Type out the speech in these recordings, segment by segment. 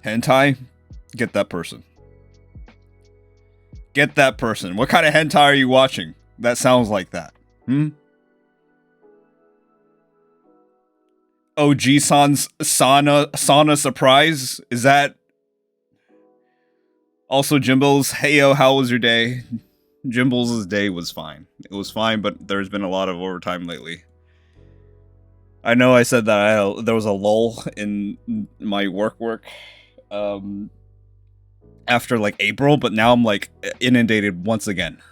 Hentai? Get that person. Get that person. What kind of hentai are you watching? That sounds like that. OG-san's sauna surprise? Is that... Also, Jimbles, heyo, how was your day? Jimbles' day was fine. It was fine, but there's been a lot of overtime lately. I know I said that there was a lull in my work, after, like, April, but now I'm, like, inundated once again.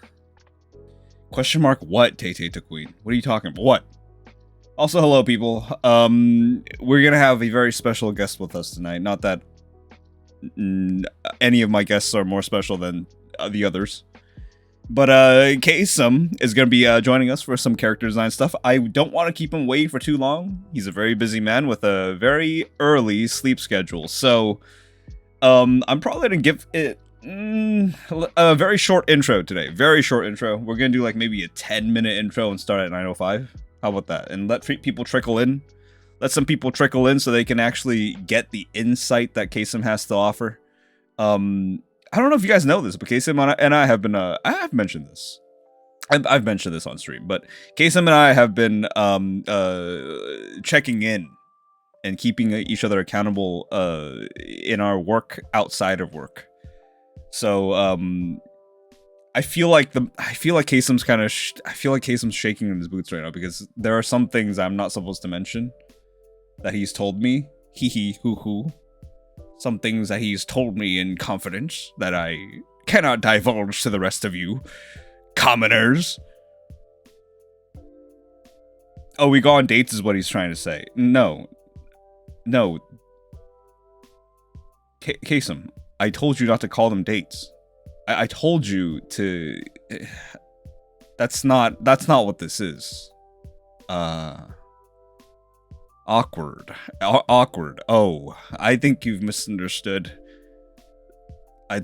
Question mark what, Tay-Tay to Queen? What are you talking about? What? Also, hello, people. We're gonna have a very special guest with us tonight. Not that any of my guests are more special than the others. But Kaycem is going to be joining us for some character design stuff. I don't want to keep him waiting for too long. He's a very busy man with a very early sleep schedule. So I'm probably going to give it a very short intro today. Very short intro. We're going to do like maybe a 10-minute intro and start at 9:05. How about that? And let people trickle in. Let some people trickle in so they can actually get the insight that Kaycem has to offer. I don't know if you guys know this, but Kaycem and I have been, I have mentioned this. I've mentioned this on stream, but Kaycem and I have been checking in and keeping each other accountable in our work outside of work. So I feel like Kaycem's kind of I feel like Kaycem's shaking in his boots right now because there are some things I'm not supposed to mention that he's told me. Hee hee hoo hoo. Some things that he's told me in confidence that I cannot divulge to the rest of you commoners. Oh, we go on dates is what he's trying to say. No. Kaycem, I told you not to call them dates. I told you to... That's not what this is. Awkward. Oh, I think you've misunderstood. I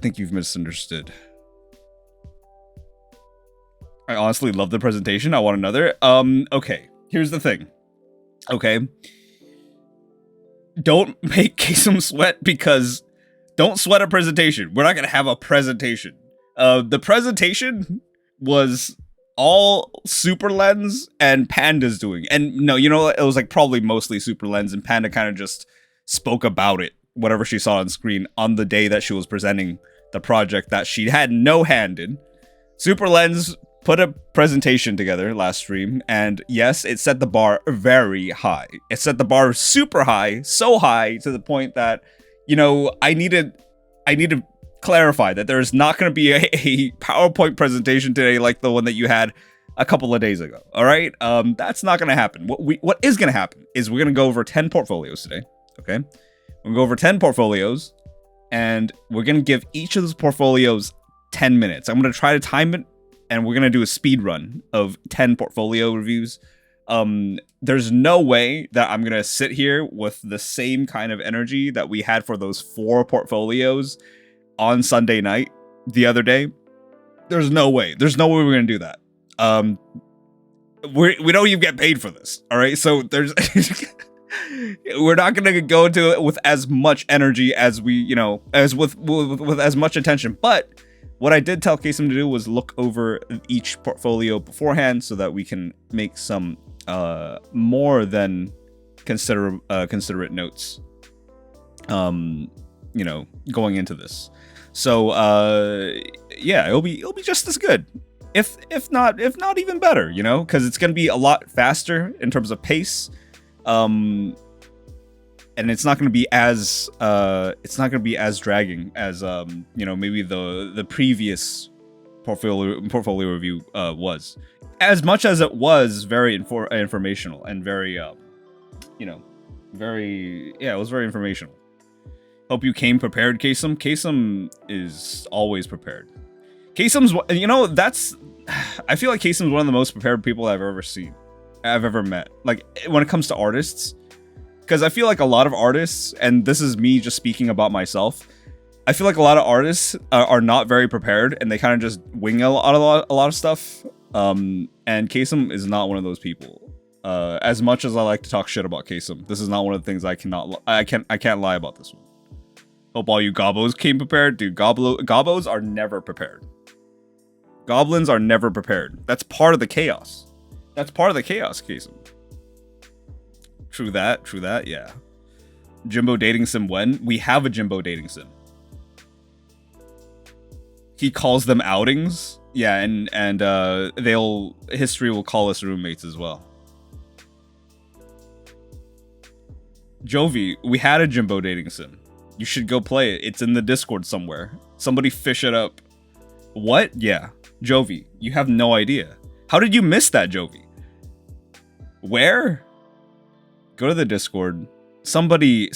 honestly love the presentation. I want another. Okay. Here's the thing. Okay. Don't make Kaycem sweat because don't sweat a presentation. We're not going to have a presentation. The presentation was all Super Lens and Panda's doing. And no, you know, it was like probably mostly Super Lens, and Panda kind of just spoke about it, whatever she saw on screen on the day that she was presenting the project that she had no hand in. Super Lens put a presentation together last stream, and yes, it set the bar very high. It set the bar super high, so high to the point that, you know, I need to clarify that there is not going to be a PowerPoint presentation today like the one that you had a couple of days ago. All right, that's not going to happen. What is going to happen is we're going to go over 10 portfolios today. Okay, we're going to go over 10 portfolios, and we're going to give each of those portfolios 10 minutes. I'm going to try to time it, and we're going to do a speed run of 10 portfolio reviews. There's no way that I'm going to sit here with the same kind of energy that we had for those 4 portfolios on Sunday night the other day. There's no way we're going to do that. We don't even get paid for this. All right. So there's, we're not going to go into it with as much energy as we, you know, as with as much attention. But what I did tell Kaycem to do was look over each portfolio beforehand so that we can make some more than considerate notes, you know, going into this. So yeah, it'll be just as good, if not even better, you know, because it's gonna be a lot faster in terms of pace, and it's not gonna be as dragging as you know, maybe the previous portfolio review was, as much as it was very informational and very you know, it was very informational. Hope you came prepared, Kaycem. Kaycem is always prepared. Kaycem's, you know, I feel like Kaycem's one of the most prepared people I've ever met. Like, when it comes to artists, because I feel like a lot of artists, and this is me just speaking about myself, I feel like a lot of artists are not very prepared, and they kind of just wing a lot of stuff. And Kaycem is not one of those people. As much as I like to talk shit about Kaycem, this is not one of the things I can't lie about this one. Hope all you gobos came prepared. Dude, gobos are never prepared. Goblins are never prepared. That's part of the chaos. That's part of the chaos, Kaycem. True that, yeah. Jimbo dating sim when? We have a Jimbo dating sim. He calls them outings. Yeah, and history will call us roommates as well. Jovi, we had a Jimbo dating sim. You should go play it. It's in the Discord somewhere. Somebody fish it up. What? Yeah. Jovi, you have no idea. How did you miss that, Jovi? Where? Go to the Discord. Somebody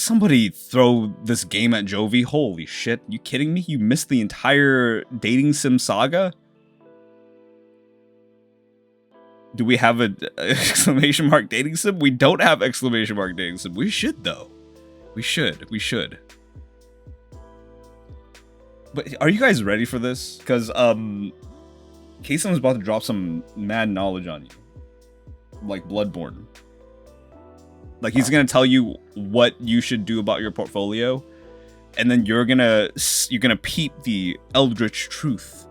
throw this game at Jovi. Holy shit. You kidding me? You missed the entire dating sim saga? Do we have an exclamation mark dating sim? We don't have exclamation mark dating sim. We should, though. We should. But are you guys ready for this? Because Kaycem's about to drop some mad knowledge on you. Like Bloodborne. Like, he's gonna tell you what you should do about your portfolio, and then you're gonna peep the eldritch truth,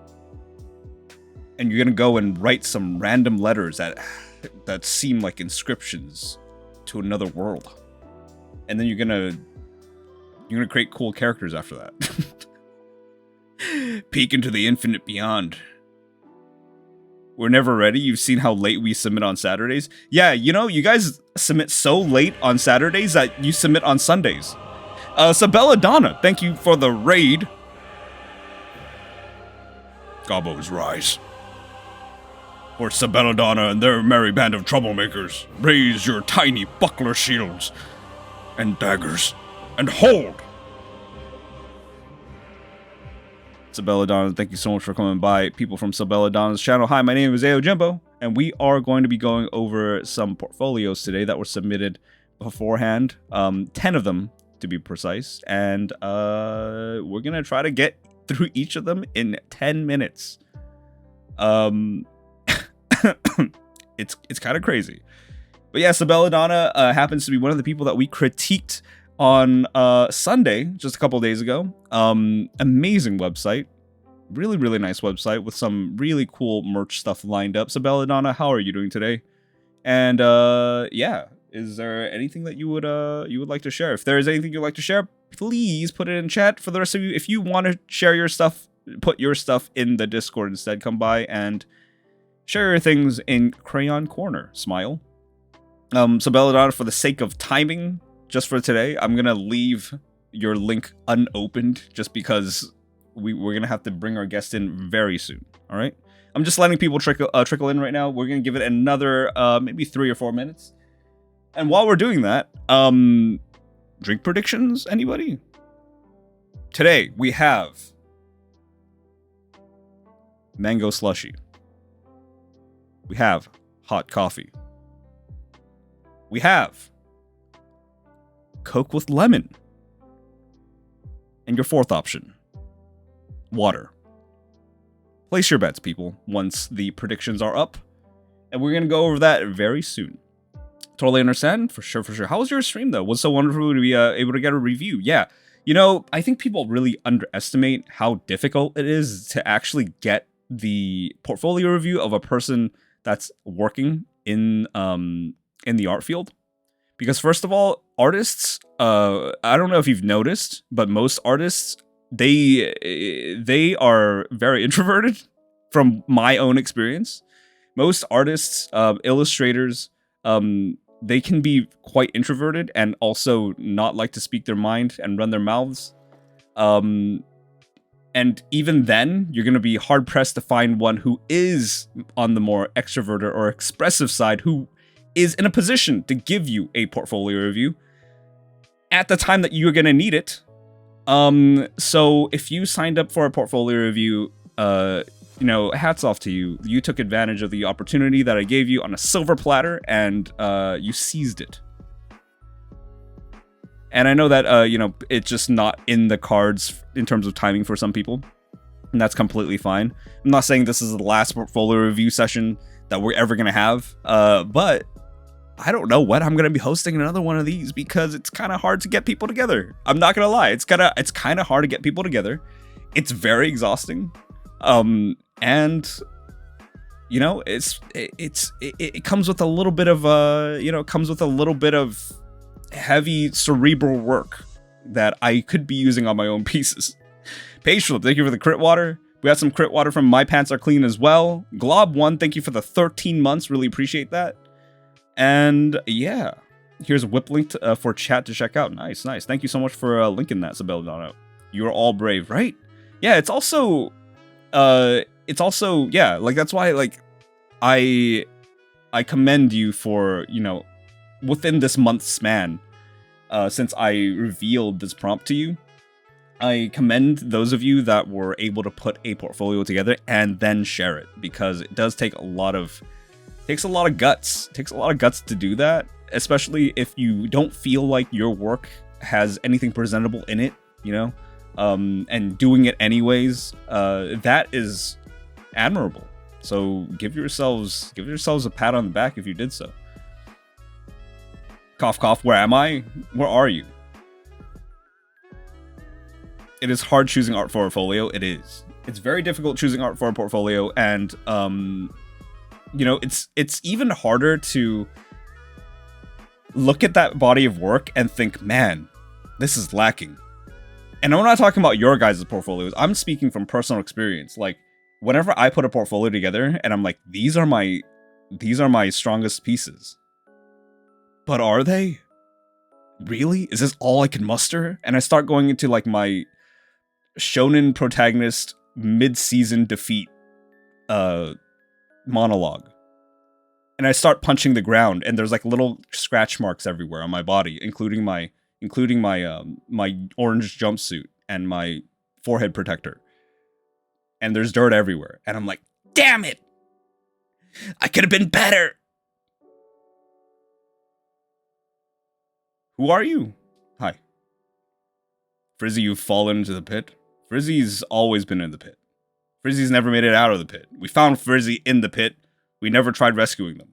and you're gonna go and write some random letters that seem like inscriptions to another world, and then you're gonna create cool characters after that. Peek into the infinite beyond. We're never ready. You've seen how late we submit on Saturdays. Yeah, you know, you guys submit so late on Saturdays that you submit on Sundays. Sabella Donna, thank you for the raid. Gobos rise. For Sabella Donna and their merry band of troublemakers, raise your tiny buckler shields and daggers and hold. Sabella Donna, thank you so much for coming by. People from Sabella Donna's channel. Hi, my name is Ao Jimbo, and we are going to be going over some portfolios today that were submitted beforehand. 10 of them, to be precise. And we're going to try to get through each of them in 10 minutes. It's kind of crazy. But yeah, Sabella Donna happens to be one of the people that we critiqued on Sunday, just a couple days ago. Amazing website. Really, really nice website with some really cool merch stuff lined up. Sabella Donna, how are you doing today? And yeah, is there anything that you would like to share? If there is anything you'd like to share, please put it in chat. For the rest of you, if you want to share your stuff, put your stuff in the Discord instead. Come by and share your things in Crayon Corner. Smile. Sabella Donna, for the sake of timing, just for today, I'm gonna leave your link unopened just because we're gonna have to bring our guest in very soon. All right, I'm just letting people trickle in right now. We're gonna give it another maybe 3 or 4 minutes, and while we're doing that, drink predictions. Anybody? Today we have mango slushy. We have hot coffee. We have Coke with lemon. And your fourth option, water. Place your bets, people, once the predictions are up. And we're going to go over that very soon. Totally understand. For sure. How was your stream, though? Was so wonderful to be able to get a review. Yeah. You know, I think people really underestimate how difficult it is to actually get the portfolio review of a person that's working in the art field. Because first of all, artists, I don't know if you've noticed, but most artists, they are very introverted from my own experience. Most artists, illustrators, they can be quite introverted and also not like to speak their mind and run their mouths. And even then, you're going to be hard-pressed to find one who is on the more extroverted or expressive side, who is in a position to give you a portfolio review at the time that you're going to need it. So if you signed up for a portfolio review, you know, hats off to you. You took advantage of the opportunity that I gave you on a silver platter, and you seized it. And I know that, you know, it's just not in the cards in terms of timing for some people, and that's completely fine. I'm not saying this is the last portfolio review session that we're ever going to have, but I don't know when I'm gonna be hosting another one of these because it's kind of hard to get people together. I'm not gonna lie, it's kind of hard to get people together. It's very exhausting, and you know, it comes with a little bit of heavy cerebral work that I could be using on my own pieces. Page Flip, thank you for the crit water. We got some crit water from My Pants Are Clean as well. Glob1, thank you for the 13 months. Really appreciate that. And yeah, here's a whip link for chat to check out. Nice. Thank you so much for linking that, Sabelladonna. You're all brave, right? Yeah, it's also, yeah, like, that's why, like, I commend you for, you know, within this month's span, since I revealed this prompt to you, I commend those of you that were able to put a portfolio together and then share it, because it does take a lot of guts. It takes a lot of guts to do that, especially if you don't feel like your work has anything presentable in it, you know, and doing it anyways. That is admirable. So give yourselves a pat on the back if you did so. Cough cough, where am I? Where are you? It is hard choosing art for a portfolio. It is. It's very difficult choosing art for a portfolio, and you know, it's even harder to look at that body of work and think, man, this is lacking. And I'm not talking about your guys' portfolios. I'm speaking from personal experience. Like, whenever I put a portfolio together and I'm like, these are my strongest pieces. But are they? Really? Is this all I can muster? And I start going into like my shonen protagonist mid-season defeat monologue. And I start punching the ground, and there's like little scratch marks everywhere on my body, including my my orange jumpsuit and my forehead protector. And there's dirt everywhere. And I'm like, damn it! I could have been better! Who are you? Hi. Frizzy, you've fallen into the pit? Frizzy's always been in the pit. Frizzy's never made it out of the pit. We found Frizzy in the pit. We never tried rescuing them.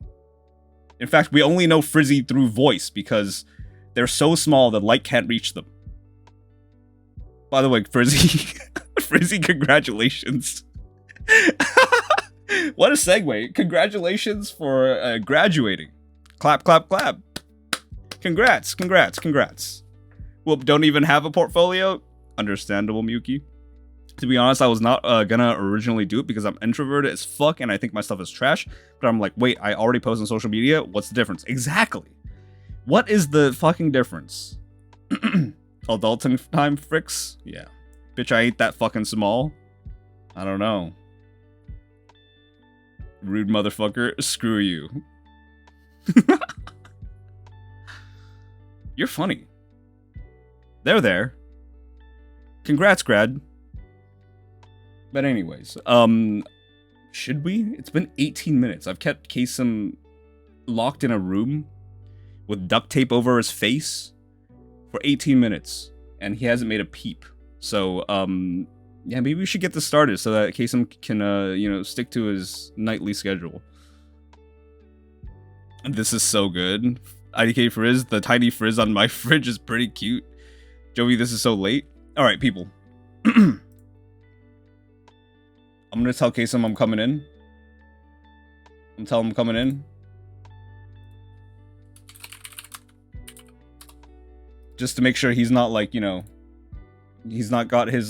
In fact, we only know Frizzy through voice because they're so small that light can't reach them. By the way, Frizzy, Frizzy, congratulations. What a segue. Congratulations for graduating. Clap, clap, clap. Congrats. Well, don't even have a portfolio? Understandable, Miyuki. To be honest, I was not gonna originally do it because I'm introverted as fuck and I think my stuff is trash. But I'm like, wait, I already post on social media? What's the difference? Exactly. What is the fucking difference? Adulting time, fricks? Yeah. Bitch, I ain't that fucking small. I don't know. Rude motherfucker. Screw you. You're funny. They're there. Congrats, grad. But anyways, should we? It's been 18 minutes. I've kept Kaycem locked in a room with duct tape over his face for 18 minutes, and he hasn't made a peep. So, yeah, maybe we should get this started so that Kaycem can, you know, stick to his nightly schedule. This is so good. IDK Frizz, the tiny frizz on my fridge is pretty cute. Joey, this is so late. All right, people. I'm gonna tell Kaycem I'm coming in. I'm telling him I'm coming in. Just to make sure he's not like, you know, he's not got his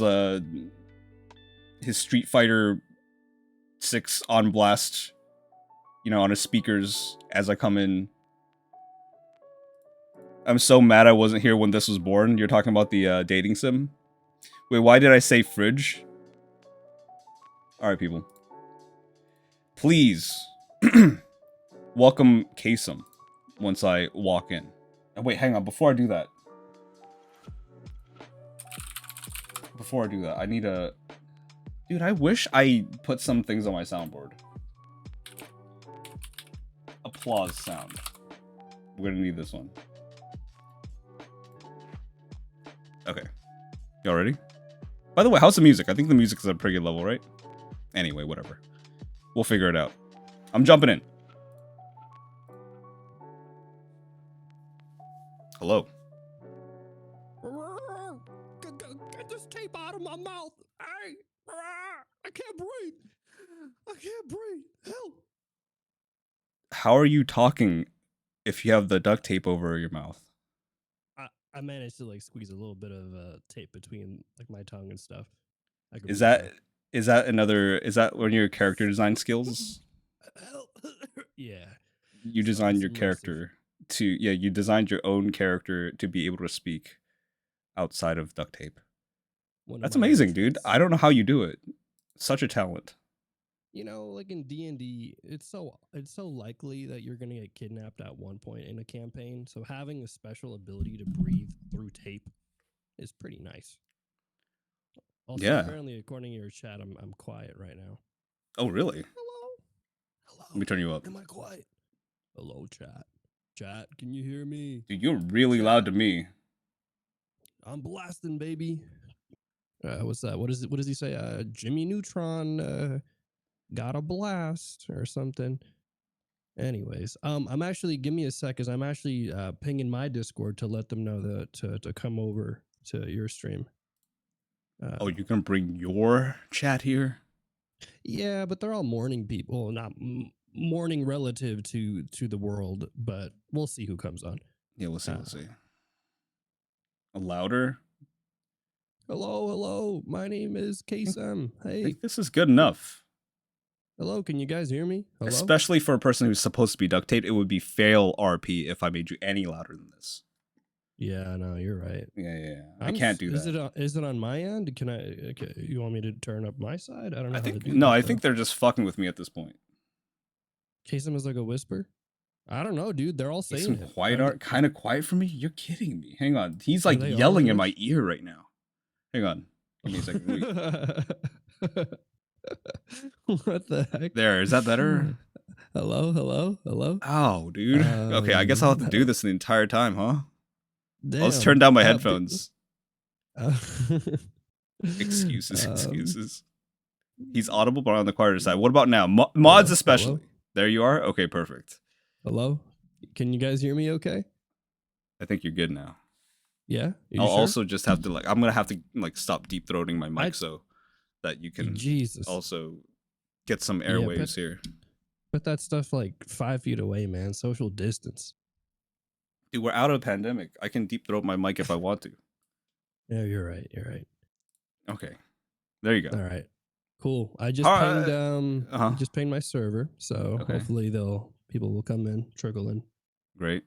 Street Fighter 6 on blast, you know, on his speakers as I come in. I'm so mad I wasn't here when this was born. You're talking about the dating sim? Wait, why did I say fridge? Alright, people. Please welcome Kaycem once I walk in. Oh, wait, hang on. Before I do that, I need a... Dude, I wish I put some things on my soundboard. Applause sound. We're gonna need this one. Okay. Y'all ready? By the way, how's the music? I think the music's at a pretty good level, right? Anyway, whatever. We'll figure it out. I'm jumping in. Hello. Get this tape out of my mouth. I can't breathe. I can't breathe. Help. How are you talking if you have the duct tape over your mouth? I managed to like squeeze a little bit of tape between like my tongue and stuff. Is that one of your character design skills? Yeah. You designed your character you designed your own character to be able to speak outside of duct tape. That's amazing, dude. I don't know how you do it. Such a talent. You know, like in D&D, it's so likely that you're gonna get kidnapped at one point in a campaign. So having a special ability to breathe through tape is pretty nice. Also, yeah. Apparently, according to your chat, I'm quiet right now. Oh, really? Hello. Let me turn you up. Am I quiet? Hello, chat. Chat, can you hear me? Dude, you're really loud to me. I'm blasting, baby. What's that? What does he say? Jimmy Neutron got a blast or something. Anyways, I'm actually, give me a sec, because I'm actually pinging my Discord to let them know that to come over to your stream. Oh, you're gonna bring your chat here? Yeah, but they're all morning people, not morning relative to the world. But we'll see who comes on. Yeah, we'll see. We'll see. Louder. Hello. My name is Kaycem. Hey, I think this is good enough. Hello, can you guys hear me? Hello? Especially for a person who's supposed to be duct taped, it would be fail RP if I made you any louder than this. Yeah, no, you're right. Yeah. I can't do that. Is it on my end? Can I? Okay, you want me to turn up my side? I don't know. I think they're just fucking with me at this point. Kaycem is like a whisper. I don't know, dude. They're all saying it. Quiet kind of quiet for me. You're kidding me. Hang on. He's like yelling in my ear right now. Hang on. Give me a second. What the heck? There, is that better? Hello. Oh, dude. Okay, I guess I'll have to do this the entire time, huh? Damn. Let's turn down my headphones. Excuses. He's audible, but on the quieter side. What about now? Mods especially. Hello? There you are. Okay, perfect. Hello? Can you guys hear me okay? I think you're good now. Yeah? I'll also just have to I'm gonna have to stop deep throating my mic so that you can also get some airwaves here. Put that stuff like 5 feet away, man. Social distance. Dude, we're out of a pandemic. I can deep throat my mic if I want to. Yeah, you're right. Okay. There you go. All right. Cool. I just pinged just pinged my server, so hopefully people will come in, trickle in. Great.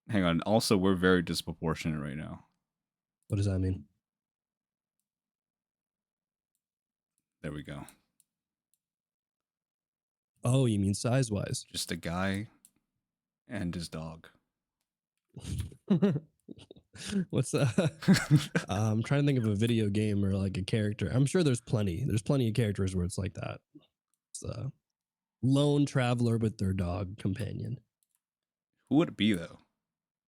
Hang on. Also, we're very disproportionate right now. What does that mean? There we go. Oh, you mean size-wise? Just a guy and his dog. What's that? I'm trying to think of a video game or like a character. I'm sure there's plenty. There's plenty of characters where it's like that. It's a lone traveler with their dog companion. Who would it be though?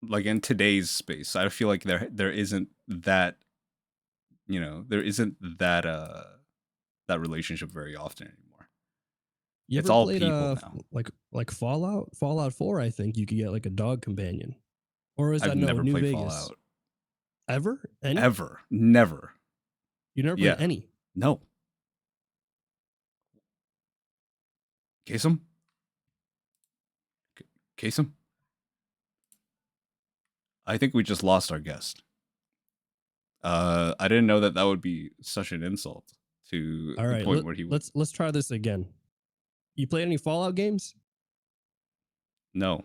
Like in today's space, I feel like there isn't that, there isn't that that relationship very often anymore. It's all people now. Like Fallout 4. I think you could get like a dog companion. Or is that never New played Vegas? Fallout. Ever? Any? Ever. Never. You never played any? No. Kaycem? I think we just lost our guest. I didn't know that would be such an insult to the point where he was. Let's try this again. You played any Fallout games? No.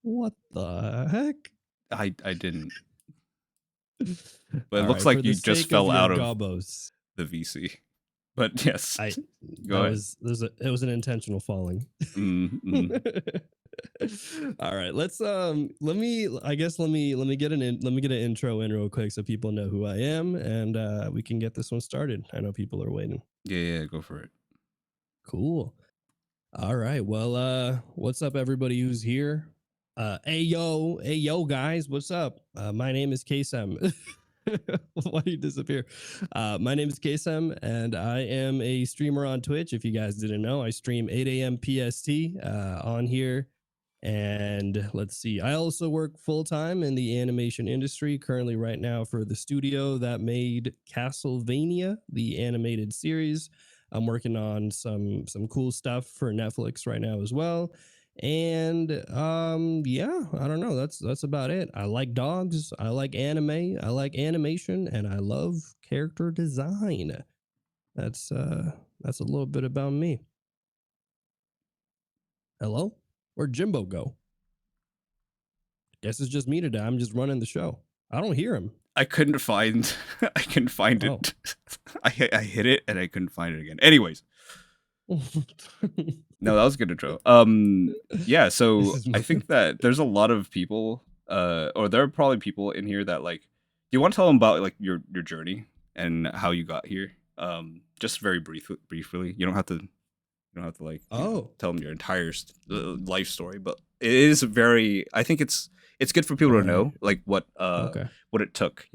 What the heck? I didn't. But it looks like you just fell out of the VC. But yes, go ahead. It was an intentional falling. All right, let's let me get an intro in real quick so people know who I am, and we can get this one started. I know people are waiting. Yeah, go for it. Cool. All right. Well, what's up, everybody who's here? Hey yo, guys, what's up? My name is Kaycem. Why do you disappear? My name is Kaycem, and I am a streamer on Twitch. If you guys didn't know, I stream 8 a.m. PST on here. And let's see, I also work full time in the animation industry currently right now for the studio that made Castlevania, the animated series. I'm working on some cool stuff for Netflix right now as well. And yeah, I don't know. That's about it. I like dogs, I like anime, I like animation, and I love character design. That's a little bit about me. Hello? Where'd Jimbo go? Guess it's just me today. I'm just running the show. I don't hear him. I couldn't find I couldn't find Oh. it. I hit it and I couldn't find it again. Anyways, no, that was a good intro. Yeah, This so is I my think that there's a lot of people, or there are probably people in here that like. Do you want to tell them about like your journey and how you got here? Just very briefly. You don't have to. You don't have to like Oh, tell them your entire life story, but it is very. I think it's good for people all to right. know like Okay. what it took.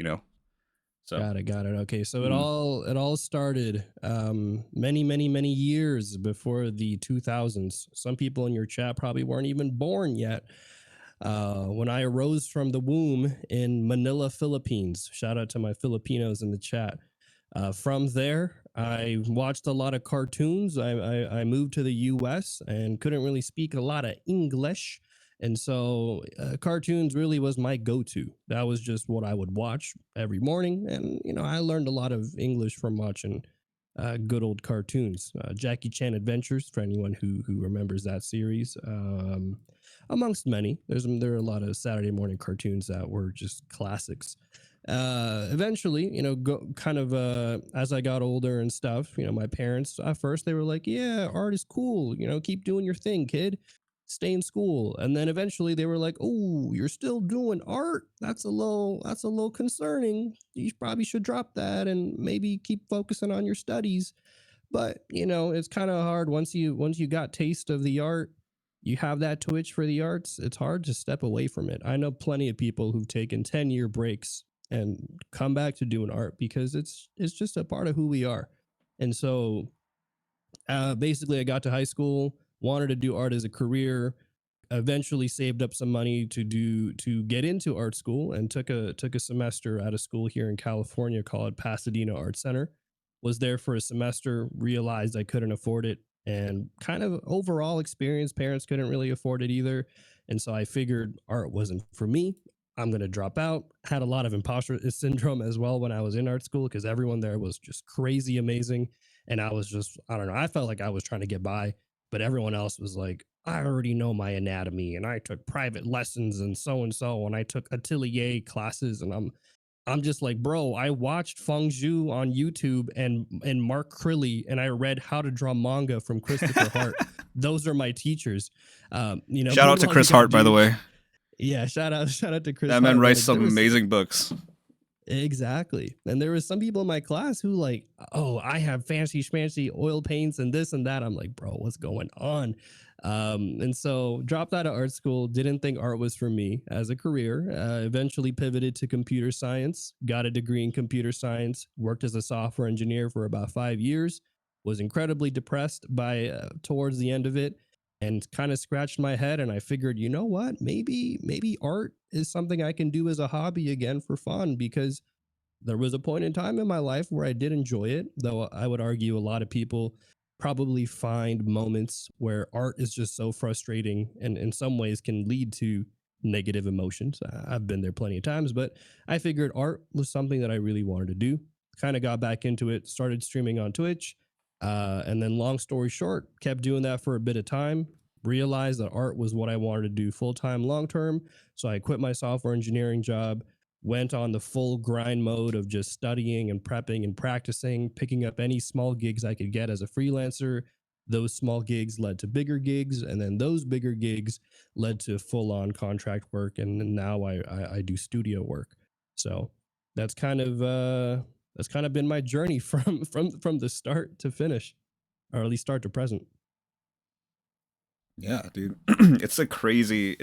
So. Got it. Okay. So Mm. it all started many years before the 2000s. Some people in your chat probably weren't even born yet. When I arose from the womb in Manila, Philippines. Shout out to my Filipinos in the chat. From there, I watched a lot of cartoons. I moved to the US and couldn't really speak a lot of English. And so cartoons really was my go to. That was just what I would watch every morning. And, I learned a lot of English from watching good old cartoons. Jackie Chan Adventures, for anyone who remembers that series. Amongst many, there are a lot of Saturday morning cartoons that were just classics. Eventually, kind of as I got older and stuff, my parents at first they were like, "Yeah, art is cool. Keep doing your thing, kid. Stay in school." And then eventually they were like, "Oh, you're still doing art? That's a little concerning. You probably should drop that and maybe keep focusing on your studies." But it's kind of hard once you got taste of the art, you have that twitch for the arts, it's hard to step away from it. I know plenty of people who've taken 10-year breaks and come back to doing art because it's just a part of who we are. And so basically I got to high school, wanted to do art as a career, eventually saved up some money to get into art school and took a semester out of school here in California called Pasadena Art Center. Was there for a semester, realized I couldn't afford it, and kind of overall experience parents couldn't really afford it either. And so I figured art wasn't for me. I'm going to drop out. Had a lot of imposter syndrome as well when I was in art school because everyone there was just crazy amazing. And I was just, I don't know, I felt like I was trying to get by, but everyone else was like, I already know my anatomy and I took private lessons and so and I took atelier classes and I'm just like, bro, I watched Feng Zhu on YouTube and Mark Crilly and I read How to Draw Manga from Christopher Hart. Those are my teachers. Shout out to Meanwhile you Chris got Hart, by the dudes. way. Yeah, shout out to Chris That man Hart, writes but there some was amazing books. exactly. And there was some people in my class who like, oh, I have fancy schmancy oil paints and this and that. I'm like, bro, what's going on? And so dropped out of art school, didn't think art was for me as a career. Eventually pivoted to computer science, got a degree in computer science, worked as a software engineer for about 5 years, was incredibly depressed by towards the end of it and kind of scratched my head and I figured, you know what? Maybe art is something I can do as a hobby again for fun because there was a point in time in my life where I did enjoy it, though I would argue a lot of people probably find moments where art is just so frustrating and in some ways can lead to negative emotions. I've been there plenty of times, but I figured art was something that I really wanted to do. Kind of got back into it, started streaming on Twitch. And then, long story short, kept doing that for a bit of time. Realized that art was what I wanted to do full time, long term. So I quit my software engineering job, went on the full grind mode of just studying and prepping and practicing, picking up any small gigs I could get as a freelancer. Those small gigs led to bigger gigs, and then those bigger gigs led to full on contract work. And now I do studio work. So that's kind of that's kind of been my journey from the start to finish, or at least start to present. Yeah, dude. It's a crazy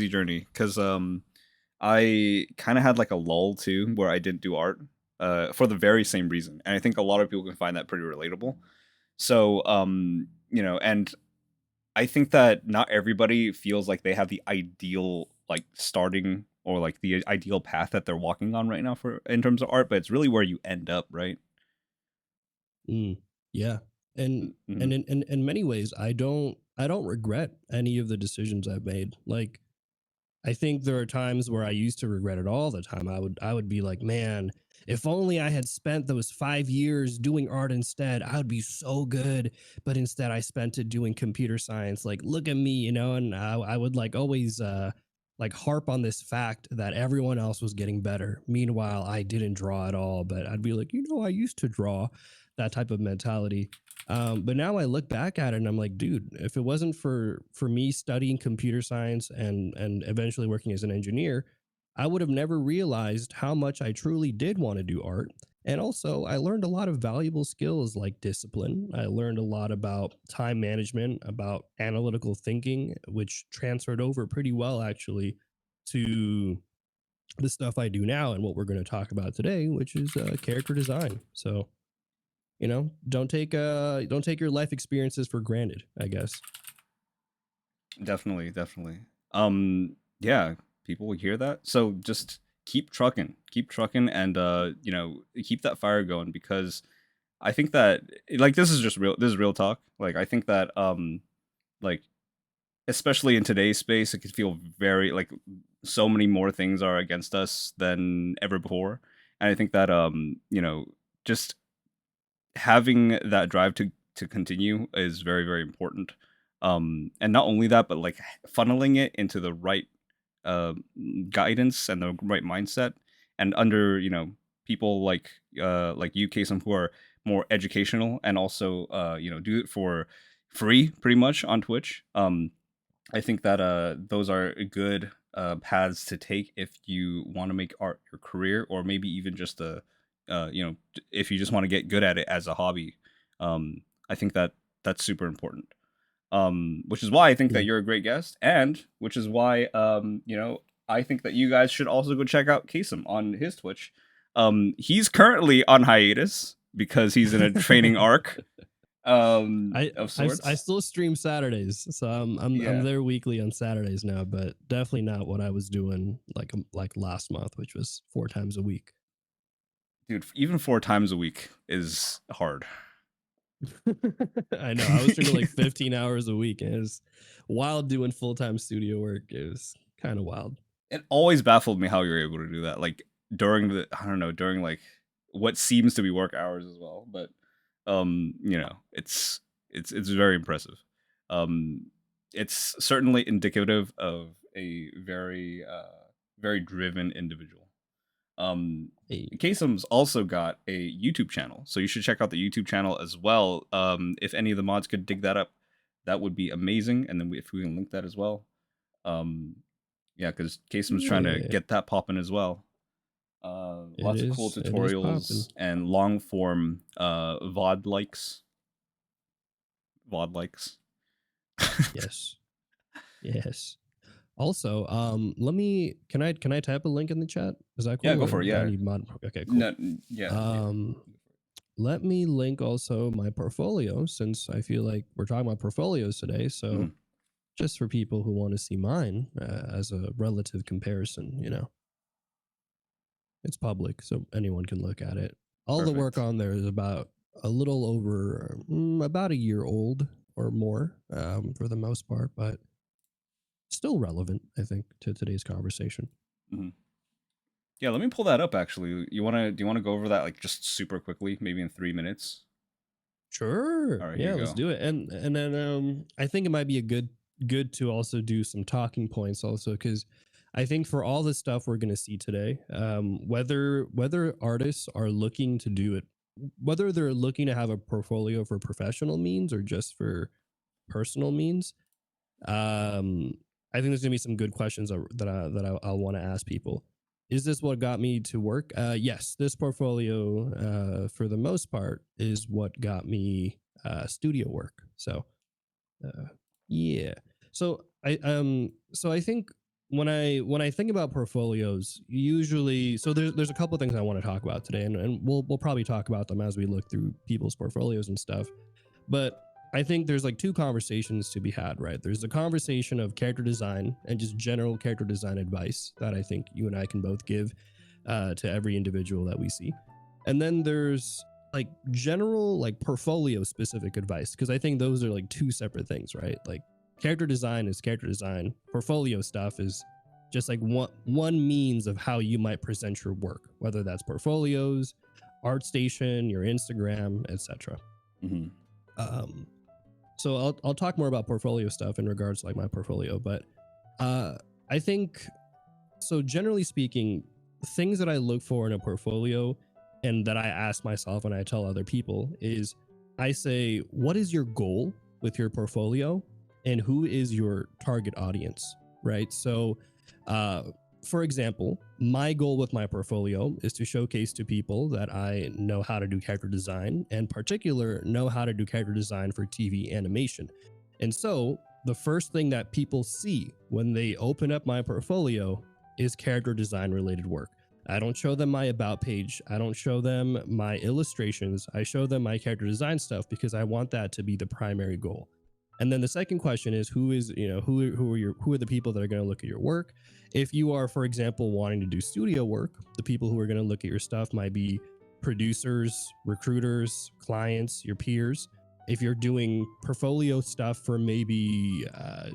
journey cuz I kind of had like a lull too where I didn't do art for the very same reason. And I think a lot of people can find that pretty relatable. So, and I think that not everybody feels like they have the ideal like starting or like the ideal path that they're walking on right now for in terms of art, but it's really where you end up, right? Mm, yeah. And Mm-hmm. in many ways, I don't regret any of the decisions I've made. Like, I think there are times where I used to regret it all the time. I would be like, man, if only I had spent those 5 years doing art instead, I would be so good. But instead, I spent it doing computer science. Like, look at me, you know. And I would like always like harp on this fact that everyone else was getting better. Meanwhile, I didn't draw at all. But I'd be like, you know, I used to draw. That type of mentality. But now I look back at it and I'm like, dude, if it wasn't for me studying computer science and eventually working as an engineer, I would have never realized how much I truly did want to do art. And also, I learned a lot of valuable skills like discipline. I learned a lot about time management, about analytical thinking, which transferred over pretty well actually to the stuff I do now and what we're going to talk about today, which is character design. So you know, don't take your life experiences for granted, I guess. Definitely, definitely. Yeah, people will hear that. So just keep trucking, and you know, keep that fire going because I think that like this is just real. This is real talk. Like I think that like especially in today's space, it could feel very like so many more things are against us than ever before, and I think that you know just having that drive to continue is very very important. And not only that, but like funneling it into the right uh, guidance and the right mindset, and under you know people like you, Kasem, who are more educational and also you know do it for free pretty much on Twitch. I think that those are good paths to take if you want to make art your career, or maybe even just a you know if you just want to get good at it as a hobby. I think that that's super important. Which is why I think that Yeah. you're a great guest, and which is why you know I think that you guys should also go check out Kasem on his Twitch. He's currently on hiatus because he's in a training arc of I sorts. still stream Saturdays, so I'm Yeah, there weekly on Saturdays now, but definitely not what I was doing like last month, which was 4 times a week. dude, even 4 times a week is hard. I know I was streaming like 15 hours a week, and it was wild doing full time studio work. It was kind of wild. It always baffled me how you're able to do that. Like during the I don't know during like what seems to be work hours as well, but you know it's very impressive. Um, it's certainly indicative of a very very driven individual. Um, Hey, Kasem's also got a YouTube channel, so you should check out the YouTube channel as well. If any of the mods could dig that up, that would be amazing, and then if we can link that as well. Um, yeah, because Kasem's trying to yeah, get that popping as well. Lots of cool it is popping. tutorials and long form VOD likes. Yes, yes. Also, let me can I type a link in the chat? Is that Yeah, cool go or for it. do I Yeah, need mod? Okay, cool. no, yeah, yeah. Um, let me link also my portfolio since I feel like we're talking about portfolios today. So Mhm. just for people who want to see mine as a relative comparison, you know, it's public, so anyone can look at it. All the work Perfect. on there is about a little over about a year old or more for the most part, but still relevant, I think, to today's conversation. Mhm. Yeah, let me pull that up. Actually, you wanna do you wanna go over that like just super quickly, maybe in 3 minutes? Sure. All right, here Yeah, you let's go. do it. And then I think it might be a good to also do some talking points also cuz I think for all the stuff we're going to see today, whether artists are looking to do it, whether they're looking to have a portfolio for professional means or just for personal means, um, I think there's gonna be some good questions I'll want to ask people. Is this what got me to work? Yes, this portfolio, for the most part, is what got me studio work. So, uh, yeah. So I think when I think about portfolios, usually, so there's a couple of things I want to talk about today, and we'll probably talk about them as we look through people's portfolios and stuff. But I think there's like two conversations to be had, right? There's the conversation of character design and just general character design advice that I think you and I can both give to every individual that we see. And then there's like general, like portfolio specific advice, because I think those are like two separate things, right? Like character design is character design, portfolio stuff is just like one means of how you might present your work, whether that's portfolios, ArtStation, your Instagram, etc. Mm-hmm. So I'll talk more about portfolio stuff in regards to like my portfolio, but I think so. Generally speaking, things that I look for in a portfolio and that I ask myself and I tell other people is I say, what is your goal with your portfolio and who is your target audience, right? So, for example, my goal with my portfolio is to showcase to people that I know how to do character design, and particular know how to do character design for TV animation. And so the first thing that people see when they open up my portfolio is character design related work. I don't show them my about page. I don't show them my illustrations. I show them my character design stuff because I want that to be the primary goal. And then the second question is who are the people that are going to look at your work? If you are, for example, wanting to do studio work, the people who are going to look at your stuff might be producers, recruiters, clients, your peers. If you're doing portfolio stuff for maybe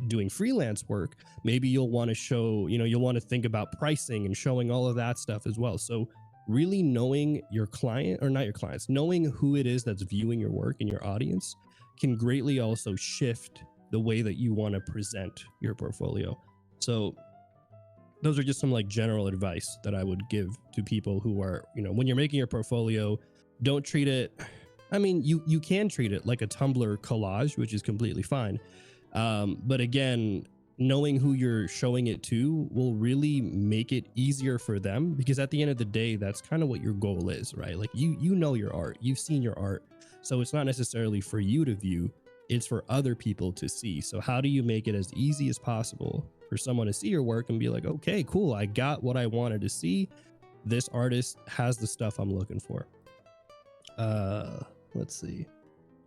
doing freelance work, maybe you'll want to show, you'll want to think about pricing and showing all of that stuff as well. So really knowing your client, or not your clients, knowing who it is that's viewing your work and your audience can greatly also shift the way that you want to present your portfolio. So those are just some like general advice that I would give to people who are, when you're making your portfolio, don't treat it. I mean, you can treat it like a Tumblr collage, which is completely fine. But again, knowing who you're showing it to will really make it easier for them, because at the end of the day, that's kind of what your goal is, right? Like you know your art, you've seen your art. So it's not necessarily for you to view, it's for other people to see. So how do you make it as easy as possible for someone to see your work and be like, okay, cool, I got what I wanted to see. This artist has the stuff I'm looking for. Let's see.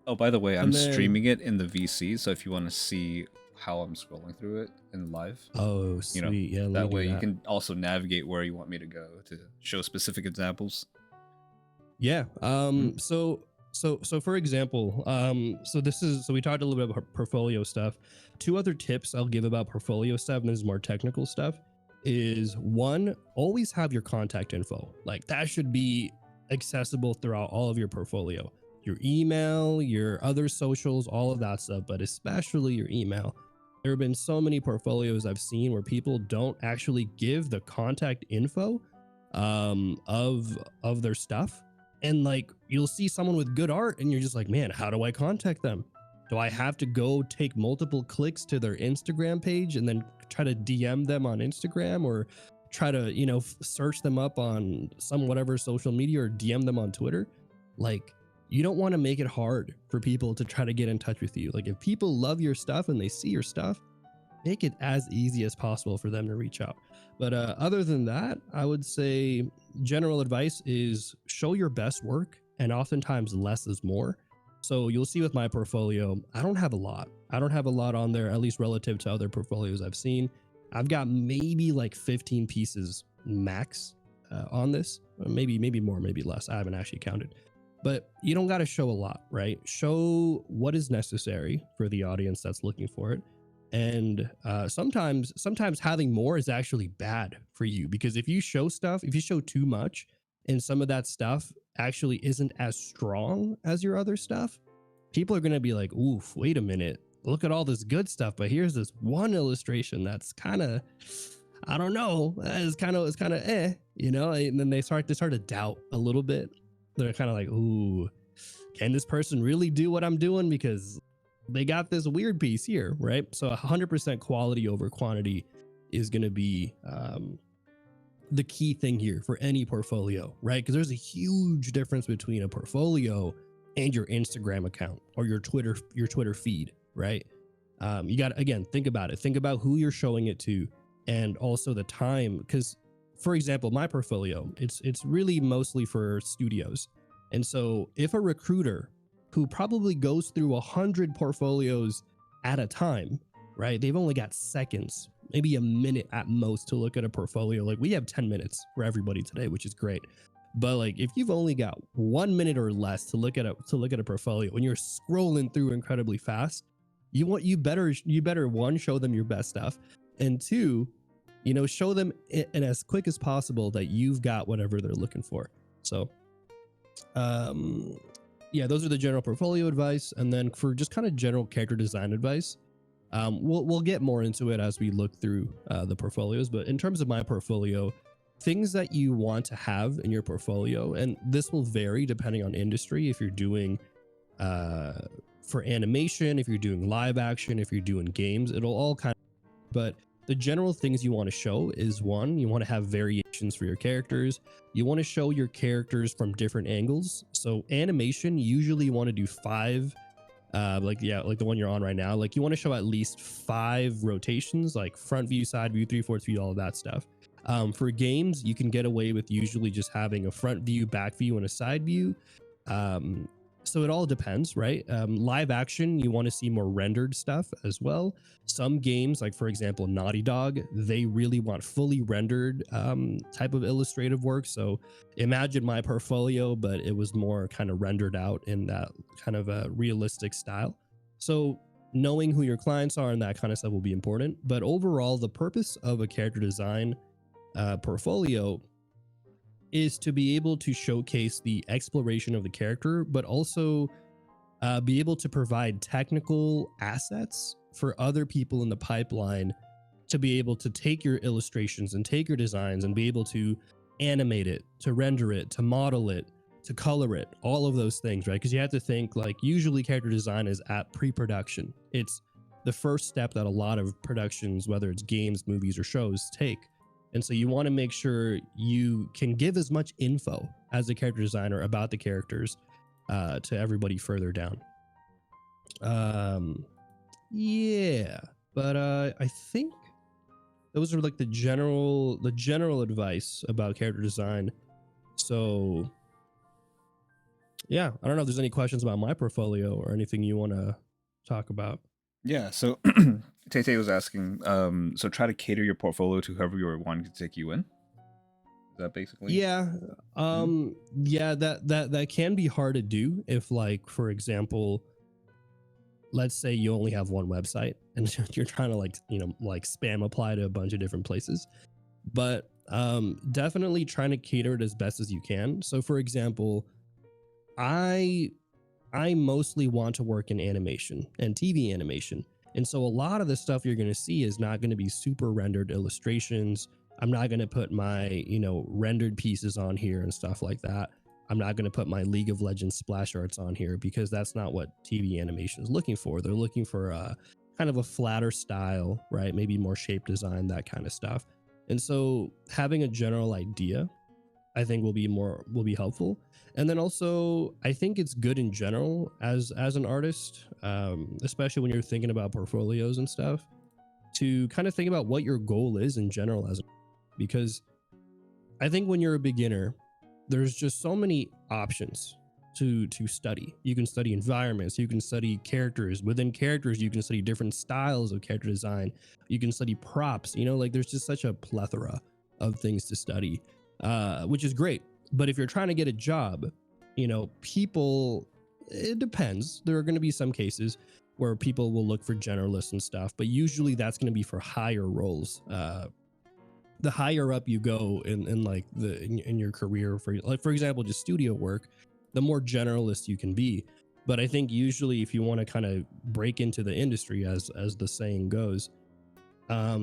Oh, by the way, I'm And then, streaming it in the VC, so if you want to see how I'm scrolling through it in live, oh, sweet. Yeah, let that me do way that. you can also navigate where you want me to go to show specific examples. Yeah. So for example, so we talked a little bit about portfolio stuff. Two other tips I'll give about portfolio stuff, and this is more technical stuff, is one, always have your contact info. Like that should be accessible throughout all of your portfolio. Your email, your other socials, all of that stuff, but especially your email. There have been so many portfolios I've seen where people don't actually give the contact info of their stuff. And like you'll see someone with good art and you're just like, man, how do I contact them? Do I have to go take multiple clicks to their Instagram page and then try to DM them on Instagram, or try to, search them up on some whatever social media, or DM them on Twitter? Like, you don't want to make it hard for people to try to get in touch with you. Like if people love your stuff and they see your stuff, make it as easy as possible for them to reach out. But other than that, I would say general advice is show your best work, and oftentimes less is more. So you'll see with my portfolio, I don't have a lot. I don't have a lot on there, at least relative to other portfolios I've seen. I've got maybe like 15 pieces max on this, maybe more, maybe less. I haven't actually counted. But you don't got to show a lot, right? Show what is necessary for the audience that's looking for it. And sometimes having more is actually bad for you, because if you show too much and some of that stuff actually isn't as strong as your other stuff, people are going to be like, oof, wait a minute, look at all this good stuff, but here's this one illustration that's kind of, I don't know, it's kind of and then they start to doubt a little bit. They're kind of like, ooh, can this person really do what I'm doing? Because they got this weird piece here, right? So 100% quality over quantity is going to be the key thing here for any portfolio, right? Because there's a huge difference between a portfolio and your Instagram account or your Twitter feed, right? You got to, again, think about it. Think about who you're showing it to, and also the time. Because, for example, my portfolio, it's really mostly for studios. And so if a recruiter who probably goes through 100 portfolios at a time, right? They've only got seconds, maybe a minute at most to look at a portfolio. Like we have 10 minutes for everybody today, which is great. But like if you've only got 1 minute or less to look at a portfolio and you're scrolling through incredibly fast, you better one, show them your best stuff, and two, show them in as quick as possible that you've got whatever they're looking for. So yeah, those are the general portfolio advice. And then for just kind of general character design advice, we'll get more into it as we look through the portfolios. But in terms of my portfolio, things that you want to have in your portfolio, and this will vary depending on industry. If you're doing for animation, if you're doing live action, if you're doing games, it'll all kind of, but the general things you want to show is, one, you want to have variations for your characters. You want to show your characters from different angles. So animation, usually you want to do 5, like the one you're on right now. Like you want to show at least 5 rotations, like front view, side view, 3/4 view, all of that stuff. For games, you can get away with usually just having a front view, back view, and a side view. So it all depends, right? Live action, you want to see more rendered stuff as well. Some games, like for example, Naughty Dog, they really want fully rendered type of illustrative work. So imagine my portfolio, but it was more kind of rendered out in that kind of a realistic style. So knowing who your clients are and that kind of stuff will be important. But overall, the purpose of a character design portfolio is to be able to showcase the exploration of the character, but also be able to provide technical assets for other people in the pipeline to be able to take your illustrations and take your designs and be able to animate it, to render it, to model it, to color it, all of those things, right? Because you have to think, like, usually character design is at pre-production. It's the first step that a lot of productions, whether it's games, movies, or shows, take. And so you want to make sure you can give as much info as a character designer about the characters to everybody further down. Yeah, but I think those are like the general advice about character design. So yeah, I don't know if there's any questions about my portfolio or anything you want to talk about. Yeah, so Tay was asking, so try to cater your portfolio to whoever you're wanting to take you in. Is that basically? Yeah, yeah, that can be hard to do if, like, for example, let's say you only have one website and you're trying to like spam apply to a bunch of different places. But definitely trying to cater it as best as you can. So for example, I mostly want to work in animation and TV animation. And so a lot of the stuff you're going to see is not going to be super rendered illustrations. I'm not going to put my, rendered pieces on here and stuff like that. I'm not going to put my League of Legends splash arts on here because that's not what TV animation is looking for. They're looking for a kind of a flatter style, right? Maybe more shape design, that kind of stuff. And so having a general idea, I think will be helpful. And then also, I think it's good in general as an artist, especially when you're thinking about portfolios and stuff, to kind of think about what your goal is in general because I think when you're a beginner, there's just so many options to study. You can study environments, you can study characters. Within characters, you can study different styles of character design. You can study props, like there's just such a plethora of things to study, which is great. But if you're trying to get a job, people, it depends. There are going to be some cases where people will look for generalists and stuff, but usually that's going to be for higher roles. The higher up you go in your career, for example, just studio work, the more generalist you can be. But I think usually if you want to kind of break into the industry, as the saying goes,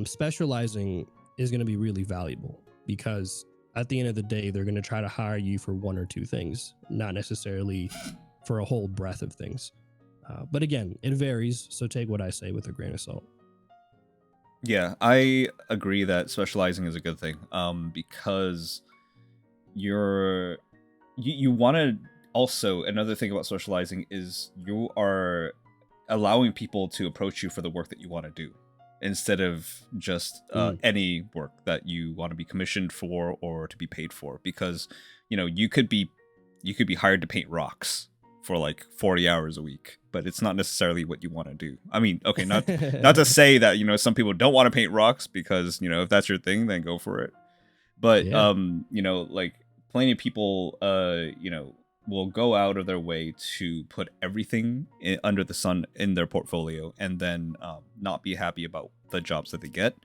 specializing is going to be really valuable, because at the end of the day, they're going to try to hire you for one or two things, not necessarily for a whole breadth of things. But again, it varies. So take what I say with a grain of salt. Yeah, I agree that specializing is a good thing, because you want to also, another thing about specializing is you are allowing people to approach you for the work that you want to do, instead of just any work that you want to be commissioned for or to be paid for. Because you could be hired to paint rocks, for like 40 hours a week, but it's not necessarily what you want to do. I mean, okay, not to say that, you know, some people don't want to paint rocks, because, you know, if that's your thing, then go for it. But Yeah. you know, like plenty of people you know, will go out of their way to put everything under the sun in their portfolio, and then not be happy about the jobs that they get,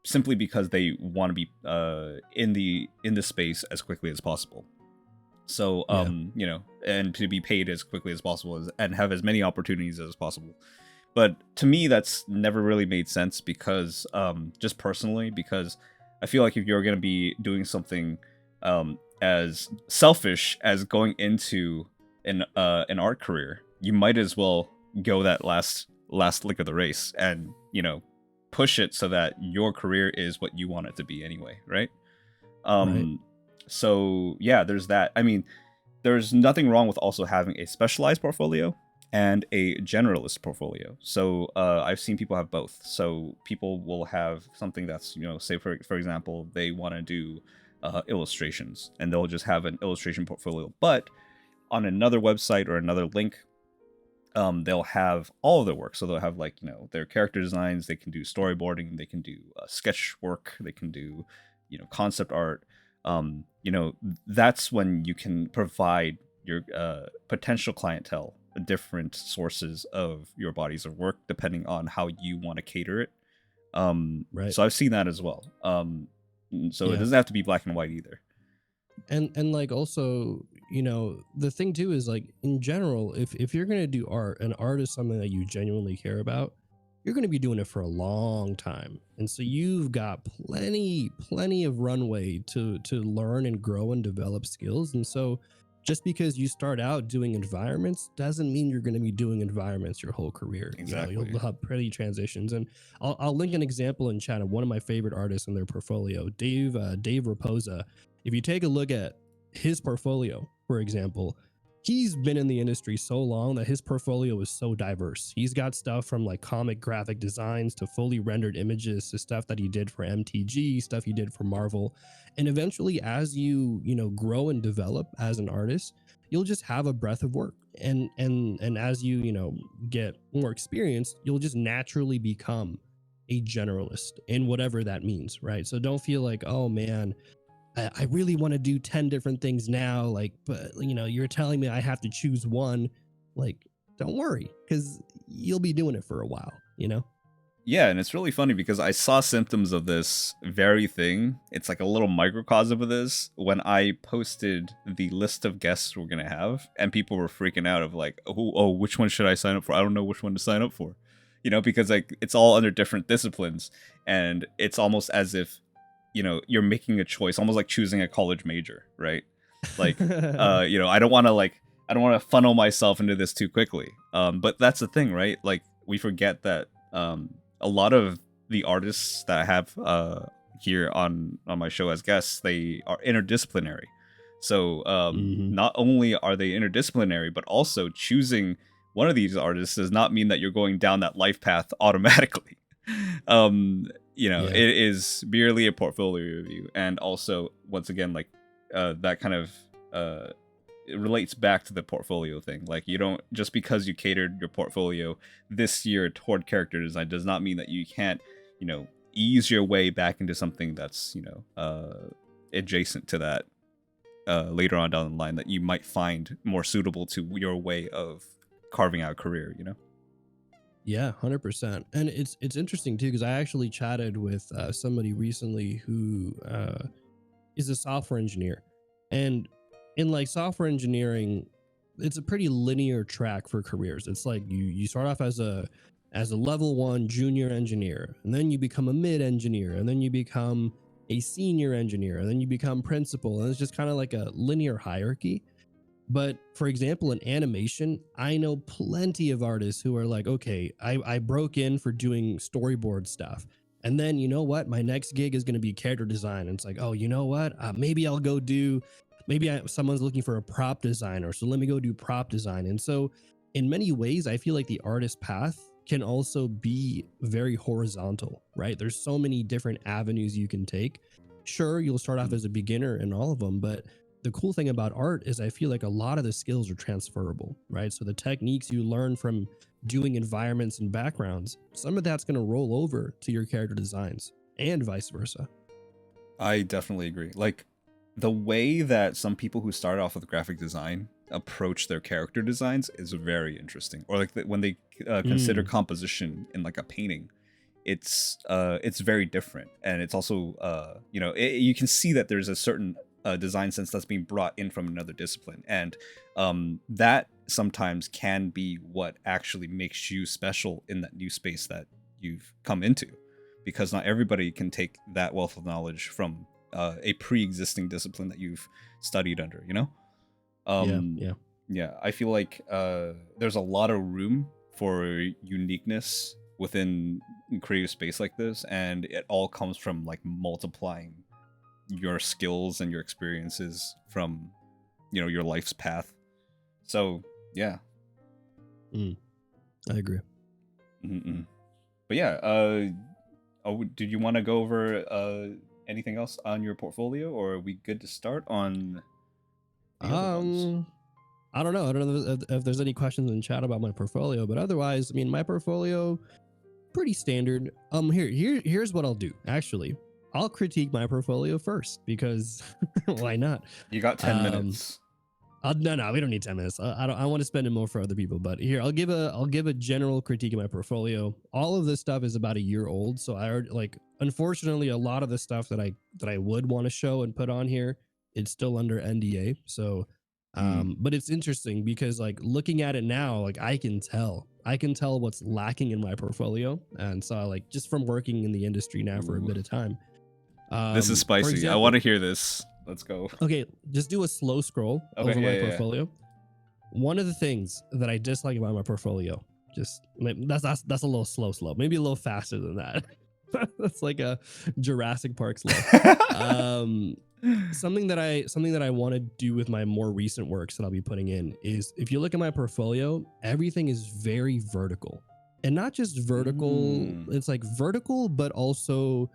simply because they want to be in the space as quickly as possible. So Yeah. you know, and to be paid as quickly as possible, and have as many opportunities as possible. But to me, that's never really made sense, because just personally, because I feel like if you're going to be doing something as selfish as going into an art career, you might as well go that last lick of the race, and, you know, push it so that your career is what you want it to be anyway, right? Right. So yeah, there's that. I mean, there's nothing wrong with also having a specialized portfolio and a generalist portfolio. So I've seen people have both. So people will have something that's, you know, say for example, they want to do illustrations, and they'll just have an illustration portfolio. But on another website or another link, they'll have all of their work. So they'll have, like, you know, their character designs. They can do storyboarding. They can do sketch work. They can do, you know, concept art. You know, that's when you can provide your potential clientele different sources of your bodies of work, depending on how you want to cater it. Right. So I've seen that as well. So it Yeah. doesn't have to be black and white either. And like also, you know, the thing too is like in general, if you're gonna do art, and art is something that you genuinely care about, you're gonna be doing it for a long time. And so you've got plenty of runway to learn and grow and develop skills. And so just because you start out doing environments doesn't mean you're going to be doing environments your whole career. You know, Exactly. you'll have pretty transitions. And I'll link an example in chat of one of my favorite artists in their portfolio, Dave Raposa. If you take a look at his portfolio, for example, he's been in the industry so long that his portfolio is so diverse. He's got stuff from like comic graphic designs to fully rendered images to stuff that he did for MTG, stuff he did for Marvel. And eventually, as you know, grow and develop as an artist, you'll just have a breadth of work. And as you know, get more experience, you'll just naturally become a generalist in whatever that means, right? So don't feel like, oh man, I really want to do 10 different things now. Like, but you know, you're telling me I have to choose one. Like, don't worry, because you'll be doing it for a while, you know? Yeah, and it's really funny because I saw symptoms of this very thing. It's like a little microcosm of this when I posted the list of guests we're gonna have, and people were freaking out of like, oh, which one should I sign up for? I don't know which one to sign up for, you know, because like it's all under different disciplines, and it's almost as if, you know, you're making a choice, almost like choosing a college major, right? Like, you know, I don't want to funnel myself into this too quickly. But that's the thing, right? Like we forget that a lot of the artists that I have here on my show as guests, they are interdisciplinary. So hmm not only are they interdisciplinary, but also choosing one of these artists does not mean that you're going down that life path automatically. You know, Yeah. it is merely a portfolio review, and also once again, like that kind of it relates back to the portfolio thing. Like you don't, just because you catered your portfolio this year toward character design does not mean that you can't, you know, ease your way back into something that's, you know, adjacent to that later on down the line that you might find more suitable to your way of carving out a career, you know? Yeah, 100%. And it's interesting too, because I actually chatted with somebody recently who is a software engineer. And in like software engineering, it's a pretty linear track for careers. It's like you start off as a level 1 junior engineer, and then you become a mid engineer, and then you become a senior engineer, and then you become principal, and it's just kind of like a linear hierarchy. But for example, in animation, I know plenty of artists who are like, okay, I broke in for doing storyboard stuff. And then you know what? My next gig is going to be character design. And it's like, oh, you know what? Maybe I'll go do, someone's looking for a prop designer. So let me go do prop design. And so in many ways, I feel like the artist path can also be very horizontal, right? There's so many different avenues you can take. Sure, you'll start off as a beginner in all of them, but the cool thing about art is I feel like a lot of the skills are transferable, right? So the techniques you learn from doing environments and backgrounds, some of that's going to roll over to your character designs and vice versa. I definitely agree. Like the way that some people who started off with graphic design approach their character designs is very interesting. Or like when they consider Mm, composition in like a painting, it's very different, and it's also you can see that there's a certain design sense that's being brought in from another discipline, and that sometimes can be what actually makes you special in that new space that you've come into, because not everybody can take that wealth of knowledge from a pre-existing discipline that you've studied under, you know. yeah, um yeah. yeah, I feel like there's a lot of room for uniqueness within creative space like this, and it all comes from like multiplying your skills and your experiences from your life's path. So yeah. Mm, I agree. Mm-mm. But yeah, did you want to go over anything else on your portfolio, or are we good to start on the other ones? Um, I don't know. I don't know if there's any questions in chat about my portfolio, but otherwise, I mean, my portfolio pretty standard. Here's what I'll do. Actually, I'll critique my portfolio first because why not? You got 10 Um, minutes. no, we don't need 10 minutes. I don't. I want to spend it more for other people. But here, I'll give a general critique of my portfolio. All of this stuff is about a year old, so I already, like, unfortunately, a lot of the stuff that I would want to show and put on here, it's still under NDA. So, but it's interesting because, like, looking at it now, like, I can tell what's lacking in my portfolio, and so, like, just from working in the industry now for a Ooh. bit of time. This is For spicy. I want example, to hear this. Let's go. okay, just do a slow scroll Okay, over my yeah, yeah. portfolio. One of the things that I dislike about my portfolio, just that's a little slow, maybe a little faster than that. That's like a Jurassic Park slow. Um, something that I want to do with my more recent works that I'll be putting in is, if you look at my portfolio, everything is very vertical, and not just vertical. Mm. It's like vertical, but also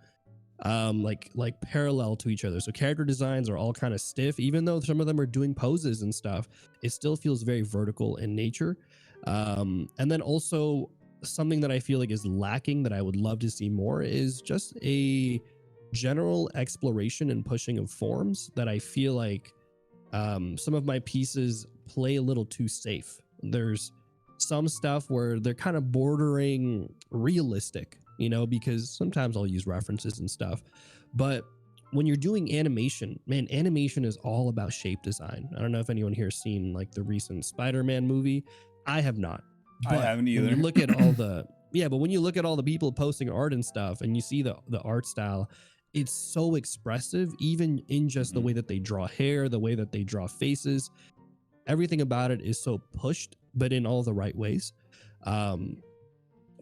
like parallel to each other. So character designs are all kind of stiff, even though some of them are doing poses and stuff. It still feels very vertical in nature. And then also something that I feel like is lacking that I would love to see more is just a general exploration and pushing of forms that I feel like some of my pieces play a little too safe. There's some stuff where they're kind of bordering realistic, you know, because sometimes I'll use references and stuff. But when you're doing animation, man, animation is all about shape design. I don't know if anyone here has seen like the recent Spider-Man movie. I have not. I But haven't when you either. look at all the but when you look at all the people posting art and stuff and you see the art style, it's so expressive, even in just the way that they draw hair, the way that they draw faces. Everything about it is so pushed, but in all the right ways. Um,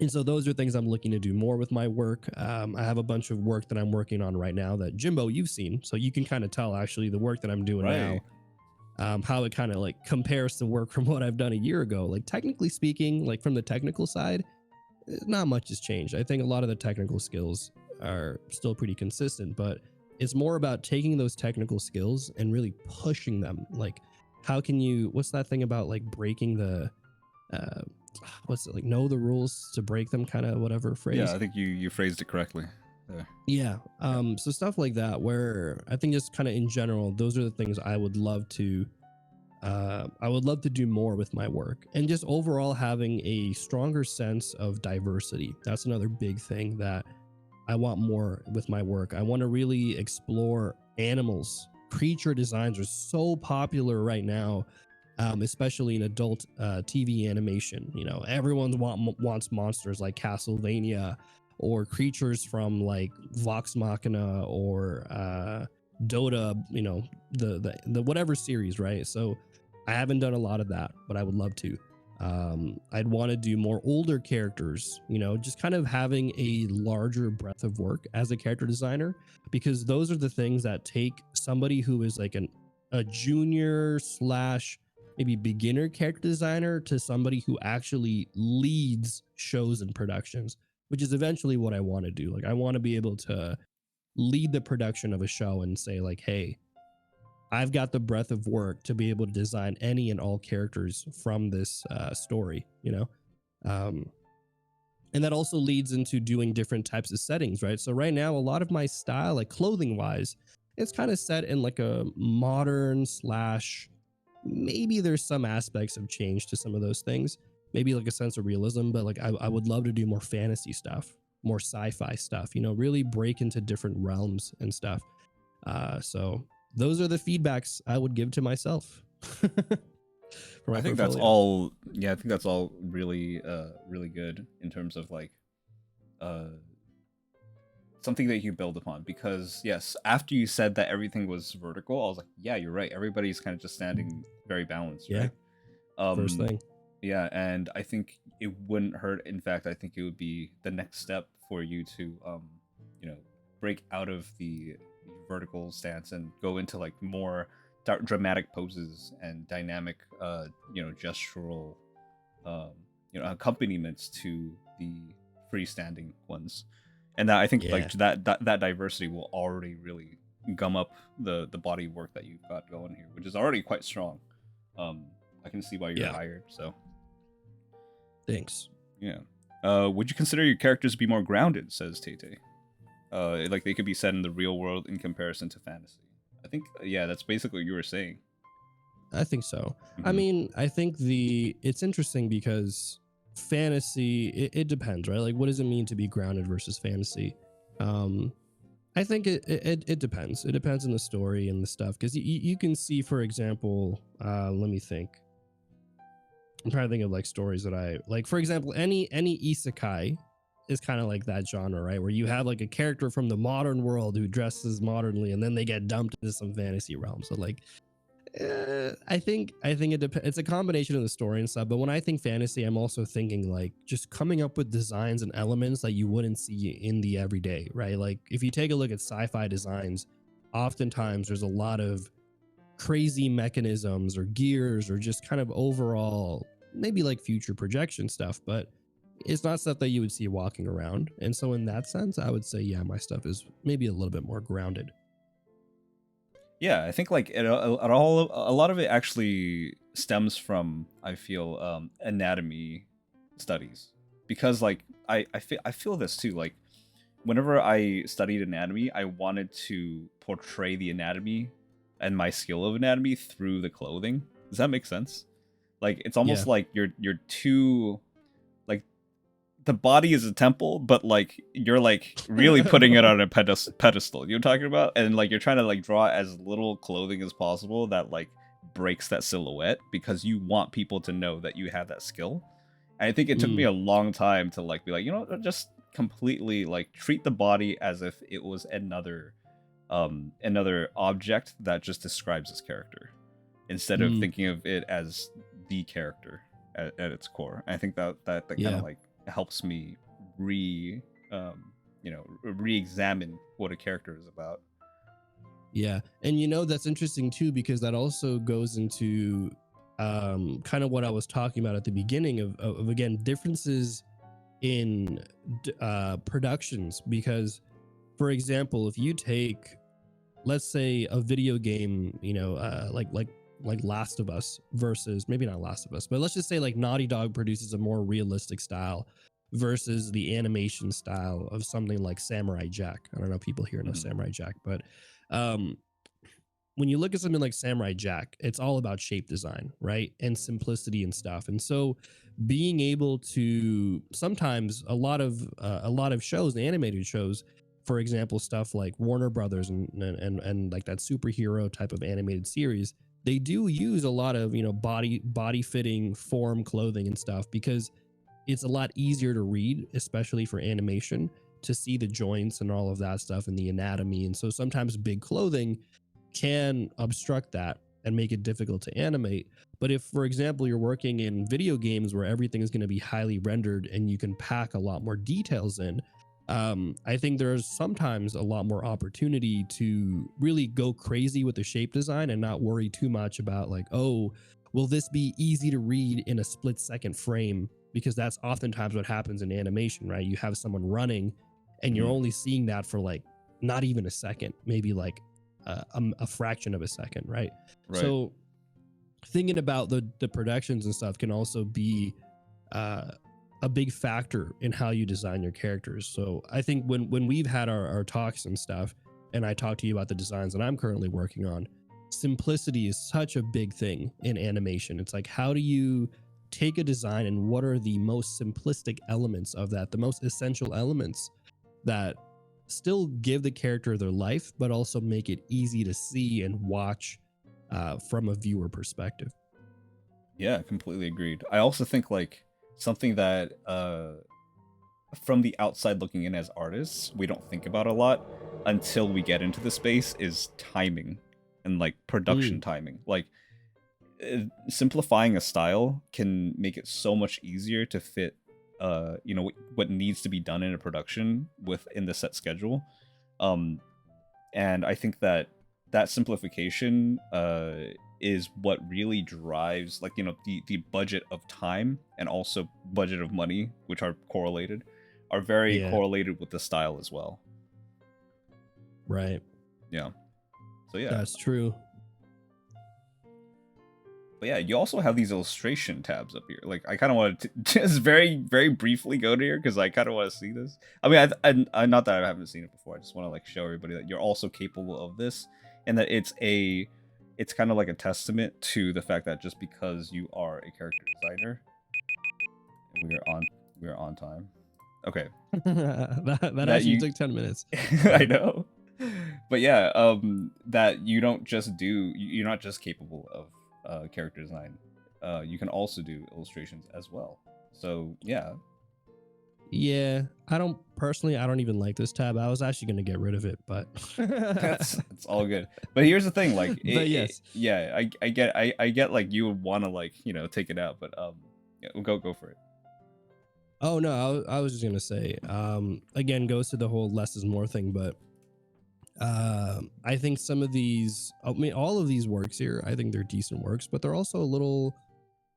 and so those are things I'm looking to do more with my work. I have a bunch of work that I'm working on right now that, Jimbo, you've seen, so you can kind of tell actually the work that I'm doing Right. now, how it kind of like compares to work from what I've done a year ago. Like, technically speaking, like from the technical side, not much has changed. I think a lot of the technical skills are still pretty consistent, but it's more about taking those technical skills and really pushing them. Like, how can you, what's that thing about like breaking the, uh, what's it, like, know the rules to break them, kind of whatever Yeah, phrase. I think you phrased it correctly there. Yeah. Yep. So stuff like that, where I think just kind of in general, those are the things I would love to do more with my work, and just overall having a stronger sense of diversity. That's another big thing that I want more with my work. I want to really explore animals. Creature designs are so popular right now, especially in adult TV animation. You know, everyone wants monsters like Castlevania, or creatures from like Vox Machina, or Dota. You know, the whatever series, right? So I haven't done a lot of that, but I would love to. I'd want to do more older characters, you know, just kind of having a larger breadth of work as a character designer, because those are the things that take somebody who is like a junior slash maybe beginner character designer to somebody who actually leads shows and productions, which is eventually what I want to do. Like, I want to be able to lead the production of a show and say like, hey, I've got the breadth of work to be able to design any and all characters from this story, you know? Um, and that also leads into doing different types of settings, right? So right now, a lot of my style, like clothing wise, it's kind of set in like a modern slash, maybe there's some aspects of change to some of those things, maybe like a sense of realism, but like I would love to do more fantasy stuff, more sci-fi stuff, you know, really break into different realms and stuff. So those are the feedbacks I would give to myself for my I think that's portfolio. all. Yeah, I think that's all really, really good in terms of like, uh, something that you build upon. Because yes, after you said that everything was vertical, I was like, yeah, you're right. Everybody's kind of just standing very balanced, Yeah, right? first Um, thing. yeah, and I think it wouldn't hurt. In fact, I think it would be the next step for you to, you know, break out of the vertical stance and go into like more dramatic poses and dynamic, gestural, um, accompaniments to the freestanding ones. And that I think like Yeah, that diversity will already really gum up the body work that you've got going here, which is already quite strong. Um, I can see why you're yeah. hired. So Thanks. yeah. Would you consider your characters to be more grounded? Says Tate. Like they could be set in the real world in comparison to fantasy. I think yeah, that's basically what you were saying. I think so. I Hmm. mean, I think it's interesting because fantasy, it depends, right? Like, what does it mean to be grounded versus fantasy? Um, I think it depends. It depends on the story and the stuff because you can see, for example, let me think. I'm trying to think of like stories that I like. For example, any isekai is kind of like that genre, right? Where you have like a character from the modern world who dresses modernly, and then they get dumped into some fantasy realm. So like I think it's a combination of the story and stuff. But when I think fantasy, I'm also thinking like just coming up with designs and elements that you wouldn't see in the everyday, right? Like if you take a look at sci-fi designs, oftentimes there's a lot of crazy mechanisms or gears or just kind of overall maybe like future projection stuff, but it's not stuff that you would see walking around. And so in that sense, I would say yeah, my stuff is maybe a little bit more grounded. Yeah, I think like it all a lot of it actually stems from I feel anatomy studies because like I feel this too like whenever I studied anatomy I wanted to portray the anatomy and my skill of anatomy through the clothing. Does that make sense? Like it's Yeah. almost like you're too like the body is a temple, but like you're like really putting it on a pedestal. You know what I'm talking about? And like you're trying to like draw as little clothing as possible that like breaks that silhouette because you want people to know that you have that skill. And I think it took me Mm, a long time to like be like, just completely like treat the body as if it was another object that just describes its character instead of mm, thinking of it as the character at its core. I think that kind of yeah. like helps me re re-examine what a character is about. Yeah. And that's interesting too, because that also goes into kind of what I was talking about at the beginning of again, differences in productions. Because, for example, if you take, let's say, a video game, like Last of Us versus maybe not Last of Us, but let's just say like Naughty Dog produces a more realistic style versus the animation style of something like Samurai Jack. I don't know if people here know Mhm. Samurai Jack, but um, when you look at something like Samurai Jack, it's all about shape design, right? And simplicity and stuff. And so being able to sometimes a lot of shows, the animated shows, for example, stuff like Warner Brothers and like that superhero type of animated series, they do use a lot of, body fitting form clothing and stuff because it's a lot easier to read, especially for animation, to see the joints and all of that stuff and the anatomy. And so sometimes big clothing can obstruct that and make it difficult to animate. But if, for example, you're working in video games where everything is going to be highly rendered and you can pack a lot more details in, I think there's sometimes a lot more opportunity to really go crazy with the shape design and not worry too much about like, oh, will this be easy to read in a split-second frame? Because that's oftentimes what happens in animation, right? You have someone running and you're Mhm. only seeing that for like not even a second, maybe like a fraction of a second, right? Right. So thinking about the productions and stuff can also be a big factor in how you design your characters. So I think when we've had our talks and stuff, and I talk to you about the designs that I'm currently working on, simplicity is such a big thing in animation. It's like, how do you take a design and what are the most simplistic elements of that, the most essential elements that still give the character their life, but also make it easy to see and watch from a viewer perspective. Yeah, completely agreed. I also think like something that from the outside looking in as artists, we don't think about a lot until we get into the space is timing and like production timing. Like simplifying a style can make it so much easier to fit you know what needs to be done in a production within the set schedule. And I think that simplification is what really drives, like, you know, the budget of time and also budget of money, which are correlated, are very correlated with the style as well. Right. Yeah. So yeah. That's true. But yeah, you also have these illustration tabs up here. Like, I kind of want to just very, very briefly go to here because I kind of want to see this. I mean, I not that I haven't seen it before. I just want to like show everybody that you're also capable of this, and that it's kind of like a testament to the fact that just because you are a character designer, and we are on time. Okay. that actually took 10 minutes. I know. But yeah, that you don't just do, you're not just capable of character design. You can also do illustrations as well. So yeah. Yeah, I don't even like this tab. I was actually going to get rid of it, but it's all good. But here's the thing, like, yes, yeah, I get like you would want to like, you know, take it out, but yeah, go for it. Oh no, I was just gonna say, again, goes to the whole less is more thing, but I think some of these, I mean, all of these works here, I think they're decent works, but they're also a little,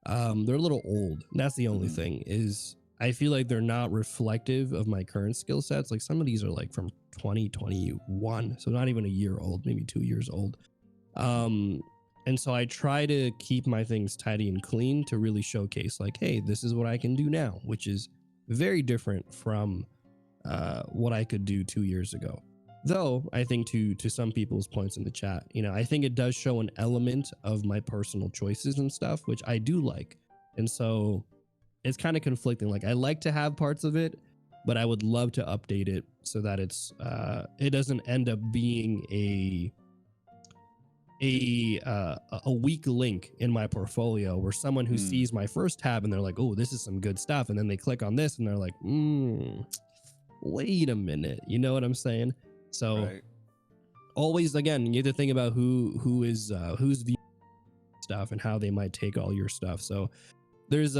they're a little old. That's the only thing, is I feel like they're not reflective of my current skill sets. Like some of these are like from 2021, so not even a year old, maybe 2 years old. And so I try to keep my things tidy and clean to really showcase like, hey, this is what I can do now, which is very different from what I could do 2 years ago. Though I think to some people's points in the chat, you know, I think it does show an element of my personal choices and stuff, which I do like. And so it's kind of conflicting. Like I like to have parts of it, but I would love to update it so that it's it doesn't end up being a weak link in my portfolio where someone who sees my first tab and they're like, oh, this is some good stuff, and then they click on this and they're like, wait a minute, you know what I'm saying? So always, again, you have to think about who's viewing stuff and how they might take all your stuff. So there's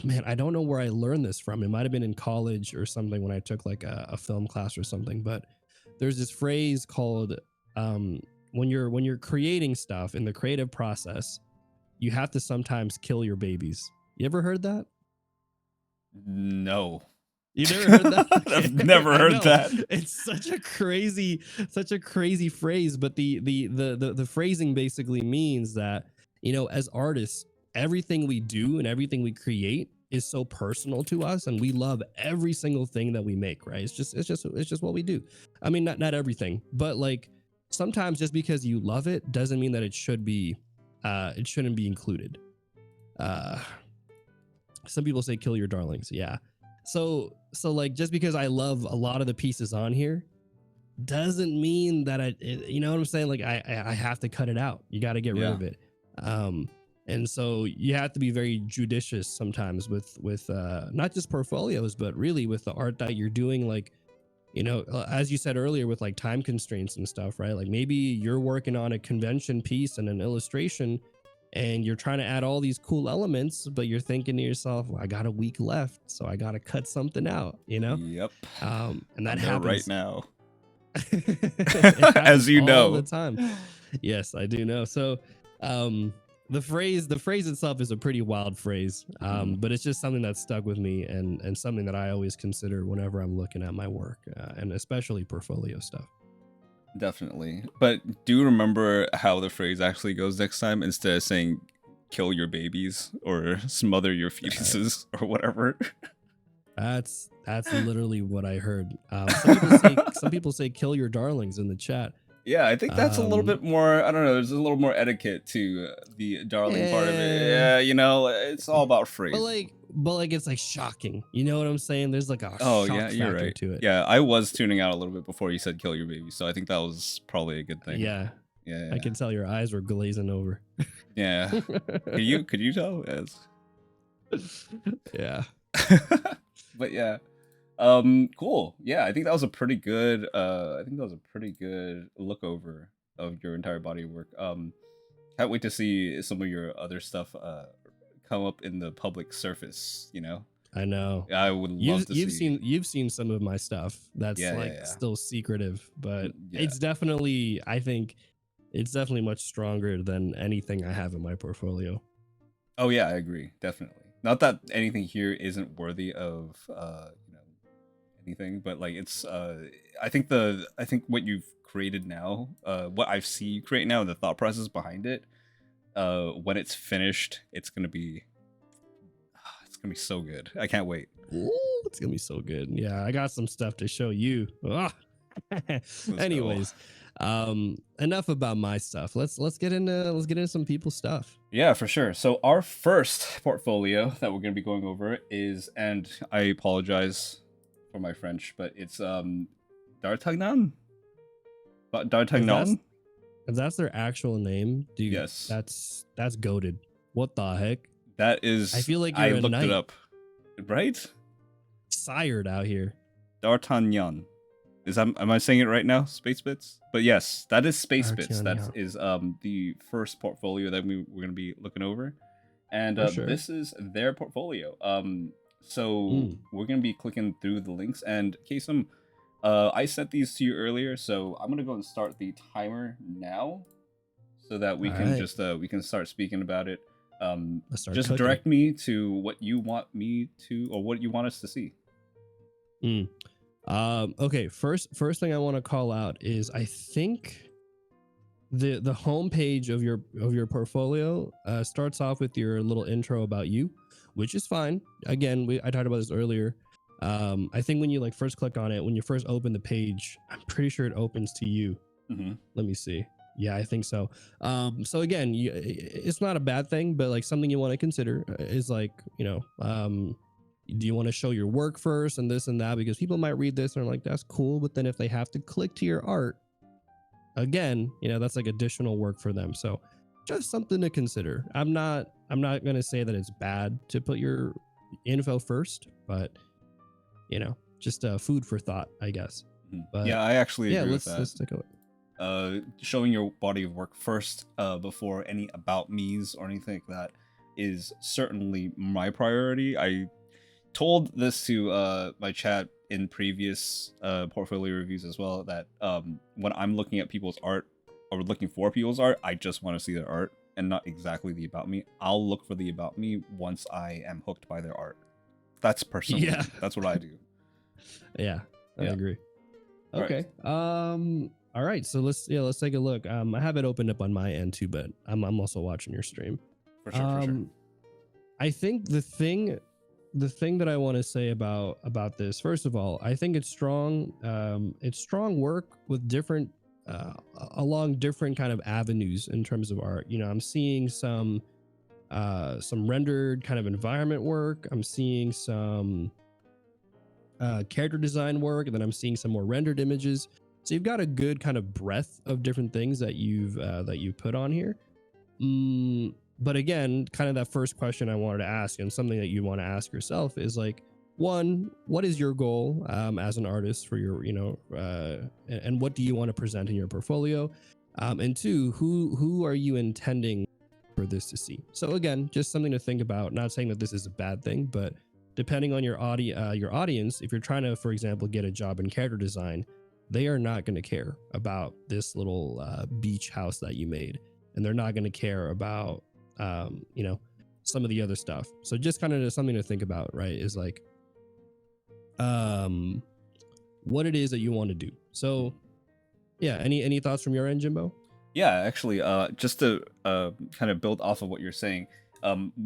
man, I don't know where I learned this from. It might have been in college or something when I took like a film class or something, but there's this phrase called when you're creating stuff in the creative process, you have to sometimes kill your babies. You ever heard that? No. You never heard that? Okay. I've never heard that. It's such a crazy phrase, but the phrasing basically means that, you know, as artists, everything we do and everything we create is so personal to us, and we love every single thing that we make, right? It's just what we do. I mean, not everything, but like sometimes just because you love it doesn't mean that it shouldn't be included. Some people say kill your darlings. Yeah. So like, just because I love a lot of the pieces on here doesn't mean that you know what I'm saying? Like I have to cut it out. You got to get rid of it. And so you have to be very judicious sometimes with not just portfolios, but really with the art that you're doing. Like, you know, as you said earlier, with like time constraints and stuff, right? Like maybe you're working on a convention piece and an illustration, and you're trying to add all these cool elements, but you're thinking to yourself, well, I got a week left, so I got to cut something out, you know? Yep. And that happens right now. As you know. All the time. Yes, I do know. So the phrase itself is a pretty wild phrase, but it's just something that stuck with me and something that I always consider whenever I'm looking at my work, and especially portfolio stuff. Definitely. But do remember how the phrase actually goes next time instead of saying kill your babies or smother your Uh, fetuses or whatever. that's literally what I heard. Some people say kill your darlings in the chat. Yeah, I think that's a little bit more, I don't know, there's a little more etiquette to the darling part of it. eh, Yeah, it's all about phrasing. but like it's like shocking. You know what I'm saying? There's like a Oh, yeah, shock you're factor right. to it. Yeah, I was tuning out a little bit before you said kill your baby, so I think that was probably a good thing. Yeah, Yeah, I can tell your eyes were glazing over. yeah. Could you tell? Yes. Yeah. But yeah. Cool. Yeah, I think that was a pretty good look over of your entire body of work. Can't wait to see some of your other stuff come up in the public surface, I know. I would love to see. You've seen some of my stuff that's Yeah, yeah, like yeah. still secretive, but Yeah. it's definitely, I think it's definitely much stronger than anything I have in my portfolio. Oh yeah, I agree. Definitely. Not that anything here isn't worthy of anything, but like it's I think what you've created now, what I've seen you create now, and the thought process behind it, when it's finished, it's gonna be so good. I can't wait. Ooh, it's gonna be so good. Yeah, I got some stuff to show you. Ah. Let's Anyways, enough about my stuff. Let's get into some people's stuff. Yeah, for sure. So our first portfolio that we're gonna be going over is, and I apologize for my French, but it's D'Artagnan. If D'Artagnan. that's their actual name, dude, Yes, that's goated. What the heck? that is. I feel like I you're a looked it knight, up. Right? sired out here. D'Artagnan. Am I saying it right now? Space Bits? But yes, that is Space Bits. That D'Artagnan. is the first portfolio that we're gonna be looking over. And For sure. this is their portfolio. So we're gonna be clicking through the links. And Kaycem, I sent these to you earlier, so I'm gonna go and start the timer now, so that we All can right. just we can start speaking about it. Let's start Just cooking. direct me to what you want me to, or what you want us to see. Okay. First thing I want to call out is I think the homepage of your portfolio starts off with your little intro about you, which is fine. Again, I talked about this earlier. I think when you like first click on it, when you first open the page, I'm pretty sure it opens to you. Mm-hmm. Let me see. Yeah, I think so. So again, it's not a bad thing, but like something you want to consider is like, do you want to show your work first and this and that? Because people might read this and are like, that's cool. But then if they have to click to your art, again, that's like additional work for them. So just something to consider. I'm not going to say that it's bad to put your info first, but just food for thought, I guess. But yeah, I actually agree with that. Let's take a look. Showing your body of work first before any about me's or anything like that is certainly my priority. I told this to my chat in previous portfolio reviews as well, that when I'm looking at people's art or looking for people's art, I just want to see their art and not exactly the about me. I'll look for the about me once I am hooked by their art. That's personally, Yeah. That's what I do. Yeah, I agree. All Okay. All right. So let's take a look. I have it opened up on my end too, but I'm also watching your stream. For sure. I think the thing that I want to say about this, first of all, I think it's strong. It's strong work with different along different kind of avenues in terms of art. I'm seeing some rendered kind of environment work. I'm seeing some character design work, and then I'm seeing some more rendered images. So you've got a good kind of breadth of different things that you've put on here. But again, kind of that first question I wanted to ask, and something that you want to ask yourself, is like, one, what is your goal as an artist for your, and what do you want to present in your portfolio? And two, who are you intending for this to see? So again, just something to think about. Not saying that this is a bad thing, but depending on your audience, if you're trying to, for example, get a job in character design, they are not going to care about this little beach house that you made, and they're not going to care about some of the other stuff. So just kind of something to think about, right? Is like what it is that you want to do. So Yeah. Any thoughts from your end, Jimbo? Yeah, actually, just to kind of build off of what you're saying,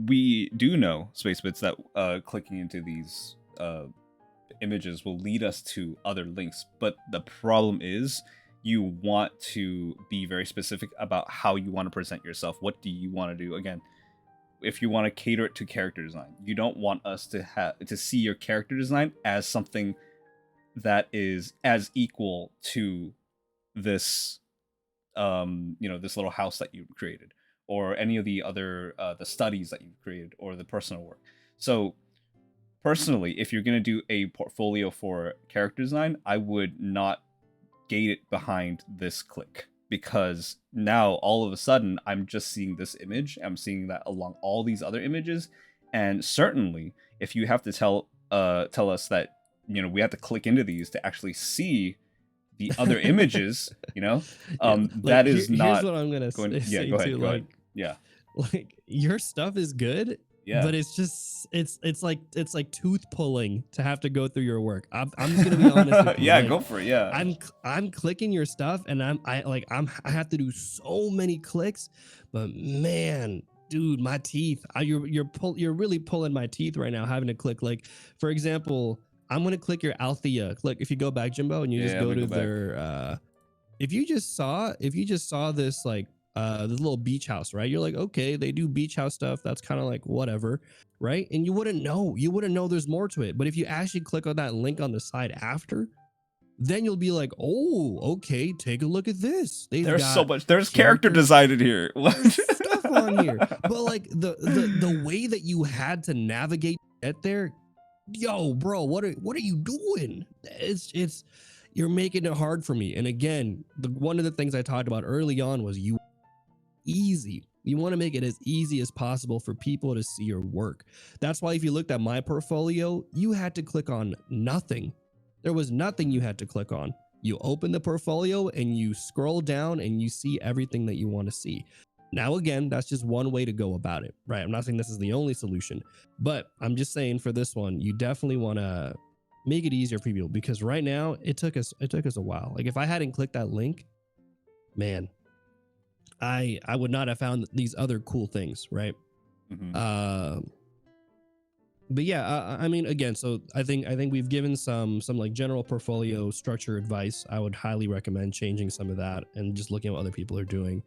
we do know, Space Bits, that clicking into these images will lead us to other links. But the problem is, you want to be very specific about how you want to present yourself. What do you want to do? Again, if you want to cater it to character design, you don't want us to have to see your character design as something that is as equal to this this little house that you've created, or any of the other the studies that you've created, or the personal work. So personally, if you're going to do a portfolio for character design, I would not gate it behind this click, because now all of a sudden I'm just seeing this image, I'm seeing that along all these other images. And certainly if you have to tell us that we have to click into these to actually see the other images, Yeah, like that is here's not what I'm gonna going. Yeah, say go too. ahead, go ahead. Yeah, Like your stuff is good, yeah. but it's just it's like tooth pulling to have to go through your work. I'm just gonna be honest with you. Yeah, Like go for it. Yeah. I'm clicking your stuff, and I have to do so many clicks, but man. Dude, my teeth! You're really pulling my teeth right now. Having to click, like for example, I'm gonna click your Althea. Click if you go back, Jimbo, and you just Yeah, let go me to go back. their if you just saw this like this little beach house, right? You're like, okay, they do beach house stuff. That's kind of like whatever, right? And you wouldn't know there's more to it. But if you actually click on that link on the side after, then you'll be like, oh, okay, take a look at this. They've There's so got much. There's character character. design in here. There's stuff on here, but like the way that you had to navigate get there, yo, bro, what are you doing? It's you're making it hard for me. And again, one of the things I talked about early on was easy. You want to make it as easy as possible for people to see your work. That's why if you looked at my portfolio, you had to click on nothing. There was nothing you had to click on. You open the portfolio and you scroll down and you see everything that you want to see. Now, again, that's just one way to go about it, right? I'm not saying this is the only solution, but I'm just saying for this one, you definitely want to make it easier for people, because right now it took us a while. Like if I hadn't clicked that link, man, I would not have found these other cool things, right? Mhm. But yeah, I mean, again, so I think we've given some like general portfolio structure advice. I would highly recommend changing some of that and just looking at what other people are doing.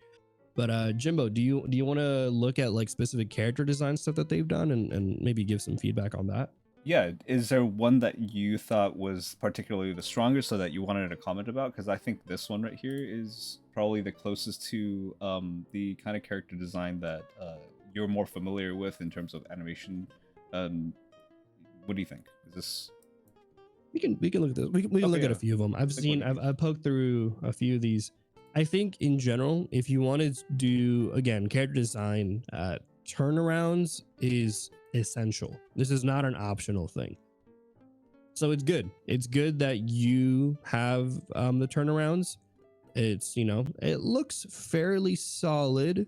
But Jimbo, do you want to look at like specific character design stuff that they've done and maybe give some feedback on that? Yeah, is there one that you thought was particularly the strongest, so that you wanted to comment about? Because I think this one right here is probably the closest to the kind of character design that you're more familiar with in terms of animation. Um, what do you think? Is this We can look at this. We can okay? look at Yeah, a few of them. I've take a look seen at these. I've poked through a few of these. I think in general, if you wanted to do again character design, turnarounds is essential. This is not an optional thing. So it's good. It's good that you have the turnarounds. It's it looks fairly solid,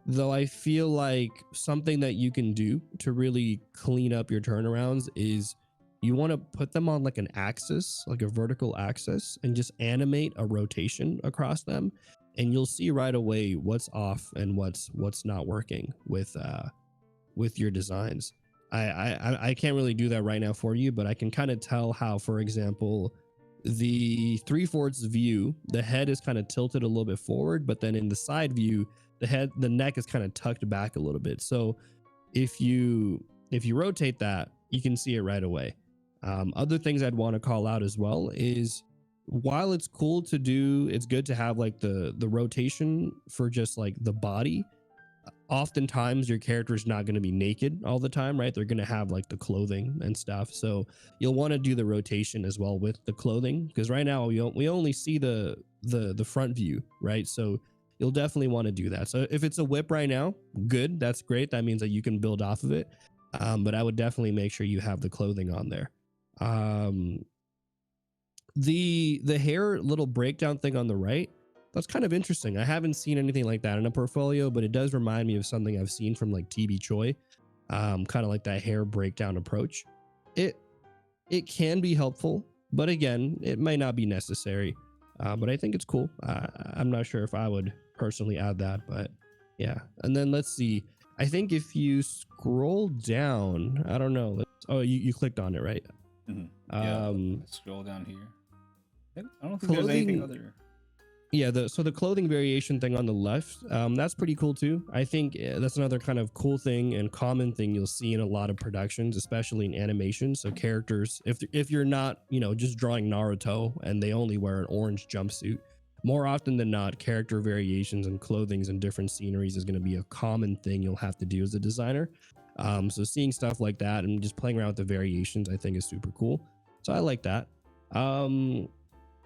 though I feel like something that you can do to really clean up your turnarounds is you want to put them on like an axis, like a vertical axis, and just animate a rotation across them, and you'll see right away what's off and what's not working with your designs. I can't really do that right now for you, but I can kind of tell how, for example, the 3/4 view, the head is kind of tilted a little bit forward, but then in the side view, the neck is kind of tucked back a little bit. So if you rotate that, you can see it right away. Other things I'd want to call out as well is, while it's cool to do, it's good to have like the rotation for just like the body. Oftentimes your character is not going to be naked all the time, right? They're going to have like the clothing and stuff. So you'll want to do the rotation as well with the clothing, because right now we only see the front view, right? So you'll definitely want to do that. So if it's a whip right now, good, that's great. That means that you can build off of it. But I would definitely make sure you have the clothing on there. The hair little breakdown thing on the right, that's kind of interesting. I haven't seen anything like that in a portfolio, but it does remind me of something I've seen from like TB Choi. Kind of like that hair breakdown approach. It can be helpful, but again, it may not be necessary. But I think it's cool. I'm not sure if I would personally add that, but yeah. And then let's see. I think if you scroll down, I don't know. Oh, you clicked on it, right? Yeah. Scroll down here. I don't think there's Clothing. anything other. Yeah, the clothing variation thing on the left, that's pretty cool too. I think that's another kind of cool thing and common thing you'll see in a lot of productions, especially in animation. So characters, if you're not, just drawing Naruto and they only wear an orange jumpsuit, more often than not, character variations and clothings and different sceneries is going to be a common thing you'll have to do as a designer. So seeing stuff like that and just playing around with the variations, I think is super cool. So I like that.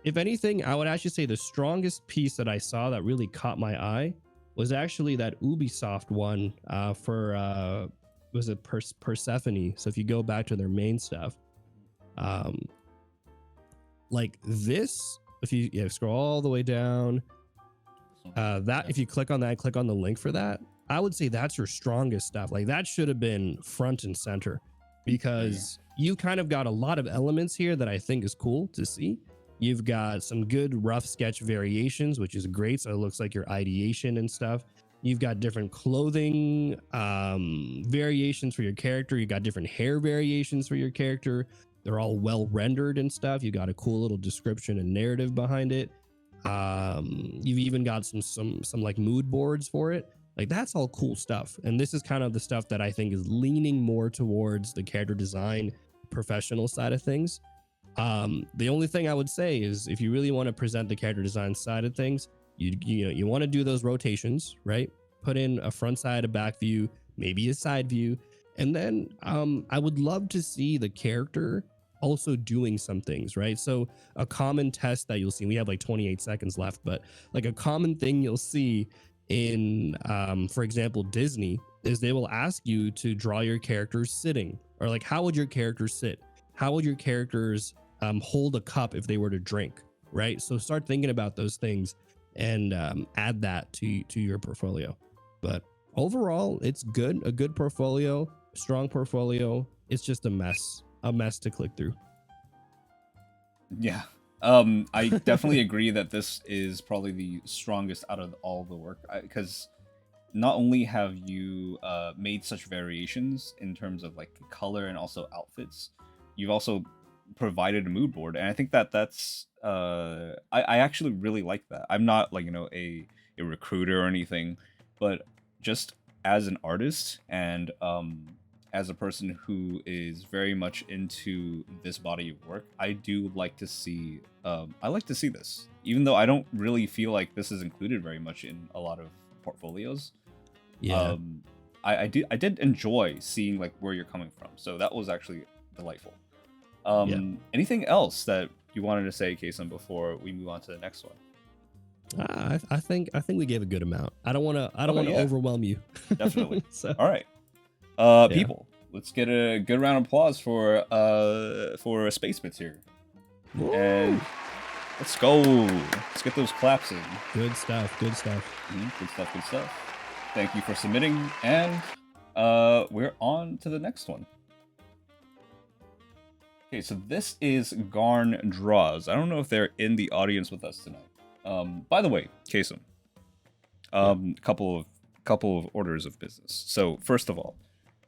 If anything, I would actually say the strongest piece that I saw that really caught my eye was actually that Ubisoft one for was it Persephone? So if you go back to their main stuff, like this, if you scroll all the way down, that if you click on that, click on the link for that, I would say that's your strongest stuff. Like that should have been front and center because you kind of got a lot of elements here that I think is cool to see. You've got some good rough sketch variations, which is great. So it looks like your ideation and stuff. You've got different clothing variations for your character. You got different hair variations for your character. They're all well rendered and stuff. You got a cool little description and narrative behind it. You've even got some like mood boards for it. Like that's all cool stuff. And this is kind of the stuff that I think is leaning more towards the character design professional side of things. The only thing I would say is if you really want to present the character design side of things, you want to do those rotations, right? Put in a front side, a back view, maybe a side view. And then I would love to see the character also doing some things, right? So a common test that you'll see, we have like 28 seconds left, but like a common thing you'll see in, for example, Disney is they will ask you to draw your characters sitting, or like, how would your characters sit? How would your characters hold a cup if they were to drink, right? So start thinking about those things and add that to your portfolio. But overall, it's good, a good portfolio, strong portfolio. It's just a mess to click through. Yeah. I definitely agree that this is probably the strongest out of all the work because not only have you made such variations in terms of like color and also outfits, you've also provided a mood board, and I think that's I actually really like that. I'm not like a recruiter or anything, but just as an artist and as a person who is very much into this body of work, I do like to see I like to see this, even though I don't really feel like this is included very much in a lot of portfolios. Yeah. I did enjoy seeing like where you're coming from, so that was actually delightful. Anything else that you wanted to say, Kaycem, before we move on to the next one? I think we gave a good amount. I don't want to overwhelm you. Definitely. So, people, let's get a good round of applause for Space Bits here. Woo! And let's go. Let's get those claps in. Good stuff. Good stuff. Thank you for submitting, and we're on to the next one. Okay, so this is Garn Draws. I don't know if they're in the audience with us tonight. By the way, Kaycem, couple of orders of business. So first of all,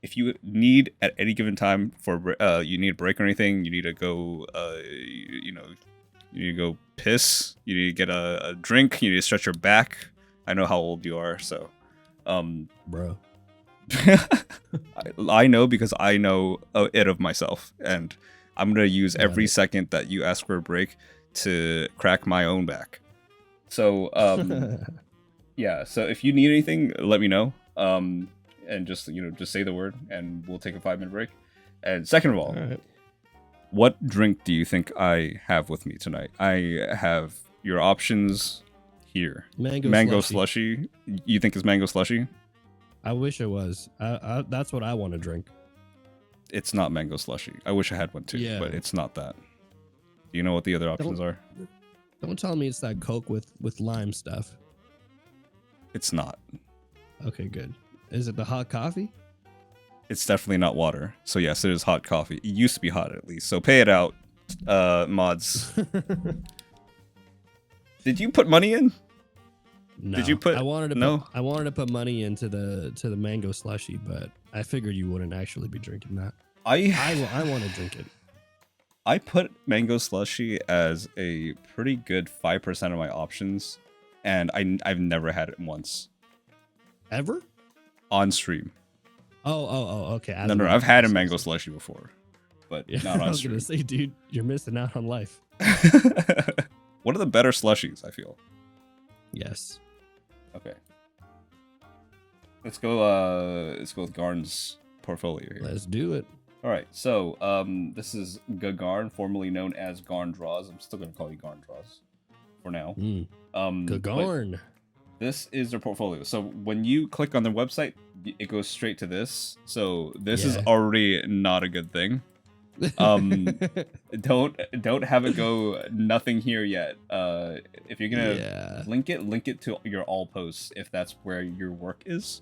if you need at any given time for you need a break or anything, you need to go you need to go piss, you need to get a drink, you need to stretch your back. I know how old you are, so bro. I know because I know it of myself, and I'm going to use every second that you ask for a break to crack my own back. So, yeah, so if you need anything, let me know. And just say the word and we'll take a 5-minute break. And second of all right. What drink do you think I have with me tonight? I have your options here. Mango slushy. You think it's mango slushy? I wish it was. That's what I want to drink. It's not mango slushy. I wish I had one too, but it's not that. Do you know what the other options are? Don't tell me it's that Coke with lime stuff. It's not. Okay, good. Is it the hot coffee? It's definitely not water. So yes, it is hot coffee. It used to be hot at least. So pay it out, mods. Did you put money in? No, Did you put? I wanted to No. put I wanted to put money into the mango slushy, but I figured you wouldn't actually be drinking that. I want to drink it. I put mango slushy as a pretty good 5% of my options, and I've never had it once Ever? on stream. Oh, okay. No, I've had a mango slushy before, but Yeah, not I on was stream. gonna say, dude, you're missing out on life. One of the better slushies, I feel. Yes. Okay. Let's go with Garn's portfolio here. Let's do it. All right, so this is Gagarn, formerly known as Garn Draws. I'm still gonna call you Garn Draws for now. Gagarn. This is their portfolio. So when you click on their website, it goes straight to this. So this is already not a good thing. Don't have it go nothing here yet. If you're gonna link it to your all posts if that's where your work is.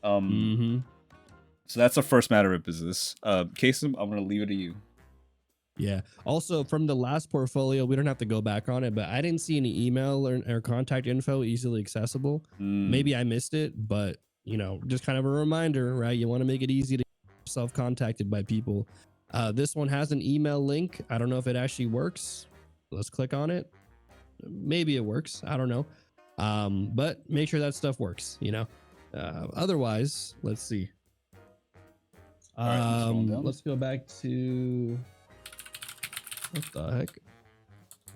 So that's the first matter of business. Kaycem, I'm gonna leave it to you. Yeah. Also, from the last portfolio, we don't have to go back on it, but I didn't see any email or contact info easily accessible. Maybe I missed it, but you know, just kind of a reminder, right? You want to make it easy to get yourself contacted by people. This one has an email link. I don't know if it actually works. Let's click on it. Maybe it works. I don't know. But make sure that stuff works, you know. Otherwise, let's see. Let's go back to what the heck?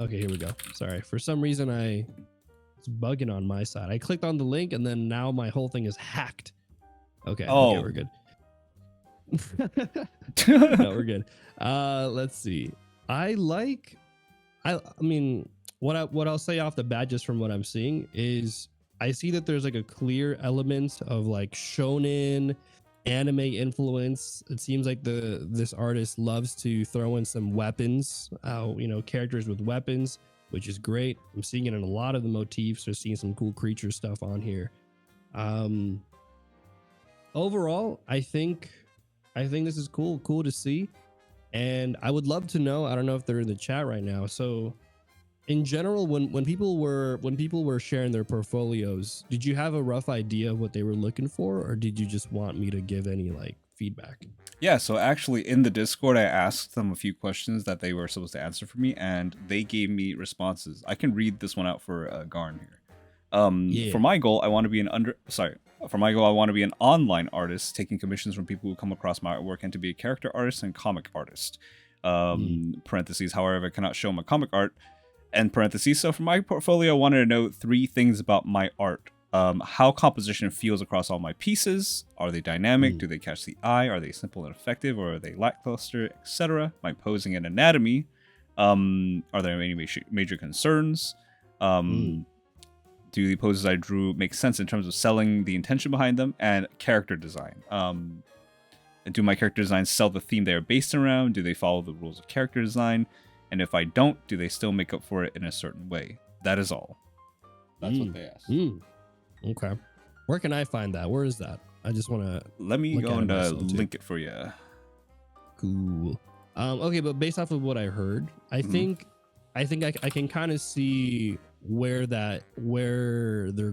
Okay, here we go. Sorry. For some reason it's bugging on my side. I clicked on the link and then now my whole thing is hacked. Okay, okay, we're good. No, we're good. Let's see. I mean, what I'll say off the bat, just from what I'm seeing, is I see that there's like a clear element of like shonen anime influence. It seems like this artist loves to throw in some weapons, you know, characters with weapons, which is great. I'm seeing it in a lot of the motifs. We're seeing some cool creature stuff on here. Overall, I think this is cool to see, and I would love to know. I don't know if they're in the chat right now. So, in general, when people were sharing their portfolios, did you have a rough idea of what they were looking for, or did you just want me to give any like feedback? Yeah, so actually in the Discord, I asked them a few questions that they were supposed to answer for me, and they gave me responses. I can read this one out for Garn here. For my goal, I want to be an online artist, taking commissions from people who come across my artwork, and to be a character artist and comic artist. Parentheses, however, I cannot show my comic art. End parentheses. So for my portfolio, I wanted to know 3 things about my art. How composition feels across all my pieces. Are they dynamic? Do they catch the eye? Are they simple and effective, or are they lackluster, etc.? My posing and anatomy. Are there any major concerns? Do the poses I drew make sense in terms of selling the intention behind them? And character design. Do my character designs sell the theme they are based around? Do they follow the rules of character design? And if I don't, do they still make up for it in a certain way? That is all. That's what they asked. Okay. Where can I find that? Where is that? I just want to... Let me go and link it for you. Cool. Okay, but based off of what I heard, I think I can kind of see where their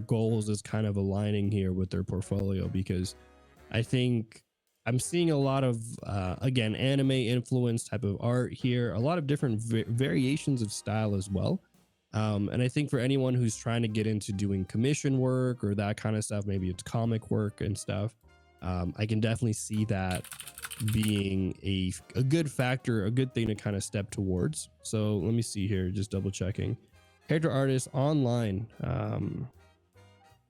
goals is kind of aligning here with their portfolio, because I think I'm seeing a lot of, again, anime influence type of art here, a lot of different variations of style as well. And I think for anyone who's trying to get into doing commission work or that kind of stuff, maybe it's comic work and stuff, I can definitely see that being a good factor, a good thing to kind of step towards. So let me see here, just double checking. Character artist online.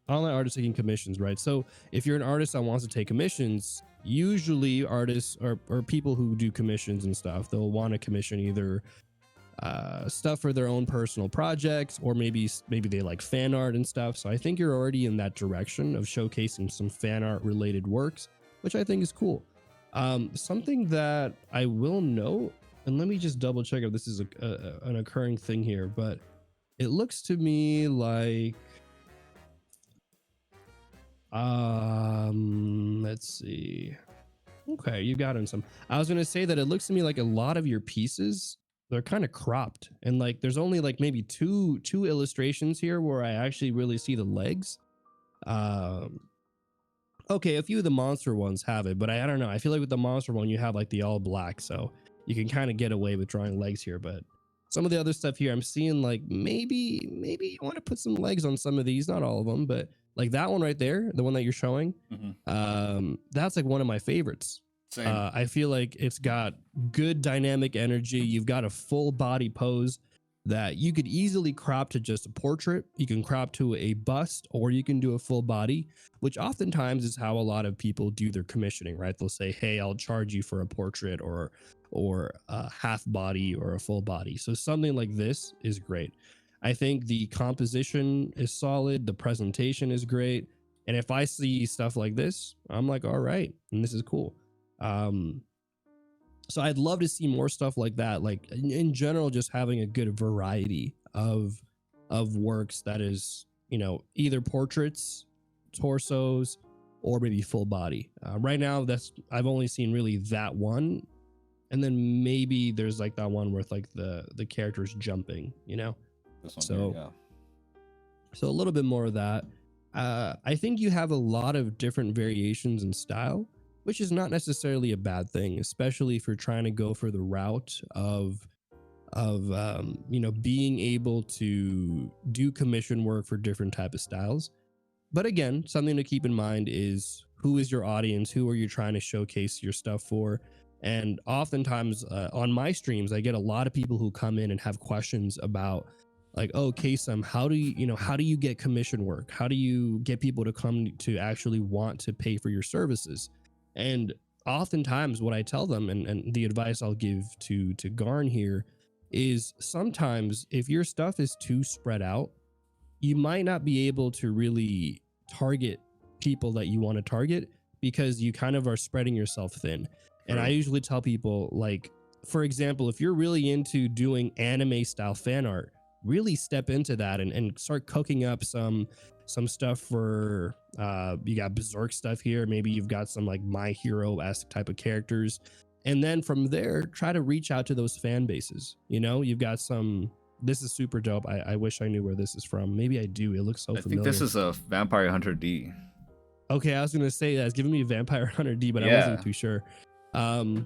Online artists taking commissions, right? So if you're an artist that wants to take commissions, usually artists or people who do commissions and stuff, they'll want to commission either stuff for their own personal projects, or maybe they like fan art and stuff. So I think you're already in that direction of showcasing some fan art related works, which I think is cool. Something that I will note, and let me just double check if this is an occurring thing here, but it looks to me like let's see. Okay, you got in some. I was gonna say that it looks to me like a lot of your pieces they're kind of cropped, and like there's only like maybe two illustrations here where I actually really see the legs. Um, okay, a few of the monster ones have it, but I don't know. I feel like with the monster one, you have like the all black, so you can kind of get away with drawing legs here. But some of the other stuff here, I'm seeing like maybe you want to put some legs on some of these, not all of them, but like that one right there, the one that you're showing, Hmm. that's like one of my favorites. Same. I feel like it's got good dynamic energy. You've got a full body pose that you could easily crop to just a portrait. You can crop to a bust, or you can do a full body, which oftentimes is how a lot of people do their commissioning, right? They'll say, "Hey, I'll charge you for a portrait or a half body or a full body." So something like this is great. I think the composition is solid, the presentation is great, and if I see stuff like this, I'm like, "All right, and this is cool." Um, so I'd love to see more stuff like that. Like in general, just having a good variety of works that is, you know, either portraits, torsos, or maybe full body. Right now, that's I've only seen really that one, and then maybe there's like that one with like the characters jumping, you know. This one here, So yeah. so a little bit more of that. I think you have a lot of different variations in style, which is not necessarily a bad thing, especially if you're trying to go for the route of you know, being able to do commission work for different type of styles. But again, something to keep in mind is who is your audience, who are you trying to showcase your stuff for. And oftentimes on my streams, I get a lot of people who come in and have questions about like, oh, Kaycem, how do you, you know, how do you get commission work? How do you get people to come to actually want to pay for your services? And oftentimes what I tell them, and the advice I'll give to Garn here, is sometimes if your stuff is too spread out, you might not be able to really target people that you want to target because you kind of are spreading yourself thin. And I True. usually tell people, like, for example, if you're really into doing anime style fan art, really step into that and start cooking up some stuff for you got Berserk stuff here. Maybe you've got some like My Hero-esque type of characters. And then from there, try to reach out to those fan bases. You know, you've got some, this is super dope. I wish I knew where this is from. Maybe I do. It looks so I think this familiar. is a Vampire Hunter D. Okay, I was gonna say that it's giving me Vampire Hunter D, but I wasn't Yeah. too sure. Um,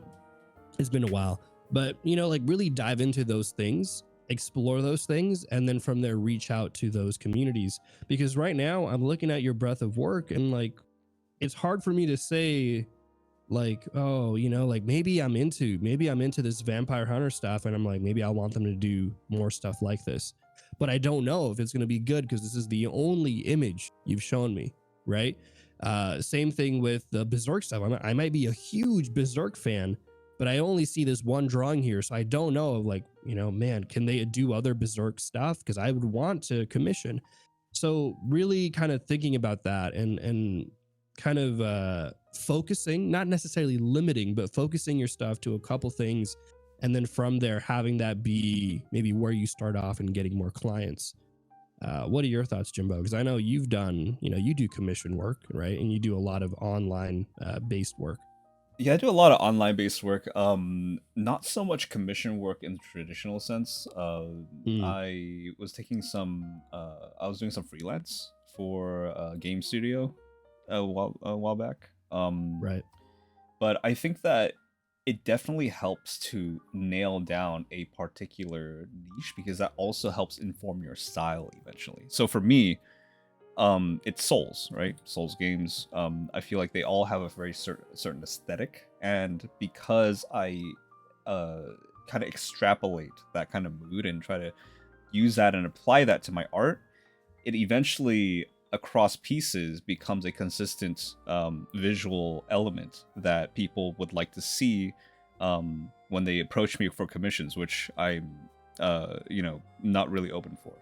it's been a while, but you know, like really dive into those things, explore those things, and then from there reach out to those communities. Because right now I'm looking at your breadth of work, and like it's hard for me to say like, oh, you know, like maybe I'm into this vampire hunter stuff, and I'm like, maybe I want them to do more stuff like this, but I don't know if it's going to be good because this is the only image you've shown me, right? Same thing with the Berserk stuff. I might be a huge Berserk fan, but I only see this one drawing here, so I don't know, like, you know, man, can they do other Berserk stuff? Because I would want to commission. So really kind of thinking about that, and kind of focusing, not necessarily limiting, but focusing your stuff to a couple things, and then from there having that be maybe where you start off and getting more clients. What are your thoughts, Jimbo? Because I know you've done, you know, you do commission work, right? And you do a lot of online based work. Yeah, I do a lot of online based work. Not so much commission work in the traditional sense. Mm, I was taking some I was doing some freelance for a game studio a while back. right. But I think that it definitely helps to nail down a particular niche because that also helps inform your style eventually. So for me, it's Souls, right? Souls games. I feel like they all have a very certain aesthetic, and because I kind of extrapolate that kind of mood and try to use that and apply that to my art, it eventually across pieces becomes a consistent visual element that people would like to see when they approach me for commissions, which I'm not really open for.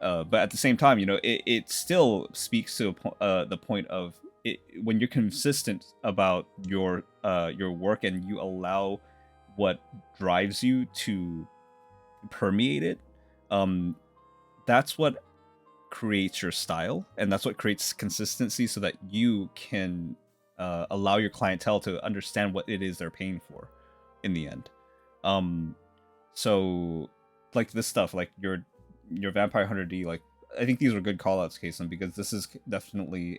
But at the same time, it still speaks to the point of it, when you're consistent about your work and you allow what drives you to permeate it. That's what creates your style, and that's what creates consistency, so that you can allow your clientele to understand what it is they're paying for in the end. Um, So like this stuff, like your Vampire Hunter D, like I think these are good call outs, Kaysen, because this is definitely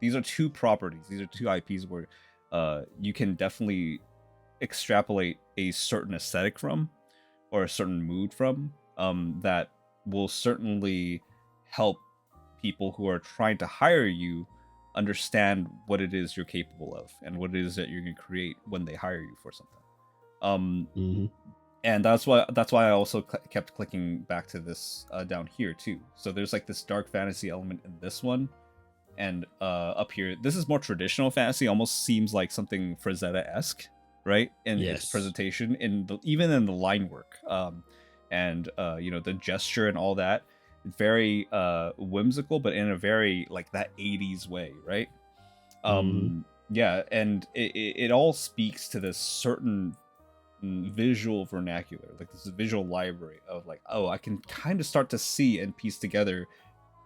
these are two properties, these are two IPs where you can definitely extrapolate a certain aesthetic from, or a certain mood from, that will certainly help people who are trying to hire you understand what it is you're capable of and what it is that you're going to create when they hire you for something. Mm-hmm. And that's why I also kept clicking back to this down here too. So there's like this dark fantasy element in this one, and up here this is more traditional fantasy. Almost seems like something Frazetta-esque, right? In its Yes. presentation, even in the line work, and the gesture and all that, very whimsical, but in a very like that 80s way, right? Mm-hmm. Yeah, and it all speaks to this certain visual vernacular, like this visual library of like, oh, I can kind of start to see and piece together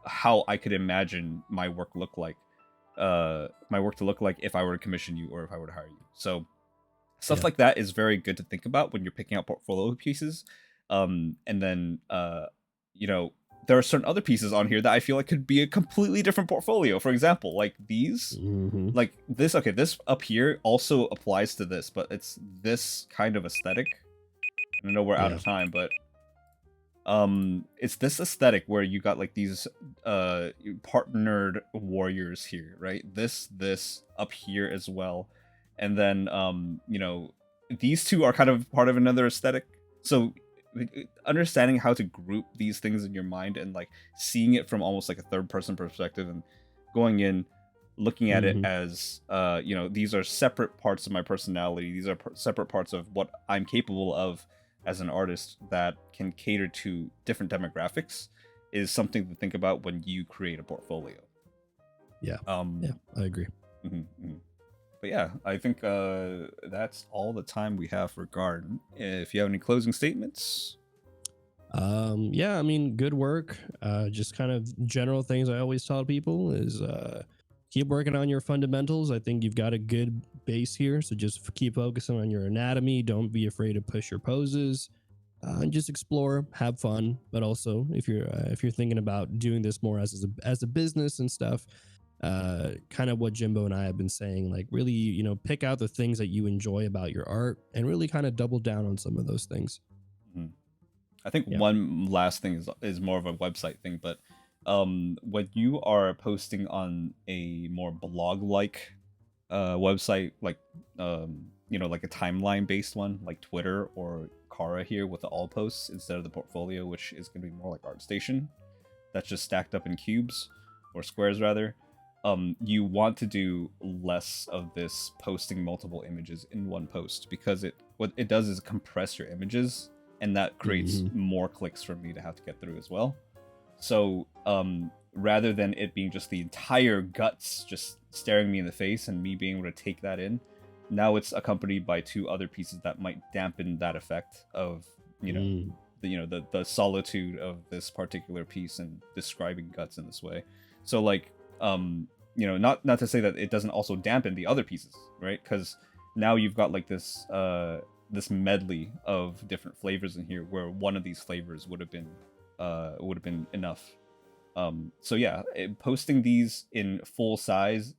how I could imagine my work to look like if I were to commission you or if I were to hire you. So stuff Yeah. like that is very good to think about when you're picking out portfolio pieces. And then there are certain other pieces on here that I feel like could be a completely different portfolio. For example, like these, Mm-hmm. like this. Okay, this up here also applies to this, but it's this kind of aesthetic. I know we're out Yeah. of time, but it's this aesthetic where you got like these partnered warriors here, right? This up here as well, and then these two are kind of part of another aesthetic. So understanding how to group these things in your mind and like seeing it from almost like a third person perspective and going in, looking at it Mm-hmm. as these are separate parts of my personality, these are separate parts of what I'm capable of as an artist that can cater to different demographics, is something to think about when you create a portfolio. Yeah. Yeah, I agree. But yeah, I think that's all the time we have for Garden. If you have any closing statements. Yeah, I mean, good work. Just kind of general things I always tell people is keep working on your fundamentals. I think you've got a good base here, so just keep focusing on your anatomy. Don't be afraid to push your poses, and just explore, have fun. But also, if you're thinking about doing this more as a business and stuff, kind of what Jimbo and I have been saying, like really, pick out the things that you enjoy about your art and really kind of double down on some of those things. Mhm. I think Yeah. one last thing is more of a website thing, but when you are posting on a more blog like website, like like a timeline based one like Twitter or Kara here with the all posts instead of the portfolio, which is going to be more like ArtStation that's just stacked up in cubes or squares rather. You want to do less of this posting multiple images in one post, because what it does is compress your images, and that creates Mm-hmm. more clicks for me to have to get through as well. So rather than it being just the entire guts just staring me in the face and me being able to take that in, now it's accompanied by two other pieces that might dampen that effect of Mm. the solitude of this particular piece and describing guts in this way. So like not to say that it doesn't also dampen the other pieces, right? Because now you've got like this medley of different flavors in here, where one of these flavors would have been enough. So yeah, posting these in full size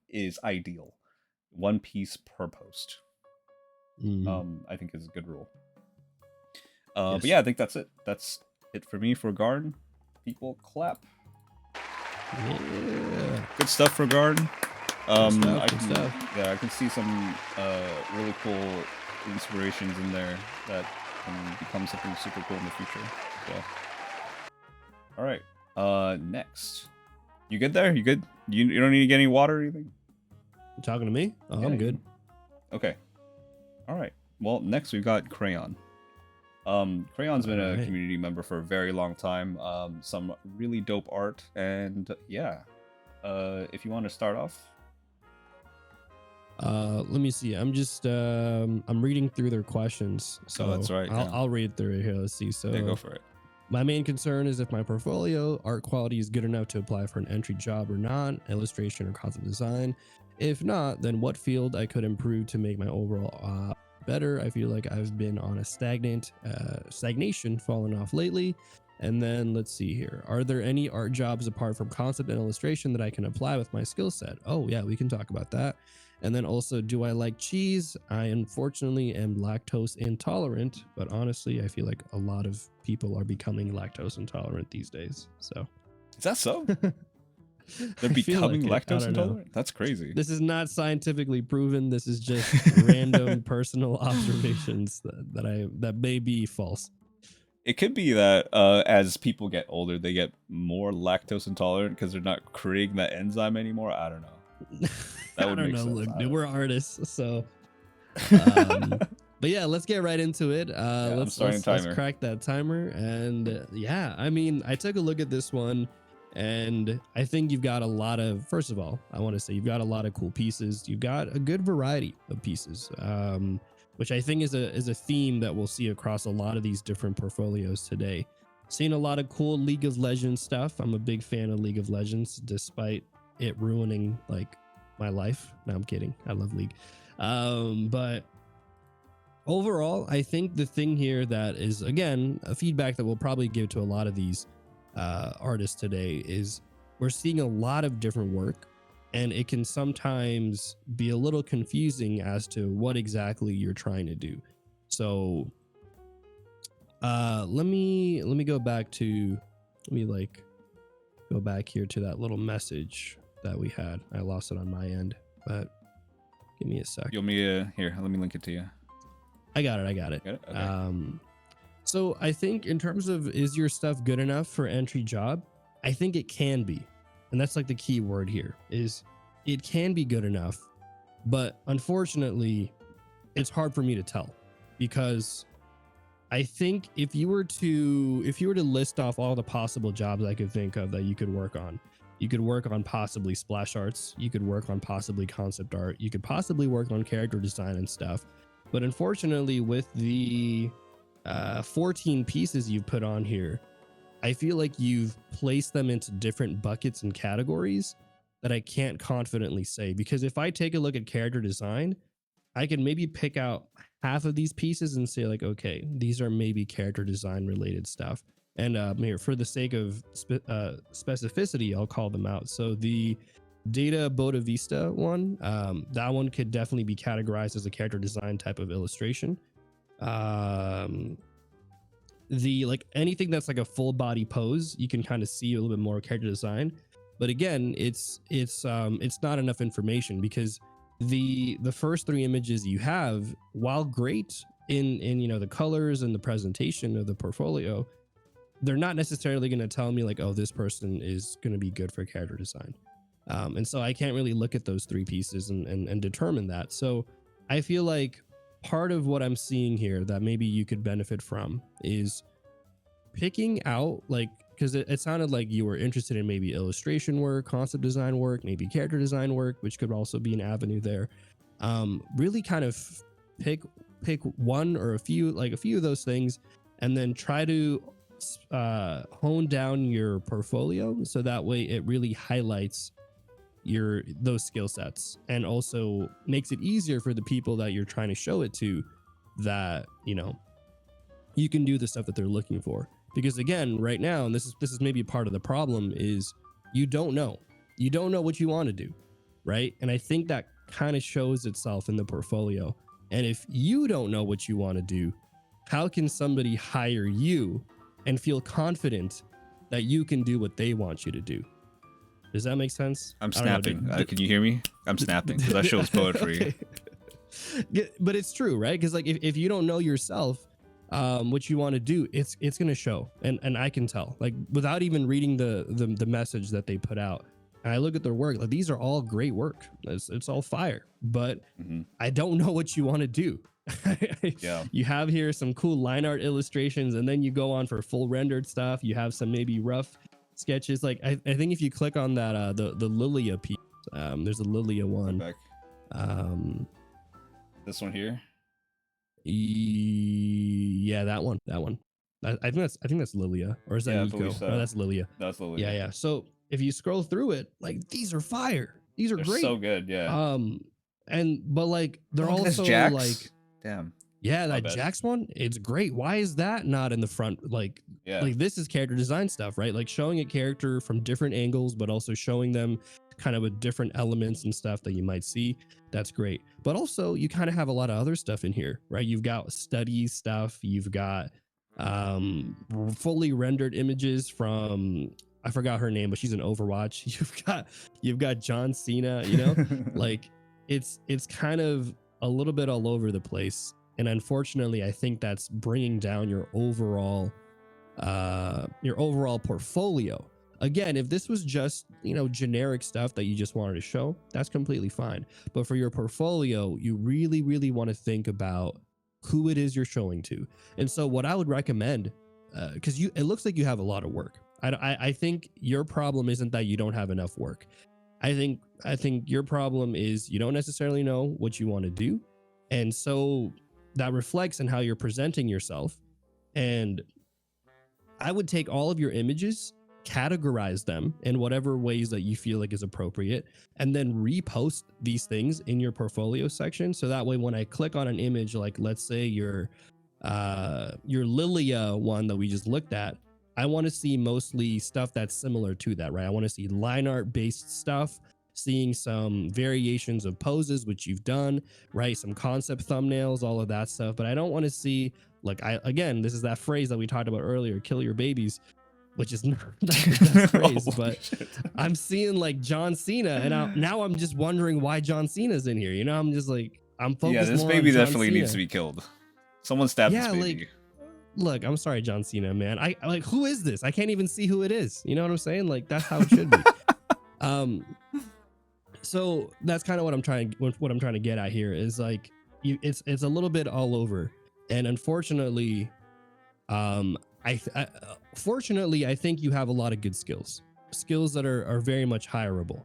is ideal. One piece per post, Mm. I think is a good rule. But Yes. yeah, I think that's it. That's it for me for Garden. People clap. Yeah. Good stuff for Garden. Good stuff. I Good can stuff. I can see some really cool inspirations in there that can become something super cool in the future. So, all right. Next, you good there? You good? You don't need to get any water or anything? You talking to me? Oh, Yeah, I'm good. Okay. All right. Well, next we've got Crayon. Crayon's been a Alright. community member for a very long time. Some really dope art, and yeah. If you want to start off. Let me see. I'm just I'm reading through their questions, so That's right. I'll read through it here. Let's see. So Yeah, go for it. my main concern is if my portfolio art quality is good enough to apply for an entry job or not, illustration or concept design. If not, then what field I could improve to make my overall better. I feel like I've been on a stagnation, falling off lately. And then let's see here. Are there any art jobs apart from concept and illustration that I can apply with my skill set? Oh yeah, we can talk about that. And then also, do I like cheese? I unfortunately am lactose intolerant, but honestly, I feel like a lot of people are becoming lactose intolerant these days. So Is that so? They're I feel becoming like it. I lactose don't know. intolerant? That's crazy. This is not scientifically proven. This is just random personal observations that may be false. It could be that as people get older, they get more lactose intolerant because they're not creating that enzyme anymore. I don't know. That would make sense. Look, dude, we're artists, so. But yeah, let's get right into it. Let's crack that timer. And yeah, I mean, I took a look at this one, and I think you've got a lot of. First of all, I want to say you've got a lot of cool pieces. You've got a good variety of pieces, which I think is a theme that we'll see across a lot of these different portfolios today. Seen a lot of cool League of Legends stuff. I'm a big fan of League of Legends, despite it ruining like my life. No, I'm kidding. I love League. But overall, I think the thing here that is, again, a feedback that we'll probably give to a lot of these artists today is we're seeing a lot of different work, and it can sometimes be a little confusing as to what exactly you're trying to do. So let me go back to, go back here to that little message that we had. I lost it on my end, but give me a sec. You want me to, here, let me link it to you. I got it. Got it? Okay. So I think in terms of, is your stuff good enough for entry job? I think it can be. And that's like the key word here, is it can be good enough, but unfortunately it's hard for me to tell, because I think if you were to list off all the possible jobs I could think of that you could work on possibly splash arts, you could work on possibly concept art, you could possibly work on character design and stuff. But unfortunately, with the 14 pieces you've put on here, I feel like you've placed them into different buckets and categories that I can't confidently say. Because if I take a look at character design, I can maybe pick out half of these pieces and say like, okay, these are maybe character design related stuff. And here, for the sake of specificity, I'll call them out. So the Data Boda Vista one, that one could definitely be categorized as a character design type of illustration. The like anything that's like a full body pose, you can kind of see a little bit more character design. But again, it's not enough information, because the first three images you have, while great in the colors and the presentation of the portfolio, they're not necessarily going to tell me like, oh, this person is going to be good for character design. And so I can't really look at those three pieces and determine that. So I feel like part of what I'm seeing here that maybe you could benefit from is picking out, like, because it sounded like you were interested in maybe illustration work, concept design work, maybe character design work, which could also be an avenue there. Really kind of pick one or a few of those things, and then try to hone down your portfolio so that way it really highlights those skill sets, and also makes it easier for the people that you're trying to show it to, that you can do the stuff that they're looking for. Because again, right now, and this is maybe part of the problem, is you don't know what you want to do, right? And I think that kind of shows itself in the portfolio. And if you don't know what you want to do, how can somebody hire you and feel confident that you can do what they want you to do? Does that make sense? I'm snapping. Can you hear me? I'm snapping because that shows poetry. Yeah, but it's true, right? Because like if you don't know yourself what you want to do, it's gonna show, and I can tell, like, without even reading the message that they put out. And I look at their work, like, these are all great work. It's all fire, but I don't know what you want to do. Yeah. You have here some cool line art illustrations, and then you go on for full rendered stuff. You have some maybe rough sketches. Like I think if you click on that the Lilia piece, there's a Lilia one. Back. This one here. Yeah, that one. I think that's Lilia, or is that Nico? So. No, that's Lilia. That's Lilia. Yeah. So if you scroll through it, like, these are fire. They're great. So good. Yeah. But like they're also Jax. like, Damn. Yeah, My that bad. Jax one, it's great. Why is that not in the front? Yeah. Like this is character design stuff, right? Like showing a character from different angles, but also showing them kind of with different elements and stuff that you might see. That's great. But also you kind of have a lot of other stuff in here, right? You've got study stuff, you've got fully rendered images from, I forgot her name, but she's in Overwatch. You've got John Cena, you know? Like it's kind of a little bit all over the place, and unfortunately I think that's bringing down your overall portfolio. Again, if this was just, you know, generic stuff that you just wanted to show, that's completely fine. But for your portfolio, you really want to think about who it is you're showing to. And so what I would recommend, because it looks like you have a lot of work. I think your problem isn't that you don't have enough work. I think your problem is you don't necessarily know what you want to do, and so that reflects in how you're presenting yourself. And I would take all of your images, categorize them in whatever ways that you feel like is appropriate, and then repost these things in your portfolio section. So that way, when I click on an image, like let's say your Lilia one that we just looked at, I want to see mostly stuff that's similar to that, right? I want to see line art based stuff, seeing some variations of poses, which you've done, right? Some concept thumbnails, all of that stuff. But I don't want to see, like, again, this is that phrase that we talked about earlier, kill your babies, which is not the best phrase, but Shit. I'm seeing like John Cena, and now I'm just wondering why John Cena's in here. You know, I'm just like, I'm Yeah, focused this more on baby John definitely Cena. needs to be killed. Someone stab this Yeah, baby. like, look, I'm sorry, John Cena, man. I like, who is this? I can't even see who it is. You know what I'm saying? Like, that's how it should be. So that's kind of what I'm trying to get at here is like, it's a little bit all over, and unfortunately, fortunately, I think you have a lot of good skills that are very much hireable,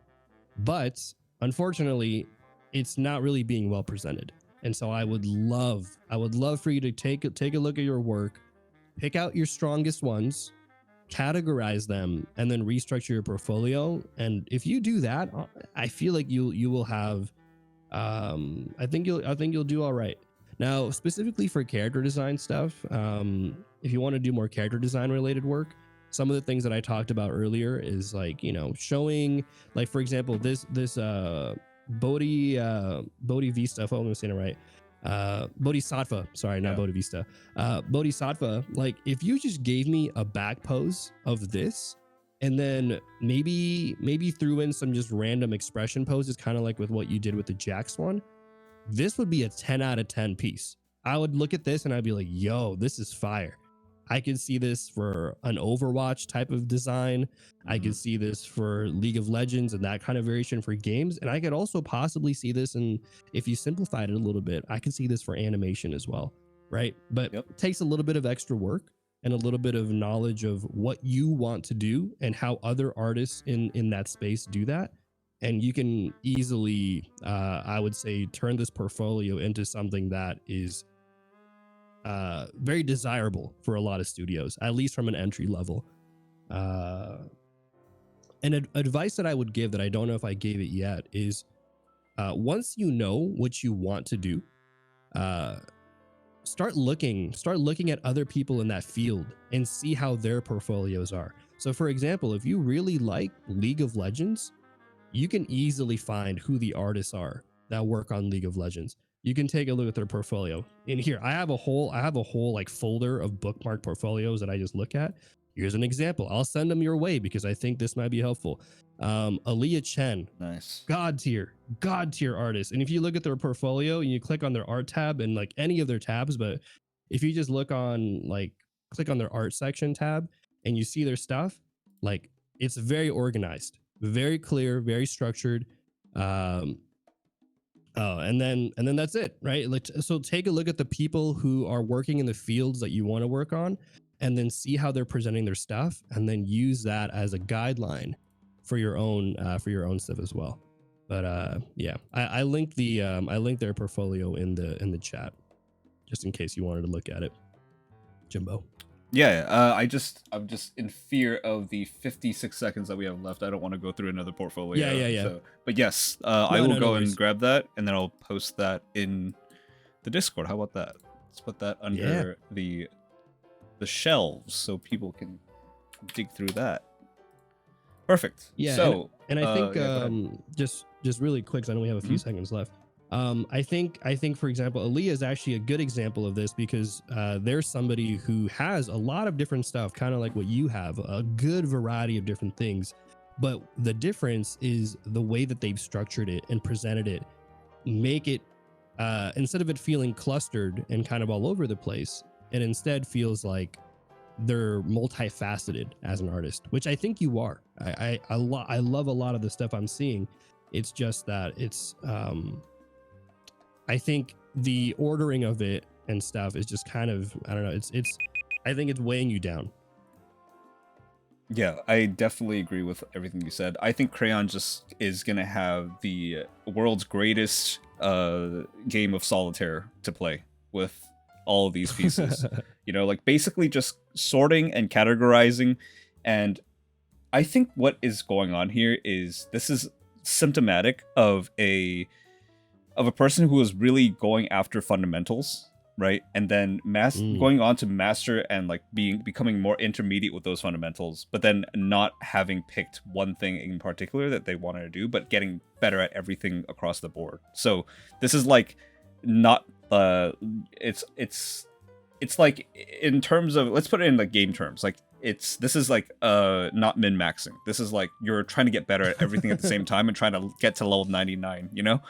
but unfortunately, it's not really being well presented. And so I would love for you to take a look at your work, pick out your strongest ones, categorize them, and then restructure your portfolio. And if you do that, I feel like you will have, I think you'll do all right. Now, specifically for character design stuff, if you want to do more character design related work, some of the things that I talked about earlier is like, you know, showing, like, for example, this Bodhi Vista, if I'm saying it right, Bodhisattva, sorry, not Bodhi-Vista, Bodhisattva, like if you just gave me a back pose of this, and then maybe threw in some just random expression poses, kind of like with what you did with the Jax one, this would be a 10 out of 10 piece. I would look at this and I'd be like, yo, this is fire. I could see this for an Overwatch type of design. I could see this for League of Legends and that kind of variation for games. And I could also possibly see this, and if you simplified it a little bit, I could see this for animation as well, right? But it takes a little bit of extra work and a little bit of knowledge of what you want to do and how other artists in that space do that. And you can easily, I would say, turn this portfolio into something that is very desirable for a lot of studios, at least from an entry level. And advice that I would give that I don't know if I gave it yet is, once you know what you want to do, start looking at other people in that field and see how their portfolios are. So for example, if you really like League of Legends, you can easily find who the artists are that work on League of Legends. You can take a look at their portfolio. In here, I have a whole like folder of bookmark portfolios that I just look at. Here's an example. I'll send them your way because I think this might be helpful. Aaliyah Chen, Nice. God tier artist. And if you look at their portfolio and you click on their art tab and like any of their tabs, but if you just look on, like, click on their art section tab and you see their stuff, like, it's very organized, very clear, very structured. And then that's it, right? Like, so take a look at the people who are working in the fields that you want to work on, and then see how they're presenting their stuff, and then use that as a guideline for your own stuff as well. But yeah, I linked their portfolio in the chat, just in case you wanted to look at it, Jimbo. Yeah, I'm just in fear of the 56 seconds that we have left. I don't want to go through another portfolio. Yeah. So, but yes, I will no go worries. and grab that, and then I'll post that in the Discord. How about that? Let's put that under the shelves so people can dig through that. Perfect. Yeah. So, and I think yeah, just really quick, 'cause I know we have a few seconds left. I think for example, Aaliyah is actually a good example of this because there's somebody who has a lot of different stuff, kind of like what you have, a good variety of different things. But the difference is the way that they've structured it and presented it, make it instead of it feeling clustered and kind of all over the place, it instead feels like they're multifaceted as an artist, which I think you are. I love a lot of the stuff I'm seeing. It's just that it's I think the ordering of it and stuff is just kind of, I don't know, it's I think it's weighing you down. Yeah, I definitely agree with everything you said. I think Crayon just is gonna have the world's greatest game of solitaire to play with all of these pieces. You know, like basically just sorting and categorizing. And I think what is going on here is this is symptomatic of a person who is really going after fundamentals, right? And then going on to master and like becoming more intermediate with those fundamentals, but then not having picked one thing in particular that they wanted to do, but getting better at everything across the board. So this is like not it's like in terms of, let's put it in like game terms, like this is like not min-maxing. This is like you're trying to get better at everything at the same time and trying to get to level 99, you know?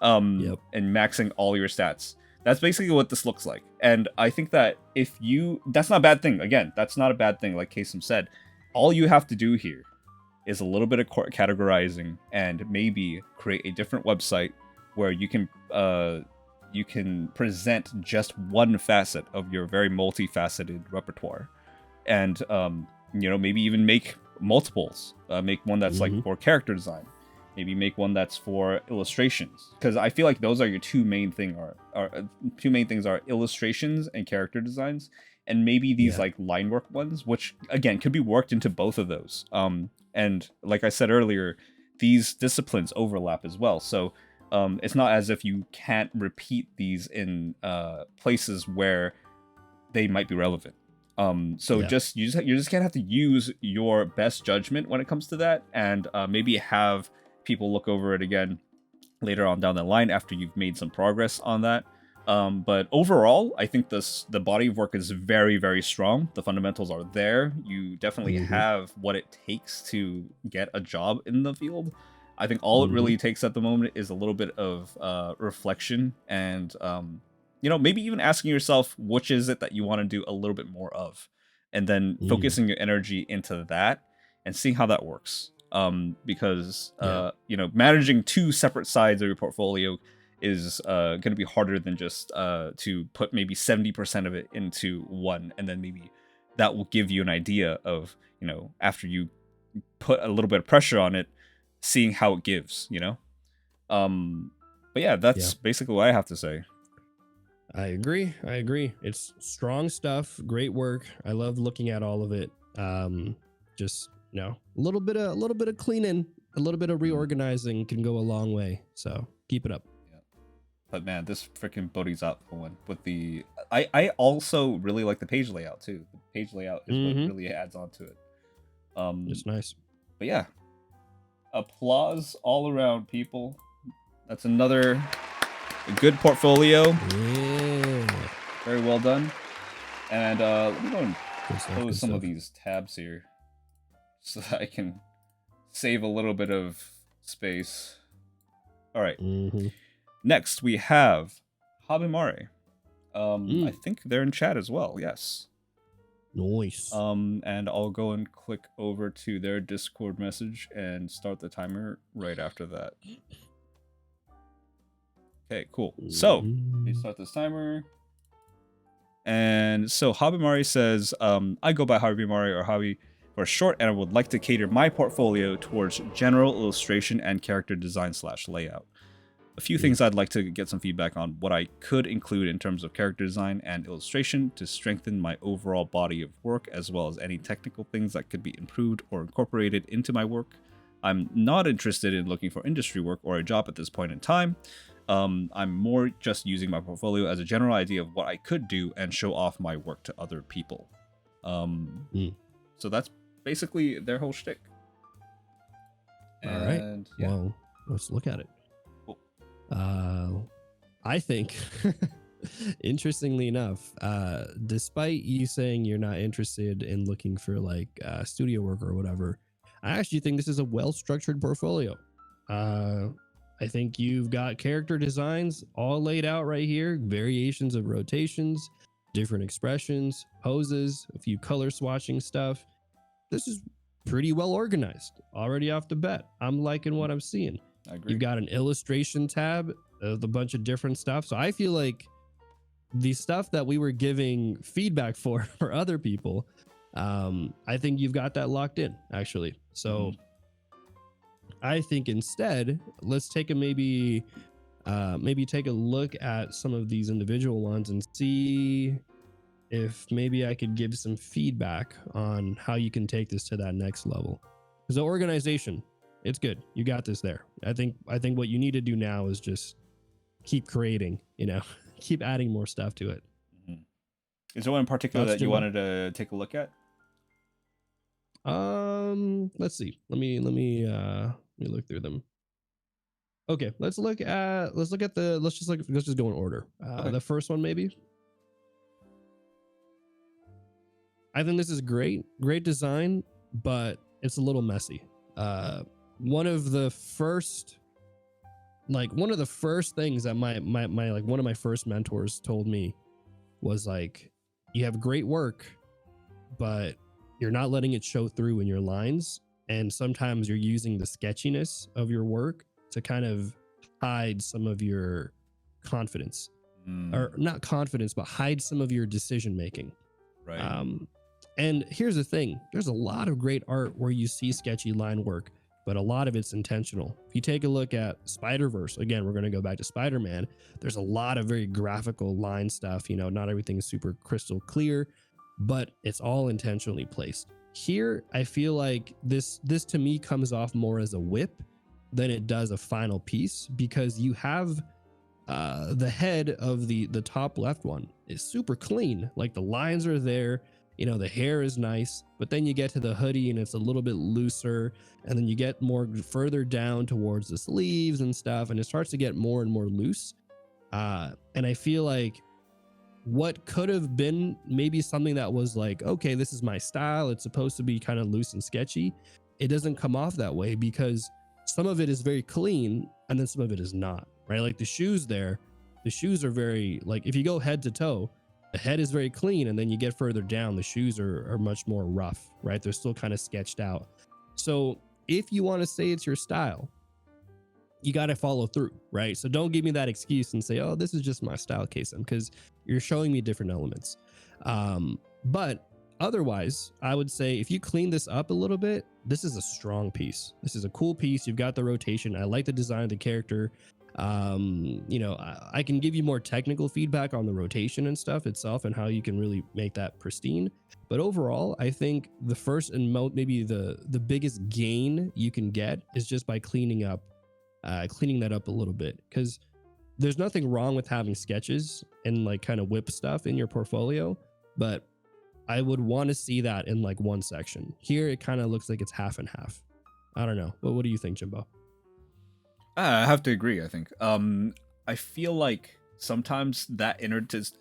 And maxing all your stats. That's basically what this looks like. And I think that that's not a bad thing. Again, that's not a bad thing, like Kaycem said. All you have to do here is a little bit of categorizing and maybe create a different website where you can present just one facet of your very multifaceted repertoire. And you know, maybe even make multiples. Make one that's like for character design. Maybe make one that's for illustrations, because I feel like those are your two main things are illustrations and character designs, and maybe these like line work ones, which again could be worked into both of those. And like I said earlier, these disciplines overlap as well. So it's not as if you can't repeat these in places where they might be relevant. So you just kind of have to use your best judgment when it comes to that, and maybe have people look over it again later on down the line after you've made some progress on that. But overall, I think the body of work is very, very strong. The fundamentals are there. You definitely have what it takes to get a job in the field. I think all it really takes at the moment is a little bit of reflection and, you know, maybe even asking yourself, which is it that you want to do a little bit more of? And then focusing your energy into that and seeing how that works. Because you know, managing two separate sides of your portfolio is going to be harder than just to put maybe 70% of it into one, and then maybe that will give you an idea of, you know, after you put a little bit of pressure on it, seeing how it gives, you know. But yeah, that's basically what I have to say. I agree. It's strong stuff, great work. I love looking at all of it. Just a little bit of cleaning, a little bit of reorganizing can go a long way. So keep it up. Yeah. But man, this freaking Bodhi's out one with the. I also really like the page layout too. The page layout is what really adds on to it. It's nice. But yeah, applause all around, people. That's another good portfolio. Yeah. Very well done. And let me go and close some of these tabs here, so that I can save a little bit of space. All right. Next, we have Habimare. I think they're in chat as well. Yes. Nice. And I'll go and click over to their Discord message and start the timer right after that. Okay, cool. So, let me start this timer. And so Habimare says, I go by Habimare or Habi for short, and I would like to cater my portfolio towards general illustration and character design / layout. A few things I'd like to get some feedback on what I could include in terms of character design and illustration to strengthen my overall body of work, as well as any technical things that could be improved or incorporated into my work. I'm not interested in looking for industry work or a job at this point in time. I'm more just using my portfolio as a general idea of what I could do and show off my work to other people. So that's basically their whole shtick. All right. Yeah. Well, let's look at it. Cool. I think, interestingly enough, despite you saying you're not interested in looking for like studio work or whatever, I actually think this is a well-structured portfolio. I think you've got character designs all laid out right here, variations of rotations, different expressions, poses, a few color swatching stuff. This is pretty well organized already off the bat. I'm liking what I'm seeing. I agree. You've got an illustration tab with a bunch of different stuff. So I feel like the stuff that we were giving feedback for other people, I think you've got that locked in actually. So I think instead, let's take a maybe take a look at some of these individual ones and see if maybe I could give some feedback on how you can take this to that next level. Because the organization, it's good. You got this there. I think what you need to do now is just keep creating, keep adding more stuff to it. Is there one in particular that you wanted to take a look at? Let's see. Let me look through them. Okay, let's just go in order. Okay. The first one maybe. I think this is great design, but it's a little messy. One of the first things that my one of my first mentors told me was like, you have great work, but you're not letting it show through in your lines. And sometimes you're using the sketchiness of your work to kind of hide some of your confidence, or not confidence, but hide some of your decision making. Right. And here's the thing, there's a lot of great art where you see sketchy line work, but a lot of it's intentional. If you take a look at Spider-Verse, again, we're going to go back to Spider-Man. There's a lot of very graphical line stuff. Not everything is super crystal clear, but it's all intentionally placed. Here, I feel like this to me comes off more as a whip than it does a final piece, because you have the head of the top left one is super clean. Like the lines are there. The hair is nice, but then you get to the hoodie and it's a little bit looser, and then you get more further down towards the sleeves and stuff, and it starts to get more and more loose. And I feel like what could have been maybe something that was like, okay, this is my style, it's supposed to be kind of loose and sketchy, it doesn't come off that way, because some of it is very clean and then some of it is not, right? Like the shoes are very, like, if you go head to toe, the head is very clean, and then you get further down, the shoes are much more rough, right? They're still kind of sketched out. So if you want to say it's your style, you got to follow through, right? So don't give me that excuse and say, oh, this is just my style, Kaycem, because you're showing me different elements. But otherwise, I would say if you clean this up a little bit, this is a strong piece. This is a cool piece. You've got the rotation. I like the design of the character. I can give you more technical feedback on the rotation and stuff itself and how you can really make that pristine. But overall, I think the first and maybe the biggest gain you can get is just by cleaning that up a little bit, because there's nothing wrong with having sketches and like kind of whip stuff in your portfolio, but I would want to see that in like one section. Here, it kind of looks like it's half and half. I don't know. What do you think, Jimbo? I have to agree. I think. I feel like sometimes that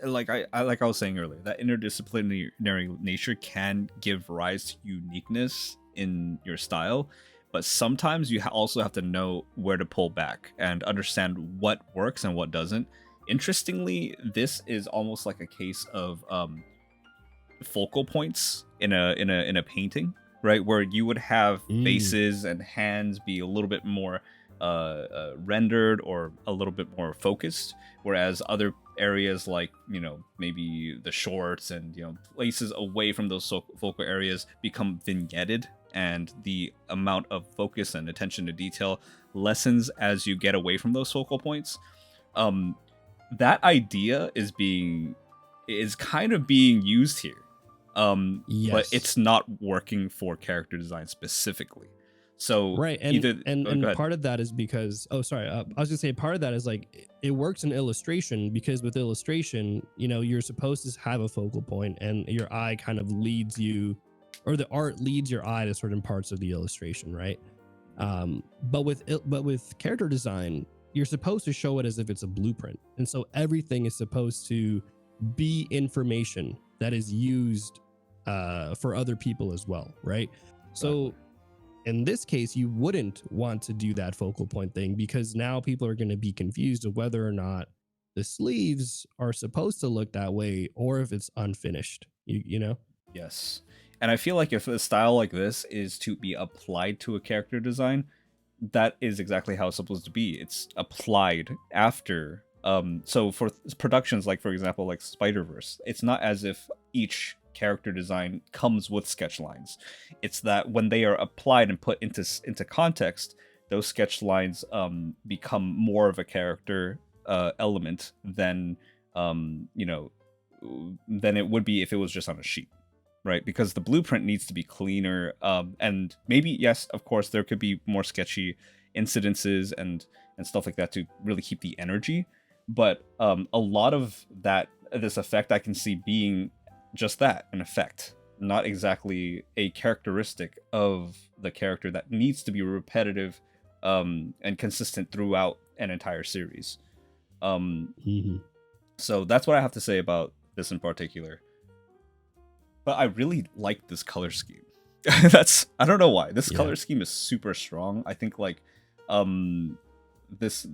like I was saying earlier, that interdisciplinary nature can give rise to uniqueness in your style, but sometimes you also have to know where to pull back and understand what works and what doesn't. Interestingly, this is almost like a case of focal points in a painting, right? Where you would have faces and hands be a little bit more rendered or a little bit more focused, whereas other areas like maybe the shorts and places away from those focal areas become vignetted, and the amount of focus and attention to detail lessens as you get away from those focal points. That idea is kind of being used here, Yes. but it's not working for character design specifically. So Right, either go and ahead. part of that is because oh sorry, I was gonna say part of that is like it works in illustration because with illustration, you know, you're supposed to have a focal point and your eye kind of leads you, or the art leads your eye to certain parts of the illustration, right? But with character design, you're supposed to show it as if it's a blueprint, and so everything is supposed to be information that is used for other people as well, right? Exactly. So in this case, you wouldn't want to do that focal point thing because now people are going to be confused of whether or not the sleeves are supposed to look that way or if it's unfinished. You know? Yes. And I feel like if a style like this is to be applied to a character design, that is exactly how it's supposed to be. It's applied after. So for productions like, for example, like Spider-Verse, it's not as if each character design comes with sketch lines. It's that when they are applied and put into context, those sketch lines become more of a character element than you know than it would be if it was just on a sheet, right? Because the blueprint needs to be cleaner, and maybe yes, of course, there could be more sketchy incidences and stuff like that to really keep the energy. But a lot of this effect I can see being just that, an effect, not exactly a characteristic of the character that needs to be repetitive and consistent throughout an entire series. Um, Mm-hmm. so that's what I have to say about this in particular. But I really like this color scheme. That's I don't know why. This Yeah. color scheme is super strong. I think like um this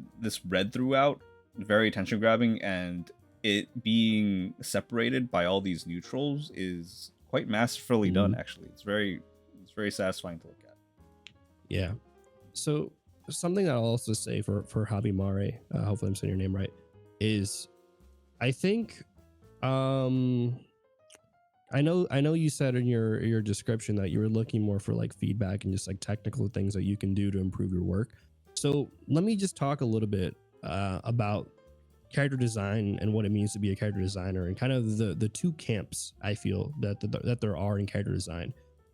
red throughout, very attention grabbing, and it being separated by all these neutrals is quite masterfully Mm-hmm. done actually. It's very satisfying to look at. Yeah. So something that I'll also say for Javi Mare, hopefully I'm saying your name right, is I think um I know you said in your description that you were looking more for like feedback and just like technical things that you can do to improve your work. So let me just talk a little bit about character design and what it means to be a character designer and kind of the two camps I feel that there are in character design.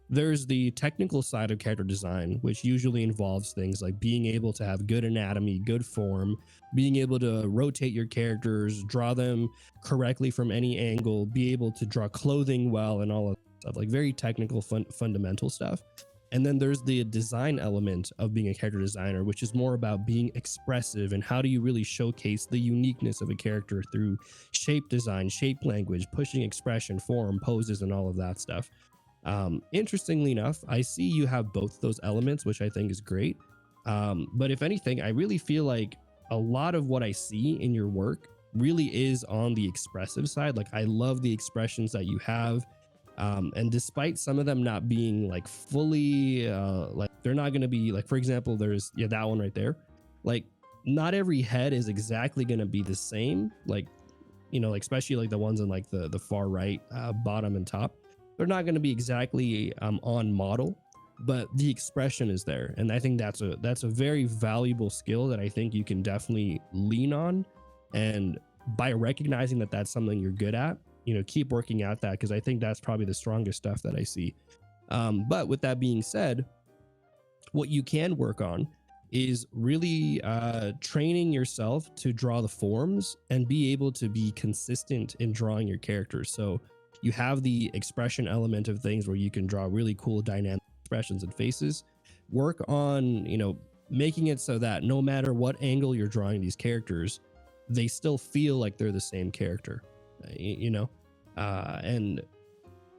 There's the technical side of character design, which usually involves things like being able to have good anatomy, good form, being able to rotate your characters, draw them correctly from any angle, be able to draw clothing well, and all of that stuff, like very technical, fundamental stuff. And then there's the design element of being a character designer, which is more about being expressive and how do you really showcase the uniqueness of a character through shape design, shape language, pushing expression, form, poses, and all of that stuff. Interestingly enough, I see you have both those elements, which I think is great. But if anything, I really feel like a lot of what I see in your work really is on the expressive side. Like I love the expressions that you have. And despite some of them not being like fully like they're not going to be like, for example, there's that one right there. Like not every head is exactly going to be the same. Like, you know, like especially like the ones in like the far right, bottom and top, they're not going to be exactly on model, but the expression is there, and I think that's a very valuable skill that I think you can definitely lean on. And by recognizing that that's something you're good at, you know, keep working at that, because I think that's probably the strongest stuff that I see. But with that being said, what you can work on is really training yourself to draw the forms and be able to be consistent in drawing your characters. So you have the expression element of things where you can draw really cool dynamic expressions and faces. Work on, you know, making it so that no matter what angle you're drawing these characters, they still feel like they're the same character, you know? And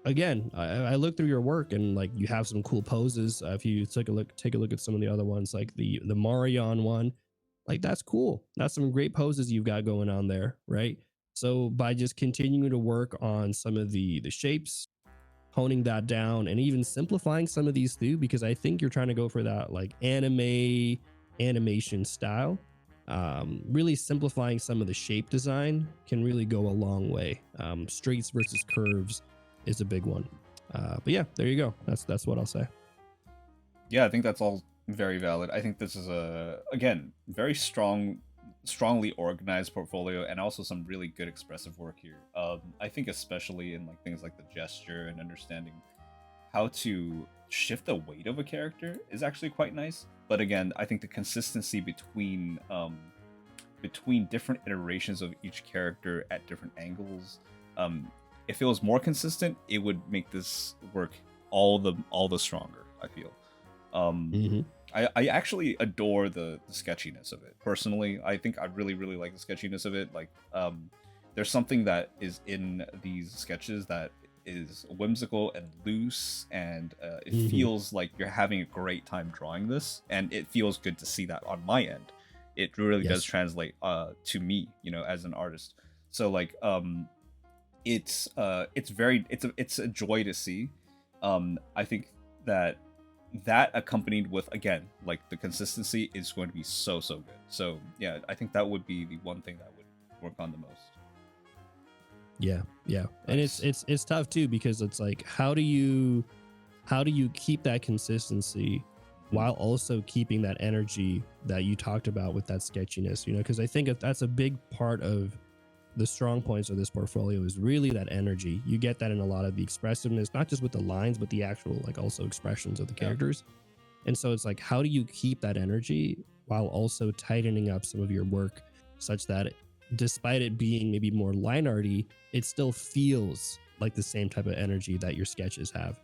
again, I look through your work and like you have some cool poses. If you take a look at some of the other ones, like the Marion one, like that's cool. That's some great poses you've got going on there, right? So by just continuing to work on some of the shapes, honing that down, and even simplifying some of these too, because I think you're trying to go for that like animation style. Really simplifying some of the shape design can really go a long way. Straights versus curves is a big one. But yeah, there you go. That's what I'll say. Yeah, I think that's all very valid. I think this is a again very strongly organized portfolio, and also some really good expressive work here. I think especially in like things like the gesture and understanding how to shift the weight of a character is actually quite nice. But again, I think the consistency between different iterations of each character at different angles, if it was more consistent, it would make this work all the stronger, I feel. I actually adore the sketchiness of it. Personally, I think I really, really like the sketchiness of it. Like, there's something that is in these sketches that is whimsical and loose, and it feels like you're having a great time drawing this, and it feels good to see that on my end. It really does translate to me, as an artist. So like, it's a joy to see. I think that accompanied with, again, like, the consistency is going to be so good. So yeah, I think that would be the one thing that would work on the most. Yeah. Nice. And it's tough too, because it's like, how do you keep that consistency while also keeping that energy that you talked about with that sketchiness, because I think that's a big part of the strong points of this portfolio, is really that energy. You get that in a lot of the expressiveness, not just with the lines, but the actual, like, also expressions of the characters. And so it's like, how do you keep that energy while also tightening up some of your work such that despite it being maybe more line arty, it still feels like the same type of energy that your sketches have,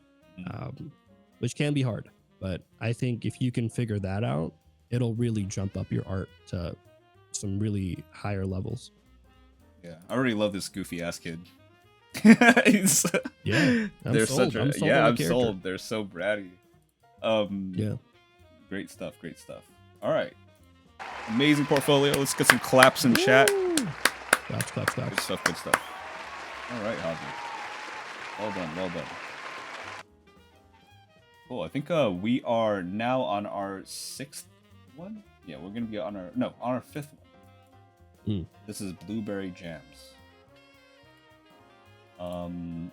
which can be hard. But I think if you can figure that out, it'll really jump up your art to some really higher levels. Yeah, I already love this goofy ass kid. I'm sold. I'm sold. They're so bratty. Yeah. Great stuff. All right. Amazing portfolio. Let's get some claps in chat. Claps. Good stuff. All right, Javi. Well done. Cool. I think we are now on our 6th one. Yeah, we're gonna be on our 5th one. This is Blueberry Jams.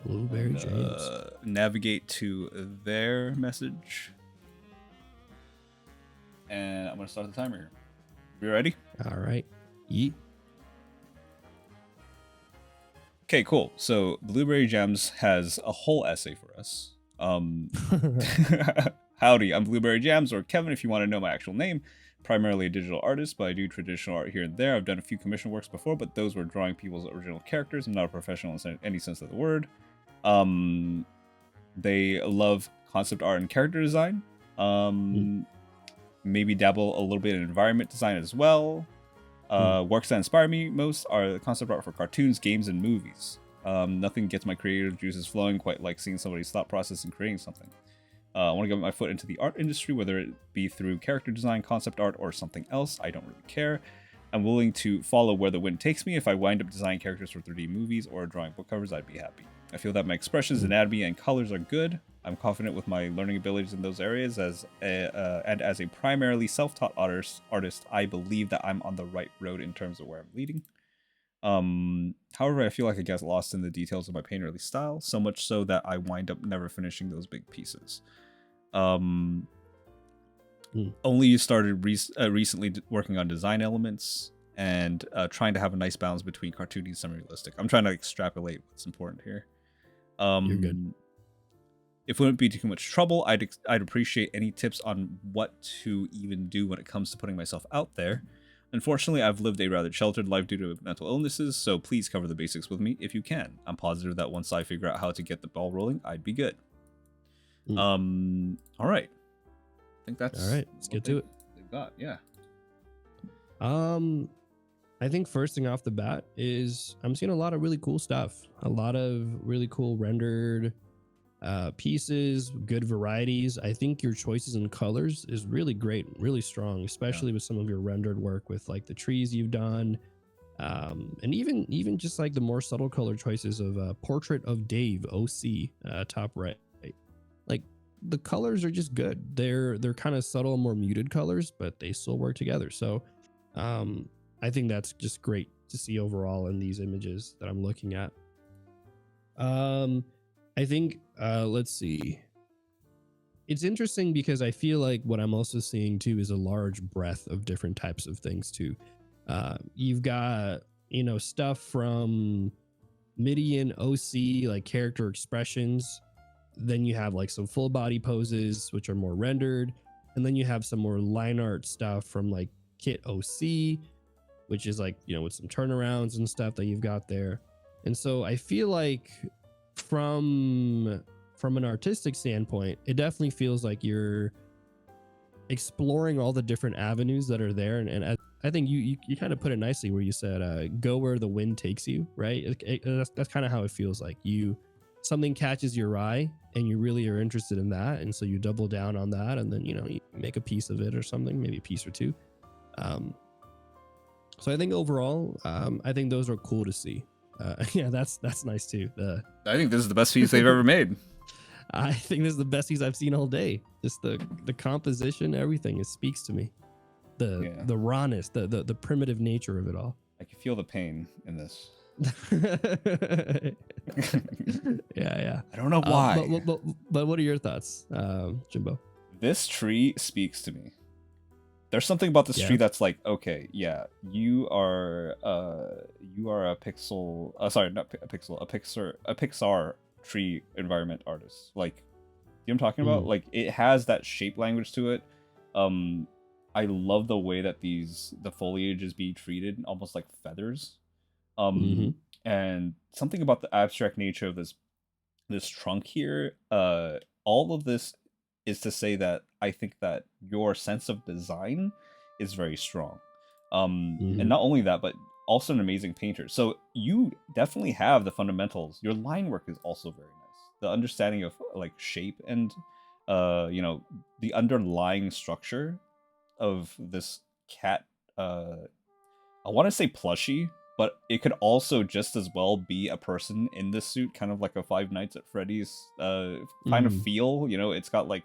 Blueberry Jams. Navigate to their message, and I'm gonna start the timer here. You ready? All right. Yeet. Okay, cool. So Blueberry Jams has a whole essay for us. Howdy, I'm Blueberry Jams, or Kevin if you want to know my actual name. Primarily a digital artist, but I do traditional art here and there. I've done a few commission works before, but those were drawing people's original characters. I'm not a professional in any sense of the word. They love concept art and character design. Maybe dabble a little bit in environment design as well. Works that inspire me most are the concept art for cartoons, games, and movies. Nothing gets my creative juices flowing quite like seeing somebody's thought process in creating something. I want to get my foot into the art industry, whether it be through character design, concept art, or something else. I don't really care. I'm willing to follow where the wind takes me. If I wind up designing characters for 3D movies or drawing book covers, I'd be happy. I feel that my expressions, anatomy, and colors are good. I'm confident with my learning abilities in those areas. And as a primarily self-taught artist, I believe that I'm on the right road in terms of where I'm leading. However, I feel like I get lost in the details of my painterly style, so much so that I wind up never finishing those big pieces. Only started recently working on design elements and trying to have a nice balance between cartoony and semi-realistic. I'm trying to extrapolate what's important here. You're good. If it wouldn't be too much trouble, I'd appreciate any tips on what to even do when it comes to putting myself out there. Unfortunately, I've lived a rather sheltered life due to mental illnesses, so please cover the basics with me if you can. I'm positive that once I figure out how to get the ball rolling, I'd be good. All right. I think that's all right. Let's get to it. They've got, yeah. I think first thing off the bat is I'm seeing a lot of really cool stuff. A lot of really cool rendered pieces, good varieties. I think your choices in colors is really great, really strong, especially with some of your rendered work with like the trees you've done. And even just like the more subtle color choices of Portrait of Dave, OC, top right. Like the colors are just good. They're kind of subtle, more muted colors, but they still work together. So I think that's just great to see overall in these images that I'm looking at. I think let's see. It's interesting because I feel like what I'm also seeing too is a large breadth of different types of things too. You've got, stuff from MIDI and OC, like character expressions, then you have like some full body poses, which are more rendered. And then you have some more line art stuff from like Kit OC, which is like, with some turnarounds and stuff that you've got there. And so I feel like from an artistic standpoint, it definitely feels like you're exploring all the different avenues that are there. And I think you kind of put it nicely where you said, go where the wind takes you, right? That's kind of how it feels like. Something catches your eye and you really are interested in that. And so you double down on that, and then, you make a piece of it or something, maybe a piece or two. So I think overall, I think those are cool to see. Yeah, that's nice too. I think this is the best piece they've ever made. I think this is the best piece I've seen all day. Just the composition, everything. It speaks to me. The rawness, the primitive nature of it all. I can feel the pain in this. Yeah. I don't know why. But what are your thoughts, Jimbo? This tree speaks to me. There's something about this tree that's like, okay, yeah, you are a pixel. Sorry, not a pixel. A Pixar tree environment artist. Like, you know what I'm talking about? Like, it has that shape language to it. I love the way that the foliage is being treated almost like feathers. And something about the abstract nature of this trunk here, all of this is to say that I think that your sense of design is very strong. And not only that, but also an amazing painter. So you definitely have the fundamentals. Your line work is also very nice. The understanding of like shape and the underlying structure of this cat, I want to say plushie, but it could also just as well be a person in this suit, kind of like a Five Nights at Freddy's kind of feel. It's got like,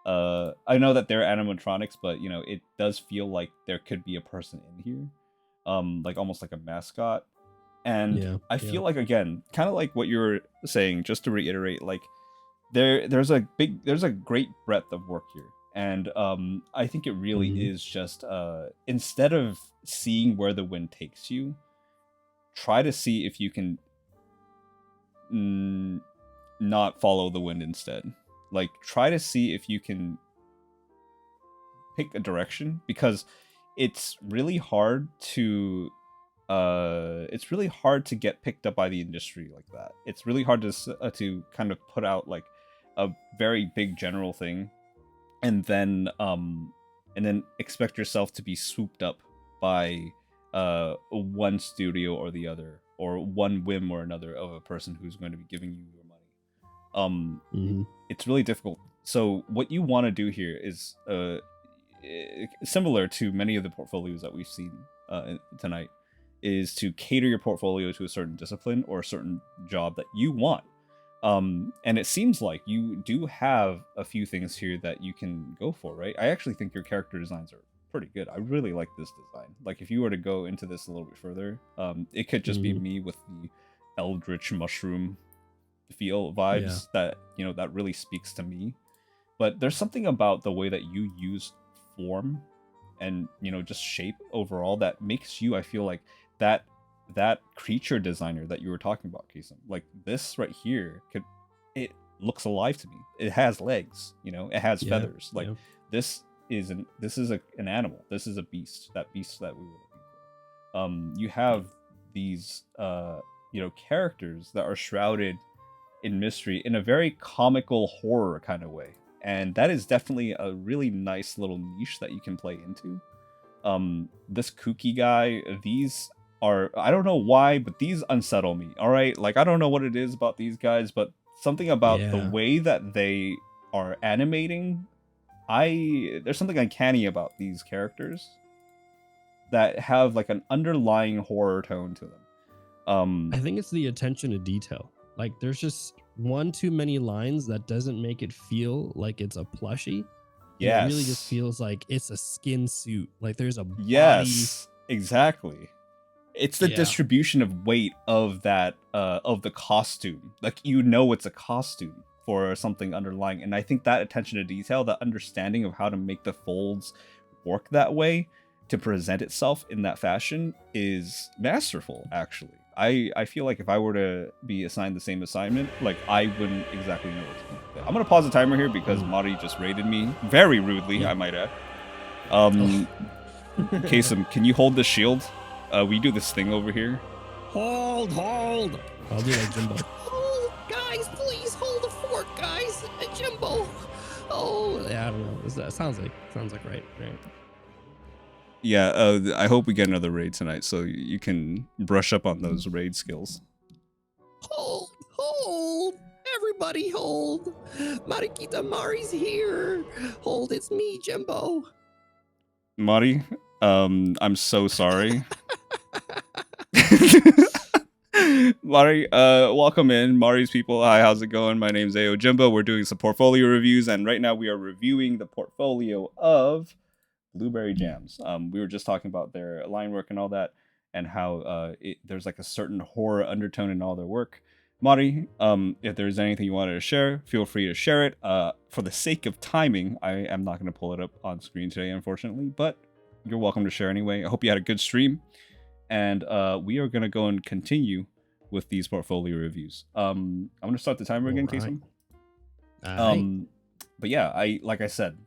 I know that they're animatronics, but it does feel like there could be a person in here, like almost like a mascot. And I feel like, again, kind of like what you were saying, just to reiterate, like there's a great breadth of work here. And I think it really is just instead of seeing where the wind takes you, try to see if you can not follow the wind instead. Like, try to see if you can pick a direction, because it's really hard to get picked up by the industry like that. It's really hard to kind of put out like a very big general thing, and then expect yourself to be swooped up by one studio or the other, or one whim or another of a person who's going to be giving you your money. It's really difficult. So what you want to do here is similar to many of the portfolios that we've seen tonight, is to cater your portfolio to a certain discipline or a certain job that you want. And it seems like you do have a few things here that you can go for, right? I actually think your character designs are pretty good. I really like this design. Like, if you were to go into this a little bit further, it could just be me with the eldritch mushroom feel vibes that that really speaks to me. But there's something about the way that you use form and just shape overall that makes you, I feel like, that creature designer that you were talking about, Kaycem. Like, this right here it looks alive to me. It has legs, it has feathers. Like, this is an animal. This is a beast. That beast that we were looking for. You have these characters that are shrouded in mystery in a very comical horror kind of way, and that is definitely a really nice little niche that you can play into. This kooky guy, these are, I don't know why, but these unsettle me. All right, like, I don't know what it is about these guys, but something about the way that they are animating, there's something uncanny about these characters that have like an underlying horror tone to them. I think it's the attention to detail. Like, there's just one too many lines that doesn't make it feel like it's a plushie. Yes. It really just feels like it's a skin suit. Like, there's a body. Yes, exactly. It's the distribution of weight of that of the costume. Like, it's a costume for something underlying. And I think that attention to detail, that understanding of how to make the folds work that way to present itself in that fashion is masterful, actually. I feel like if I were to be assigned the same assignment, like I wouldn't exactly know what to do. I'm gonna pause the timer here because Mari just raided me very rudely, I might add. Kaycem, can you hold the shield? We do this thing over here. Hold. I'll do like Jimbo. Hold, guys, please hold the fort, guys. Jimbo. Oh, yeah, I don't know. That sounds like right. Yeah, I hope we get another raid tonight so you can brush up on those raid skills. Hold. Everybody hold. Marikita Mari's here. Hold, it's me, Jimbo. Mari, I'm so sorry. Mari, welcome in. Mari's people, hi, how's it going? My name's Ao Jimbo. We're doing some portfolio reviews, and right now we are reviewing the portfolio of Blueberry Jams. We were just talking about their line work and all that, and how there's like a certain horror undertone in all their work. Mari, if there's anything you wanted to share, feel free to share it. For the sake of timing, I am not going to pull it up on screen today, unfortunately, but you're welcome to share anyway. I hope you had a good stream, and we are going to go and continue with these portfolio reviews. I'm going to start the timer again, Kaycem. But yeah, like I said,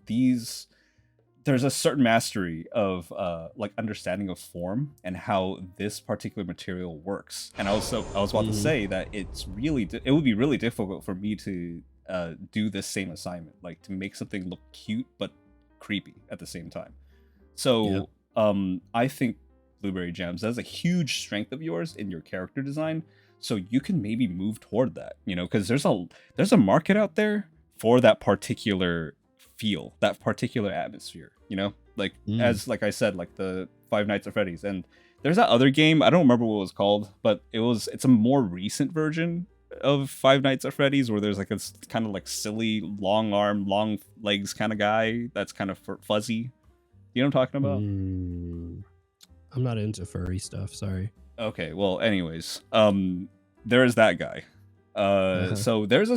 there's a certain mastery of like understanding of form and how this particular material works. And I was about to say that it would be really difficult for me to do this same assignment, like to make something look cute but creepy at the same time. So I think Blueberry Jams, that's a huge strength of yours in your character design. So you can maybe move toward that, because there's a market out there for that particular feel, that particular atmosphere, like like I said, like the Five Nights at Freddy's, and there's that other game, I don't remember what it was called, but it's a more recent version of Five Nights at Freddy's where there's like a kind of like silly long arm, long legs kind of guy that's kind of fuzzy. You know what I'm talking about? I'm not into furry stuff, sorry. Okay, well, anyways, there is that guy. So there's a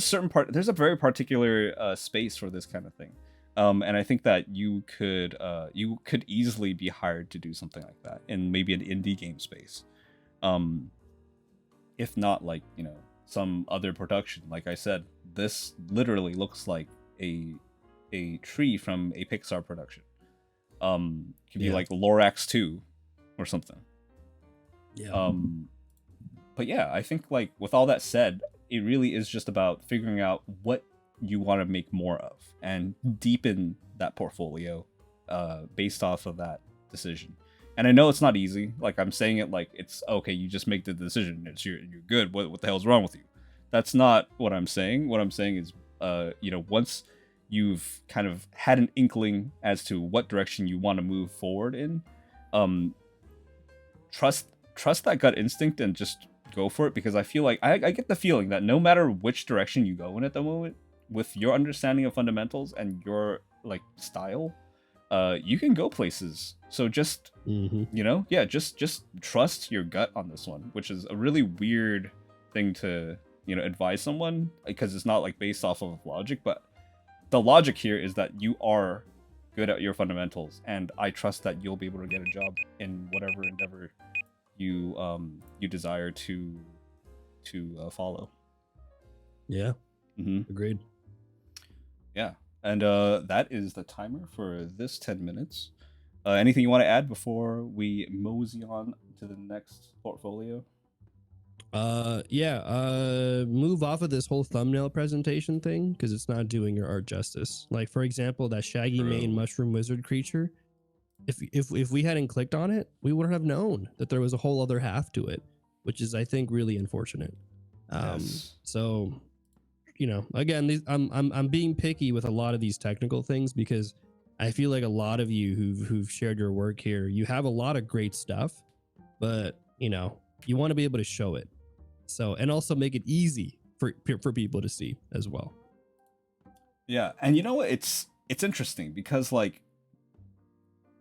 very particular space for this kind of thing. And I think that you could easily be hired to do something like that in maybe an indie game space. If not like, some other production. Like I said, this literally looks like a tree from a Pixar production. Could be like Lorax 2 or something. Yeah. But yeah, I think like with all that said, it really is just about figuring out what you want to make more of and deepen that portfolio based off of that decision. And I know it's not easy. Like I'm saying it like it's okay, you just make the decision. You're good. What the hell's wrong with you? That's not what I'm saying. What I'm saying is once you've kind of had an inkling as to what direction you want to move forward in, trust that gut instinct and just go for it, because I feel like I get the feeling that no matter which direction you go in at the moment, with your understanding of fundamentals and your like style, you can go places. So just just trust your gut on this one, which is a really weird thing to advise someone, because it's not like based off of logic, but the logic here is that you are good at your fundamentals, and I trust that you'll be able to get a job in whatever endeavor you desire to follow. Yeah. Agreed. Yeah. And that is the timer for this 10 minutes. Anything you want to add before we mosey on to the next portfolio? Move off of this whole thumbnail presentation thing, because it's not doing your art justice. Like, for example, that shaggy mane mushroom wizard creature, if we hadn't clicked on it, we wouldn't have known that there was a whole other half to it, which is, I think, really unfortunate. Yes. So again, I'm being picky with a lot of these technical things, because I feel like a lot of you who've shared your work here, you have a lot of great stuff, but you want to be able to show it. So, and also make it easy for people to see as well. Yeah, and you know what? It's interesting because like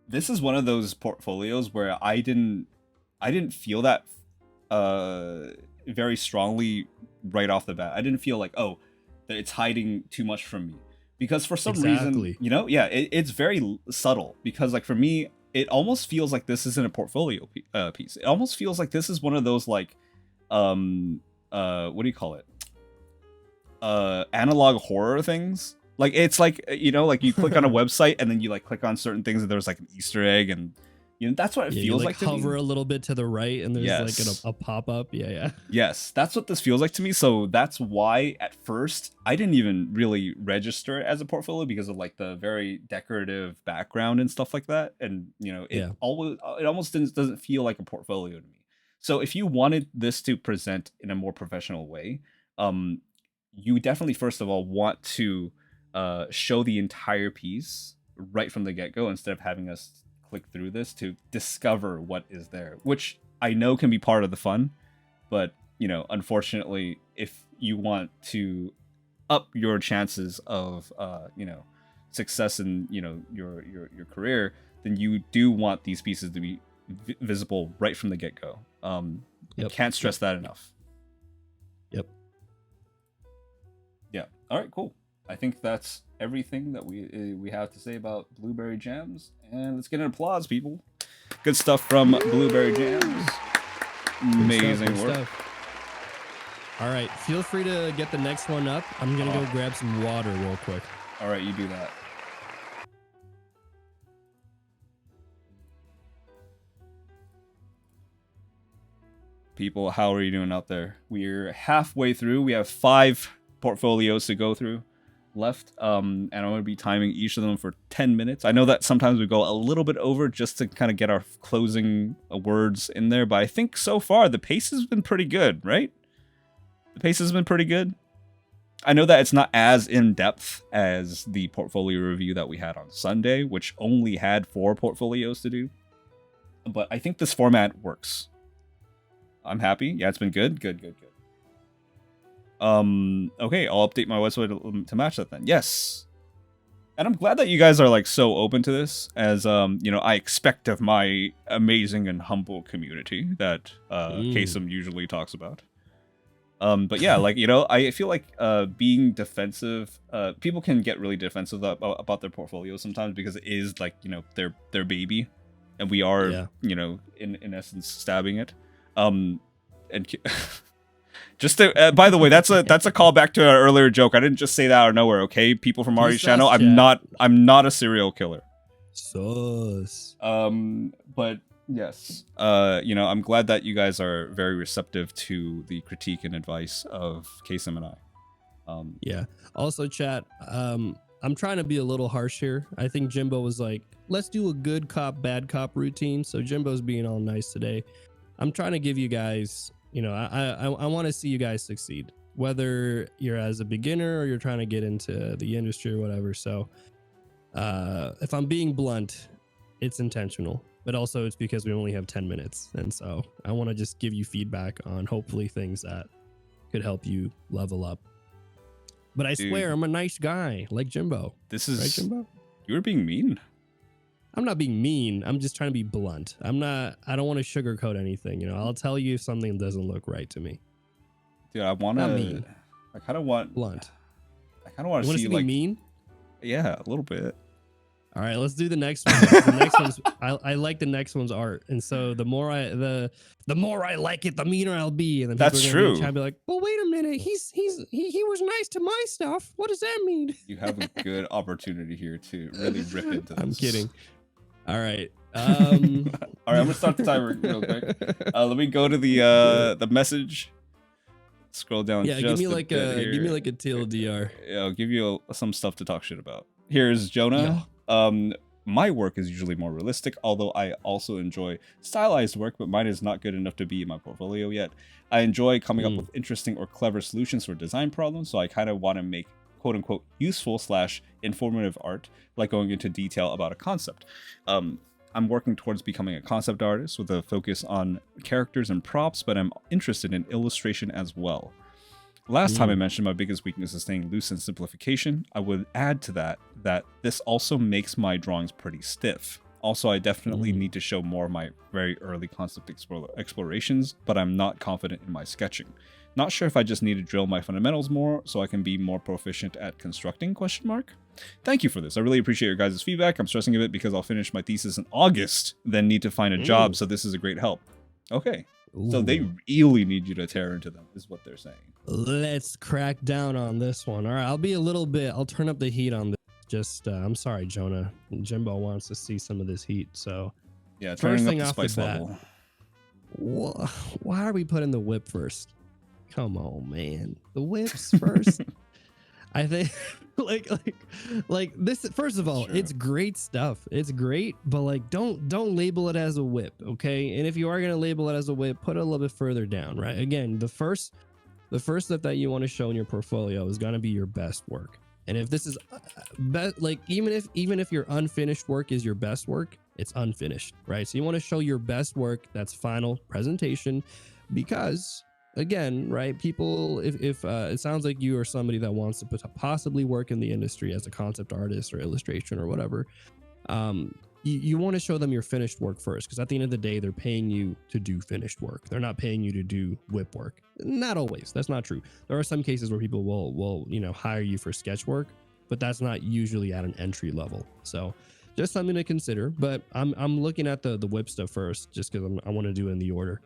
this is one of those portfolios where I didn't feel that very strongly right off the bat. I didn't feel like, oh, that it's hiding too much from me, because for some reason, it's very subtle. Because like for me, it almost feels like this isn't a portfolio piece. It almost feels like this is one of those like what do you call it? Analog horror things. Like it's like, you know, like you click on a website and then you like click on certain things and there's like an Easter egg, and you know that's what it feels like to me. Hover a little bit to the right and there's like a pop-up. Yeah. Yes, that's what this feels like to me. So that's why at first I didn't even really register it as a portfolio, because of like the very decorative background and stuff like that. And you know, it almost doesn't feel like a portfolio to me. So if you wanted this to present in a more professional way, you definitely first of all want to show the entire piece right from the get-go, instead of having us click through this to discover what is there, which I know can be part of the fun. But you know, unfortunately, if you want to up your chances of you know, success in, you know, your career, then you do want these pieces to be visible right from the get-go. Can't stress that enough. Yeah. All right, cool. I think that's everything that we have to say about Blueberry Jams, and let's get an applause, people. Good stuff from Blueberry Jams. Amazing work. Stuff. All right, feel free to get the next one up. I'm gonna go grab some water real quick. All right, you do that. People, how are you doing out there? We're halfway through. We have 5 portfolios to go through left, and I'm going to be timing each of them for 10 minutes. I know that sometimes we go a little bit over just to kind of get our closing words in there, but I think so far the pace has been pretty good, right? The pace has been pretty good. I know that it's not as in-depth as the portfolio review that we had on Sunday, which only had 4 portfolios to do, but I think this format works. I'm happy. Yeah, it's been good. Good. Okay, I'll update my website to match that then. Yes. And I'm glad that you guys are like so open to this, as you know, I expect of my amazing and humble community that Kaycem usually talks about. But yeah, like, you know, I feel like being defensive, people can get really defensive about their portfolio sometimes, because it is like, you know, their baby, and we are, you know, in essence stabbing it. And just to, by the way, that's a callback to our earlier joke. I didn't just say that out of nowhere, okay? People from Ari's channel, I'm not a serial killer. Sus. But yes, you know, I'm glad that you guys are very receptive to the critique and advice of Kaycem and I. Yeah. Also, chat, I'm trying to be a little harsh here. I think Jimbo was like, let's do a good cop, bad cop routine. So Jimbo's being all nice today. I'm trying to give you guys, you know, I want to see you guys succeed, whether you're as a beginner or you're trying to get into the industry or whatever. So if I'm being blunt, it's intentional, but also it's because we only have 10 minutes. And so I want to just give you feedback on hopefully things that could help you level up. But I swear, I'm a nice guy like Jimbo. This is right, Jimbo? You were being mean. I'm not being mean. I'm just trying to be blunt. I don't want to sugarcoat anything. You know, I'll tell you if something doesn't look right to me. Dude, I kind of want blunt. I kind of want to see like mean. Yeah, a little bit. All right, let's do the next one. The next one's I like the next one's art, and so the more I like it, the meaner I'll be. And then that's true. I'll be like, well, wait a minute, he was nice to my stuff. What does that mean? You have a good opportunity here to really rip into this. I'm kidding. All right. All right, I'm gonna start the timer real quick. Let me go to the message. Scroll down. Yeah, give me like a TLDR. Yeah, I'll give you some stuff to talk shit about. Here's Jonah. Yeah. My work is usually more realistic, although I also enjoy stylized work, but mine is not good enough to be in my portfolio yet. I enjoy coming up with interesting or clever solutions for design problems, so I kind of want to make quote-unquote useful / informative art, like going into detail about a concept. I'm working towards becoming a concept artist with a focus on characters and props, but I'm interested in illustration as well. Last time I mentioned my biggest weakness is staying loose and simplification. I would add to that this also makes my drawings pretty stiff. Also, I definitely need to show more of my very early concept explorations, but I'm not confident in my sketching. Not sure if I just need to drill my fundamentals more so I can be more proficient at constructing ? Thank you for this. I really appreciate your guys' feedback. I'm stressing a bit because I'll finish my thesis in August, then need to find a job, so this is a great help. Okay. So they really need you to tear into them, is what they're saying. Let's crack down on this one. All right, I'll turn up the heat on this. Just, I'm sorry, Jonah. Jimbo wants to see some of this heat. So, Yeah, first turning thing up the off spice the bat, level. why are we putting the whip first? Come on, man. The whips first. I think like this, first of all, it's great stuff. It's great, but like don't label it as a whip, okay? And if you are gonna label it as a whip, put it a little bit further down, right? Again, the first stuff that you want to show in your portfolio is gonna be your best work. And if this is like even if your unfinished work is your best work, it's unfinished, right? So you want to show your best work that's final presentation, because again, right, people, if it sounds like you are somebody that wants to possibly work in the industry as a concept artist or illustration or whatever, you want to show them your finished work first, because at the end of the day, they're paying you to do finished work. They're not paying you to do whip work. Not always. That's not true. There are some cases where people will hire you for sketch work, but that's not usually at an entry level. So just something to consider. But I'm looking at the whip stuff first, just because I want to do it in the order.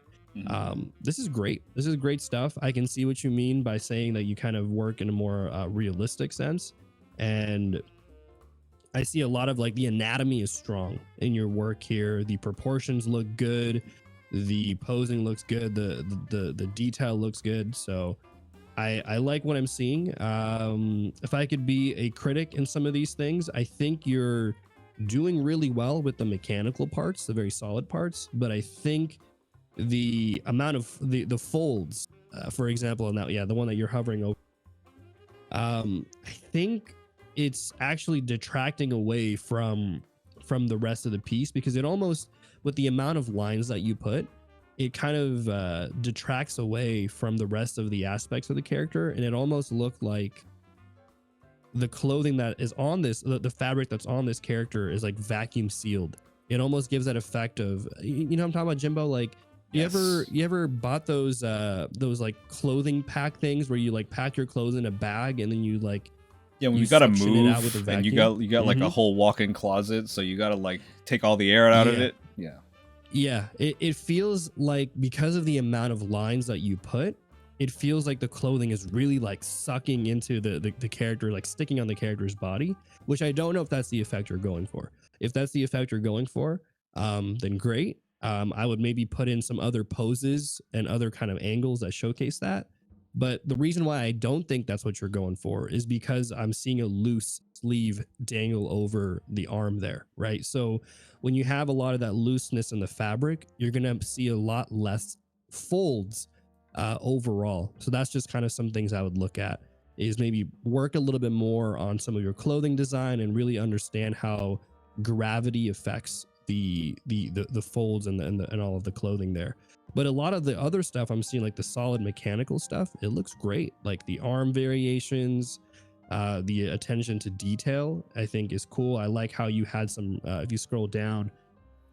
This is great. This is great stuff. I can see what you mean by saying that you kind of work in a more realistic sense, and I see a lot of like the anatomy is strong in your work here. The proportions look good. The posing looks good. The detail looks good. So I like what I'm seeing. If I could be a critic in some of these things, I think you're doing really well with the mechanical parts, the very solid parts. But I think the amount of the folds, for example, now, the one that you're hovering over, I think it's actually detracting away from the rest of the piece, because it almost, with the amount of lines that you put, it kind of detracts away from the rest of the aspects of the character, and it almost looked like the clothing that is on this, the fabric that's on this character is like vacuum sealed. It almost gives that effect of, I'm talking about, Jimbo, like, Yes. You ever bought those like clothing pack things where you like pack your clothes in a bag and then you like, yeah, when you gotta suction move it out with a vacuum, and you got like a whole walk-in closet, so you gotta like take all the air out of it. Yeah, it feels like, because of the amount of lines that you put, it feels like the clothing is really like sucking into the character, like sticking on the character's body, which I don't know if that's the effect you're going for. If that's the effect you're going for, then great. I would maybe put in some other poses and other kind of angles that showcase that. But the reason why I don't think that's what you're going for is because I'm seeing a loose sleeve dangle over the arm there, right? So when you have a lot of that looseness in the fabric, you're going to see a lot less folds overall. So that's just kind of some things I would look at, is maybe work a little bit more on some of your clothing design and really understand how gravity affects the folds and all of the clothing there. But a lot of the other stuff I'm seeing, like the solid mechanical stuff, it looks great. Like the arm variations, the attention to detail, I think is cool. I like how you had some, if you scroll down,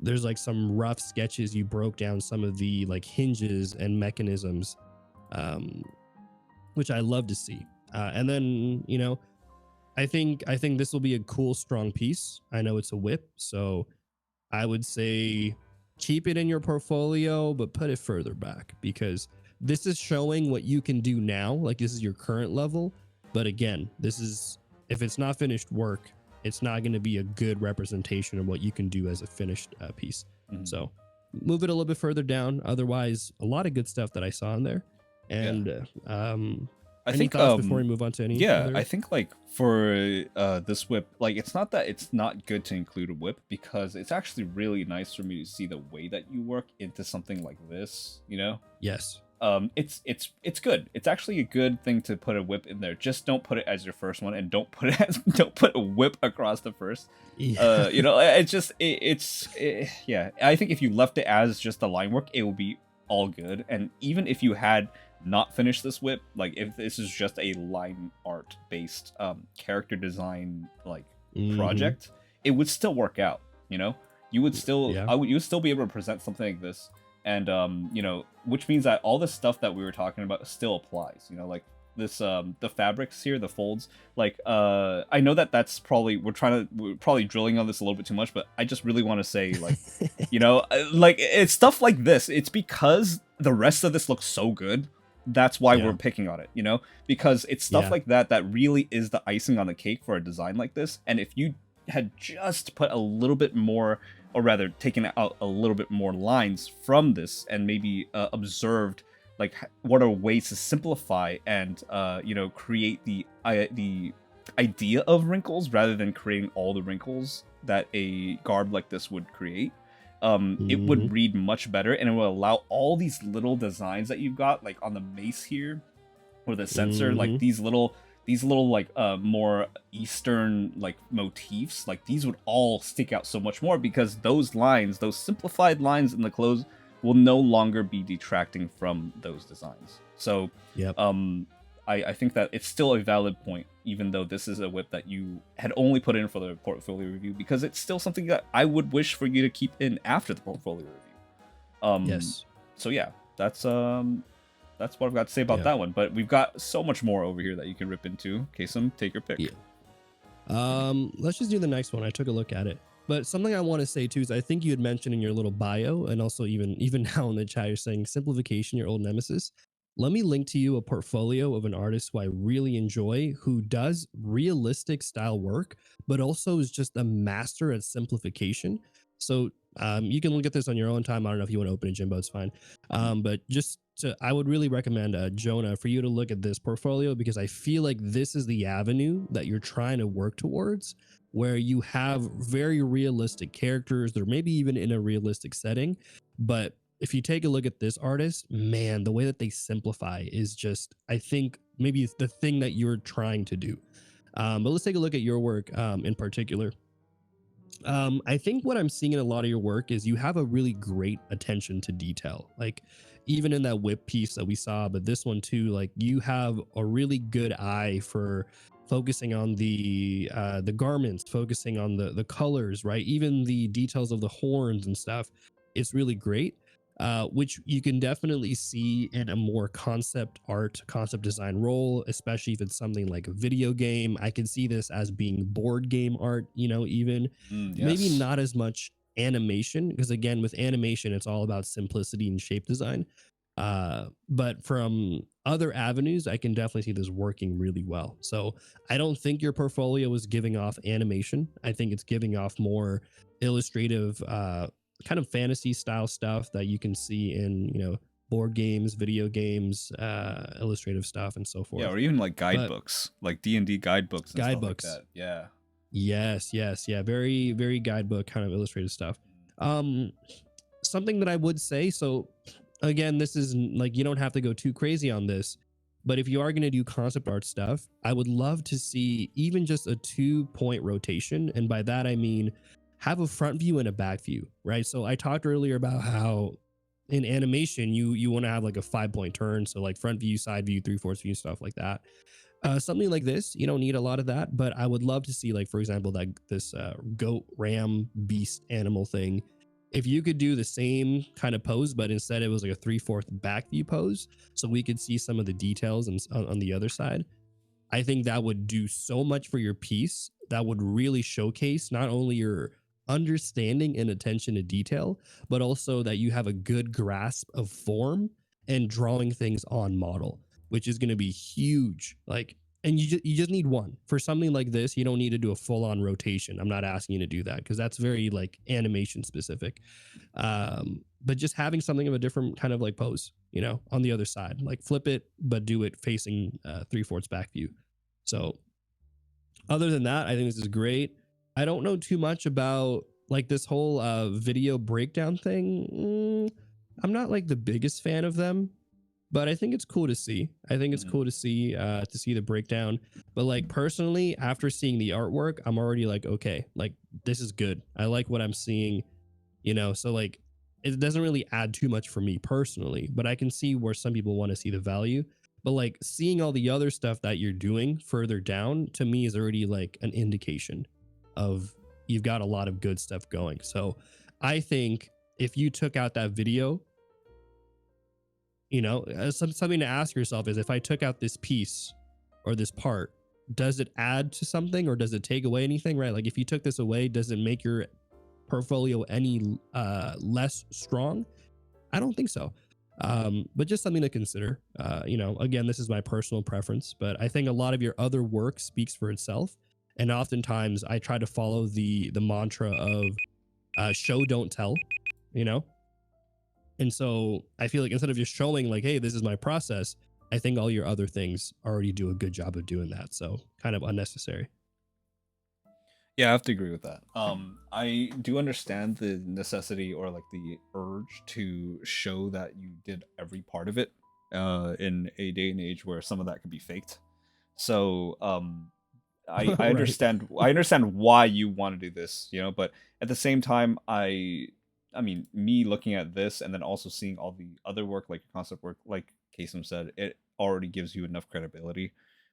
there's like some rough sketches. You broke down some of the like hinges and mechanisms, which I love to see. And then, I think this will be a cool, strong piece. I know it's a whip, so I would say keep it in your portfolio, but put it further back, because this is showing what you can do now. Like, this is your current level. But again, this is, if it's not finished work, it's not going to be a good representation of what you can do as a finished piece. So move it a little bit further down. Otherwise, a lot of good stuff that I saw in there. And I any think thoughts before we move on to any other? I think like for this whip, like it's not that it's not good to include a whip, because it's actually really nice for me to see the way that you work into something like this, Yes. It's good. It's actually a good thing to put a whip in there. Just don't put it as your first one, and don't put a whip across the first. Yeah. Yeah. I think if you left it as just the line work, it will be all good. And even if you had not finished this whip, like if this is just a line art based character design like project, it would still work out. You would still you would still be able to present something like this. And which means that all the stuff that we were talking about still applies. Like this, the fabrics here, the folds. Like, I know that that's probably we're probably drilling on this a little bit too much, but I just really want to say, like, like it's stuff like this. It's because the rest of this looks so good. That's why Yeah. we're picking on it, you know? Because it's stuff Yeah. like that that really is the icing on the cake for a design like this. And if you had just put a little bit more, or rather taken out a little bit more lines from this and maybe observed like what are ways to simplify and create the idea of wrinkles rather than creating all the wrinkles that a garb like this would create, it Mm-hmm. would read much better, and it will allow all these little designs that you've got, like on the mace here, or the sensor, like Mm-hmm. these little like more Eastern like motifs, like these would all stick out so much more because those lines, those simplified lines in the clothes, will no longer be detracting from those designs. So, Yep. I think that it's still a valid point, even though this is a whip that you had only put in for the portfolio review, because it's still something that I would wish for you to keep in after the portfolio review. Yes. So yeah, that's what I've got to say about Yeah. that one. But we've got so much more over here that you can rip into. Kaycem, take your pick. Yeah. Let's just do the next one. I took a look at it. But something I want to say too is I think you had mentioned in your little bio, and also even now in the chat, you're saying simplification, your old nemesis. Let me link to you a portfolio of an artist who I really enjoy, who does realistic style work, but also is just a master at simplification. So you can look at this on your own time. I don't know if you want to open it, Jimbo. It's fine. But I would really recommend Jonah for you to look at this portfolio, because I feel like this is the avenue that you're trying to work towards, where you have very realistic characters. They're maybe even in a realistic setting, but if you take a look at this artist, man, the way that they simplify is just, I think, maybe it's the thing that you're trying to do. But let's take a look at your work in particular. I think what I'm seeing in a lot of your work is you have a really great attention to detail. Like even in that whip piece that we saw, but this one too, like you have a really good eye for focusing on the garments, focusing on the colors, right? Even the details of the horns and stuff. It's really great. Which you can definitely see in a more concept art, concept design role, especially if it's something like a video game. I can see this as being board game art, even maybe Yes. not as much animation, because again, with animation it's all about simplicity and shape design. But from other avenues, I can definitely see this working really well. So I don't think your portfolio is giving off animation. I think it's giving off more illustrative, kind of fantasy style stuff that you can see in board games, video games, illustrative stuff, and so Yeah, forth. or even like But guidebooks, like D&D guidebooks and stuff like guidebooks, that. Yeah. yes, yes, yeah, very, very guidebook kind of illustrated stuff. Um, Something that I would say, so again, this is like, you don't have to go too crazy on this, but if you are going to do concept art stuff, I would love to see even just a 2-point rotation. And by that, I mean, have a front view and a back view, right? So I talked earlier about how in animation, you want to have like a 5-point turn. So like front view, side view, 3/4 view, stuff like that. Something like this, you don't need a lot of that, but I would love to see, like, for example, that this goat, ram, beast animal thing. If you could do the same kind of pose, but instead it was like a 3/4 back view pose, so we could see some of the details and on the other side. I think that would do so much for your piece. That would really showcase not only your understanding and attention to detail, but also that you have a good grasp of form and drawing things on model, which is going to be huge. Like, and you just need one for something like this. You don't need to do a full on rotation. I'm not asking you to do that because that's very like animation specific. But just having something of a different kind of like pose, on the other side, like flip it, but do it facing 3/4 back view. So other than that, I think this is great. I don't know too much about like this whole video breakdown thing. I'm not like the biggest fan of them, but I think it's cool to see. I think it's Mhm. cool to see the breakdown. But like personally, after seeing the artwork, I'm already like, okay, like this is good. I like what I'm seeing, so like it doesn't really add too much for me personally, but I can see where some people want to see the value. But like seeing all the other stuff that you're doing further down to me is already like an indication of you've got a lot of good stuff going. So I think if you took out that video, something to ask yourself is, if I took out this piece or this part, does it add to something or does it take away anything, right? Like if you took this away, does it make your portfolio any less strong? I don't think so. But just something to consider. Again, this is my personal preference, but I think a lot of your other work speaks for itself. And oftentimes I try to follow the mantra of show, don't tell, you know? And so I feel like instead of just showing like, hey, this is my process, I think all your other things already do a good job of doing that. So kind of unnecessary. Yeah, I have to agree with that. I do understand the necessity or like the urge to show that you did every part of it, in a day and age where some of that could be faked. So, I Right. understand why you want to do this, but at the same time, I mean, me looking at this and then also seeing all the other work, like your concept work, like Kasem said, it already gives you enough credibility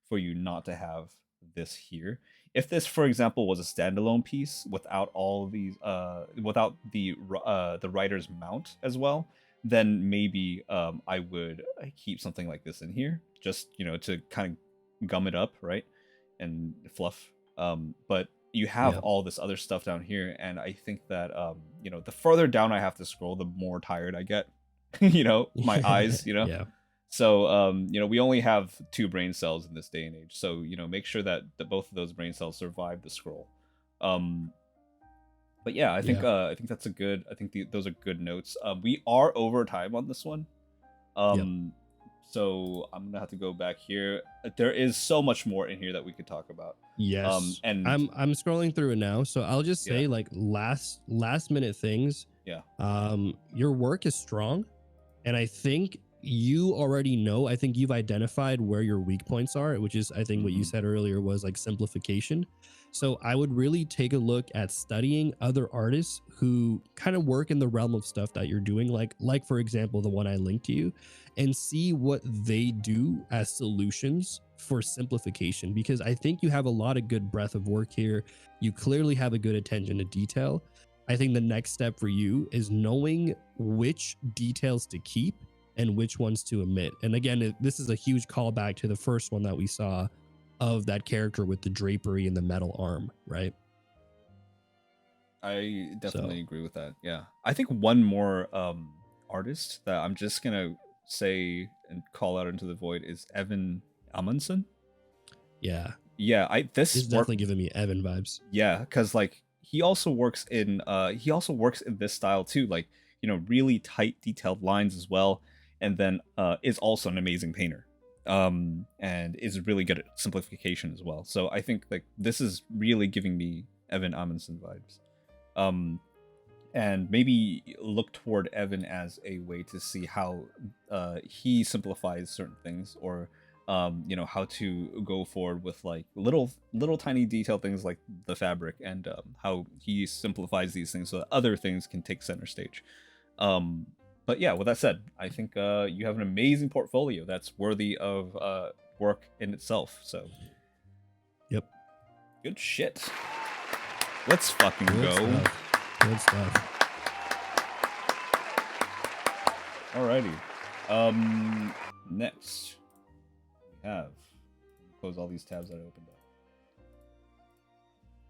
for you not to have this here. If this, for example, was a standalone piece without all of these, without the writer's mount as well, then maybe I would keep something like this in here, just to kind of gum it up, right, and fluff. But you have Yeah. all this other stuff down here, and I think that the further down I have to scroll, the more tired I get. My eyes. Yeah. So, we only have two brain cells in this day and age. So, make sure that both of those brain cells survive the scroll. Um, but yeah, Yeah. I think that's a good. I think those are good notes. We are over time on this one. Yep. Um, so I'm gonna have to go back here. There is so much more in here that we could talk about. Yes. And I'm scrolling through it now. So I'll just yeah, say like last minute things. yeah. Your work is strong. And I think you already know, I think you've identified where your weak points are, which is, I think what you Hmm. said earlier was like simplification. So I would really take a look at studying other artists who kind of work in the realm of stuff that you're doing, like for example, the one I linked to you, and see what they do as solutions for simplification. Because I think you have a lot of good breadth of work here. You clearly have a good attention to detail. I think the next step for you is knowing which details to keep and which ones to omit. And again, this is a huge callback to the first one that we saw of that character with the drapery and the metal arm, right? I definitely So, agree with that. Yeah, I think one more artist that I'm just gonna say and call out into the void is Evan Amundsen. yeah, Yeah, I it's this work. definitely giving me Evan vibes. Yeah, because like he also works in this style too, like really tight detailed lines as well, and then is also an amazing painter, and is really good at simplification as well. So I think like this is really giving me Evan Amundsen vibes. um and maybe look toward Evan as a way to see how he simplifies certain things, or how to go forward with like little tiny detail things like the fabric, and how he simplifies these things so that other things can take center stage. Um, but yeah, with that said, I think you have an amazing portfolio that's worthy of work in itself. So Yep. good shit. Let's fucking Good go. stuff. Good stuff. Alrighty. Next we have, close all these tabs that I opened up.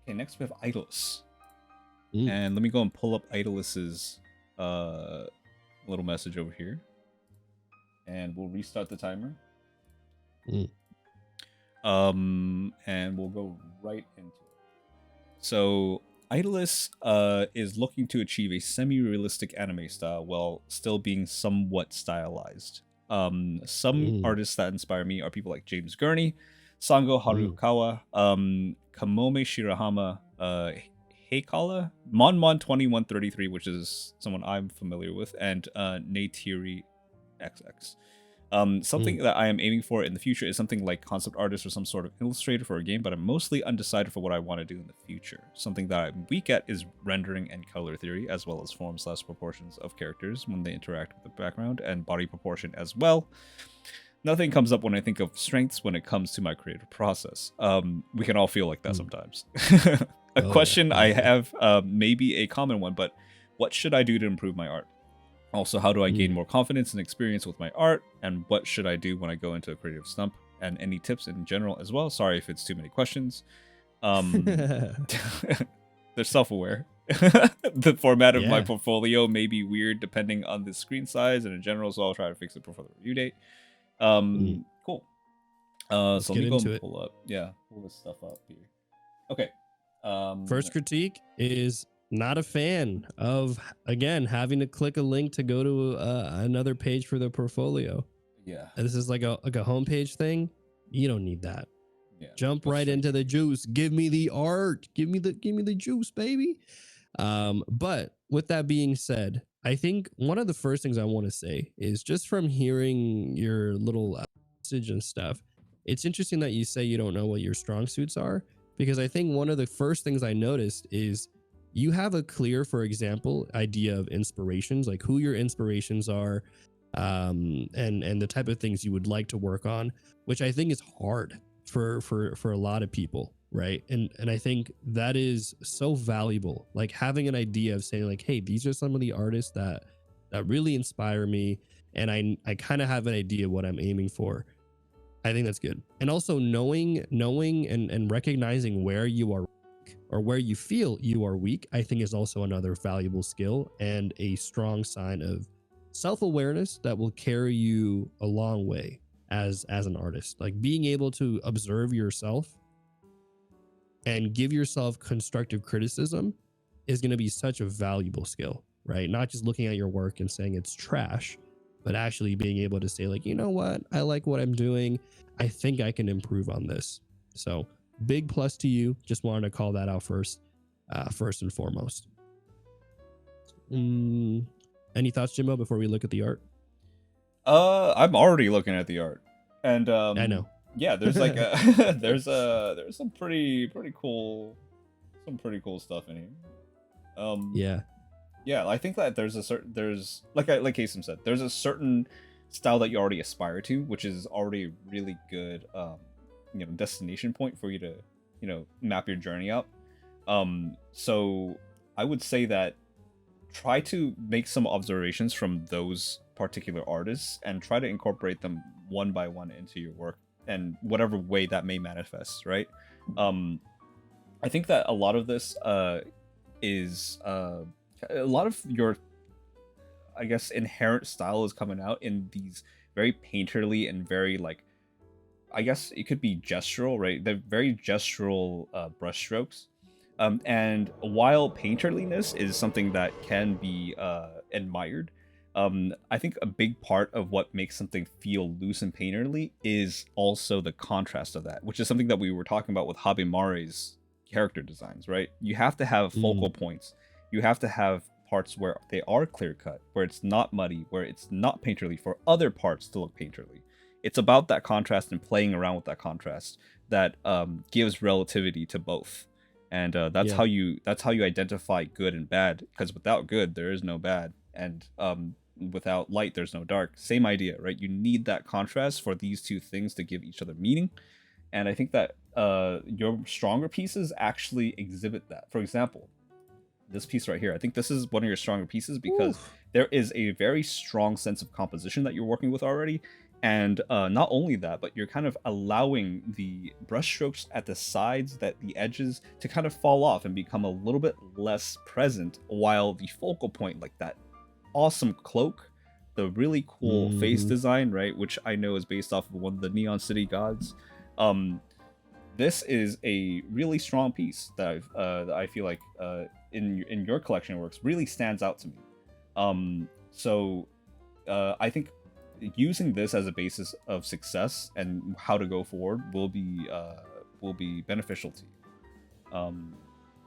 Okay, next we have Idolus. Mm, And let me go and pull up Idolus's little message over here. And we'll restart the timer. mm, And we'll go right into it. So Idolus is looking to achieve a semi-realistic anime style while still being somewhat stylized. Some mm, artists that inspire me are people like James Gurney, Sango mm, Harukawa, Kamome Shirahama, Heikala, Monmon2133, which is someone I'm familiar with, and Neytiri XX. Something mm. that I am aiming for in the future is something like concept artist or some sort of illustrator for a game, but I'm mostly undecided for what I want to do in the future. Something that I'm weak at is rendering and color theory, as well as form/proportions of characters when they interact with the background, and body proportion as well. Nothing comes up when I think of strengths when it comes to my creative process. We can all feel like that Mm. sometimes. A Oh yeah, question I definitely. have, maybe a common one, but what should I do to improve my art? Also, how do I gain Mm. more confidence and experience with my art? And what should I do when I go into a creative slump? And any tips in general as well. Sorry if it's too many questions. Um, they're self-aware. The format of my Yeah. portfolio may be weird depending on the screen size and in general, so I'll try to fix it before the review date. Mm, Cool. let's So let get me go into and it. pull this stuff up here. Okay. First critique is not a fan of, again, having to click a link to go to another page for the portfolio. yeah, And this is like a homepage thing. You don't need that. yeah. Jump Go right straight into to the it. juice. Give me the art. Give me the juice, baby. But with that being said, I think one of the first things I want to say is, just from hearing your little message and stuff, it's interesting that you say you don't know what your strong suits are, because I think one of the first things I noticed is you have a clear, for example, idea of inspirations, like who your inspirations are, and the type of things you would like to work on, which I think is hard for a lot of people, right? And I think that is so valuable, like having an idea of saying, like, hey, these are some of the artists that really inspire me, and I kind of have an idea what I'm aiming for. I think that's good. And also knowing and recognizing where you are weak, or where you feel you are weak, I think is also another valuable skill and a strong sign of self-awareness that will carry you a long way as an artist. Like being able to observe yourself and give yourself constructive criticism is going to be such a valuable skill, right? Not just looking at your work and saying it's trash, but actually being able to say, like, you know what, I like what I'm doing, I think I can improve on this. So big plus to you. Just wanted to call that out first and foremost. Any thoughts, Jimbo, before we look at the art? I'm already looking at the art, and I know. yeah, there's like a there's some pretty cool stuff in here. Um, Yeah. yeah, I think that there's like Kaycem said, there's a certain style that you already aspire to, which is already a really good destination point for you to map your journey out. So I would say that try to make some observations from those particular artists and try to incorporate them one by one into your work, and whatever way that may manifest, right? um I think that a lot of this is a lot of your, I guess, inherent style is coming out in these very painterly and very, like, I guess it could be gestural, right? They're very gestural brushstrokes. And while painterliness is something that can be admired, I think a big part of what makes something feel loose and painterly is also the contrast of that, which is something that we were talking about with Habimare's character designs, right? You have to have focal points. You have to have parts where they are clear cut, where it's not muddy, where it's not painterly, for other parts to look painterly. It's about that contrast and playing around with that contrast that gives relativity to both, and Yeah. that's how you identify good and bad, because without good there is no bad, and without light there's no dark. Same idea, right? You need that contrast for these two things to give each other meaning, and I think that your stronger pieces actually exhibit that. For example, this piece right here, I think this is one of your stronger pieces because Oof. there is a very strong sense of composition that you're working with already. And not only that, but you're kind of allowing the brushstrokes at the sides, that the edges, to kind of fall off and become a little bit less present, while the focal point, like that awesome cloak, the really cool face design, right, which I know is based off of one of the Neon City gods. This is a really strong piece that I feel like in your collection of works really stands out to me. So I think using this as a basis of success and how to go forward will be beneficial to you.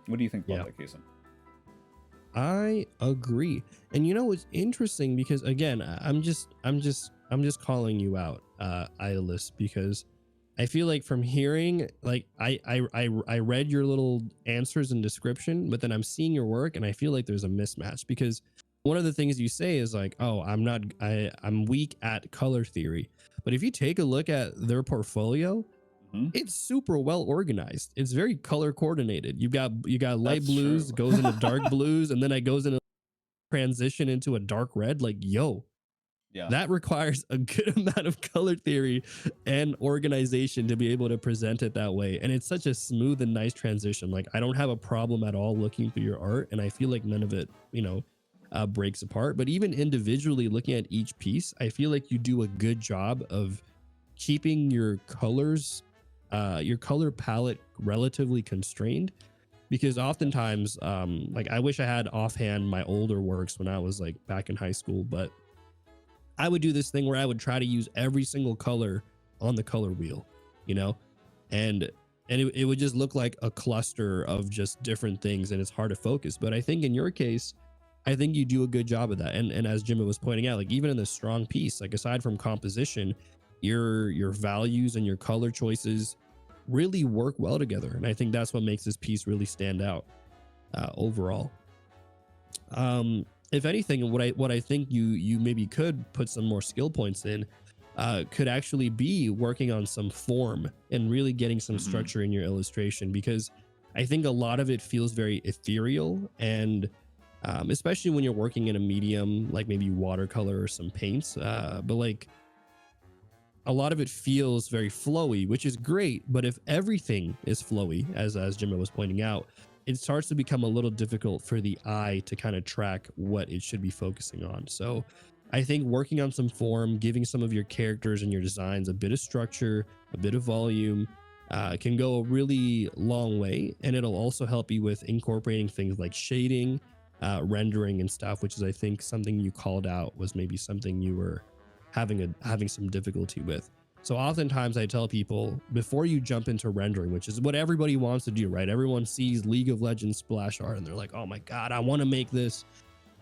What do you think about that, Kaycem? I agree. And you know what's interesting, because again, I'm just calling you out, Idolist, because I feel like from hearing, like, I read your little answers and description, but then I'm seeing your work and I feel like there's a mismatch, because one of the things you say is like, oh, I'm weak at color theory. But if you take a look at their portfolio, it's super well organized. It's very color coordinated. You got light That's blues, true. goes into dark blues, and then it goes into transition into a dark red. Like, yo, Yeah. That requires a good amount of color theory and organization to be able to present it that way. And it's such a smooth and nice transition. Like, I don't have a problem at all looking through your art, and I feel like none of it, breaks apart. But even individually looking at each piece, I feel like you do a good job of keeping your colors, your color palette relatively constrained, because oftentimes, like, I wish I had offhand my older works when I was like back in high school, but I would do this thing where I would try to use every single color on the color wheel, you know, and it would just look like a cluster of just different things, and it's hard to focus. But I think in your case, I think you do a good job of that. And as Jimmy was pointing out, like, even in this strong piece, like, aside from composition, your values and your color choices really work well together. And I think that's what makes this piece really stand out overall. If anything, what I think you maybe could put some more skill points in, could actually be working on some form and really getting some Hmm. structure in your illustration, because I think a lot of it feels very ethereal, and especially when you're working in a medium like maybe watercolor or some paints, but like, a lot of it feels very flowy, which is great. But if everything is flowy, as Jimmy was pointing out, it starts to become a little difficult for the eye to kind of track what it should be focusing on. So I think working on some form, giving some of your characters and your designs a bit of structure, a bit of volume, can go a really long way. And it'll also help you with incorporating things like shading, rendering and stuff, which is, I think, something you called out was maybe something you were having some difficulty with. So oftentimes I tell people, before you jump into rendering, which is what everybody wants to do, right? Everyone sees League of Legends splash art and they're like, oh my God, I want to make this.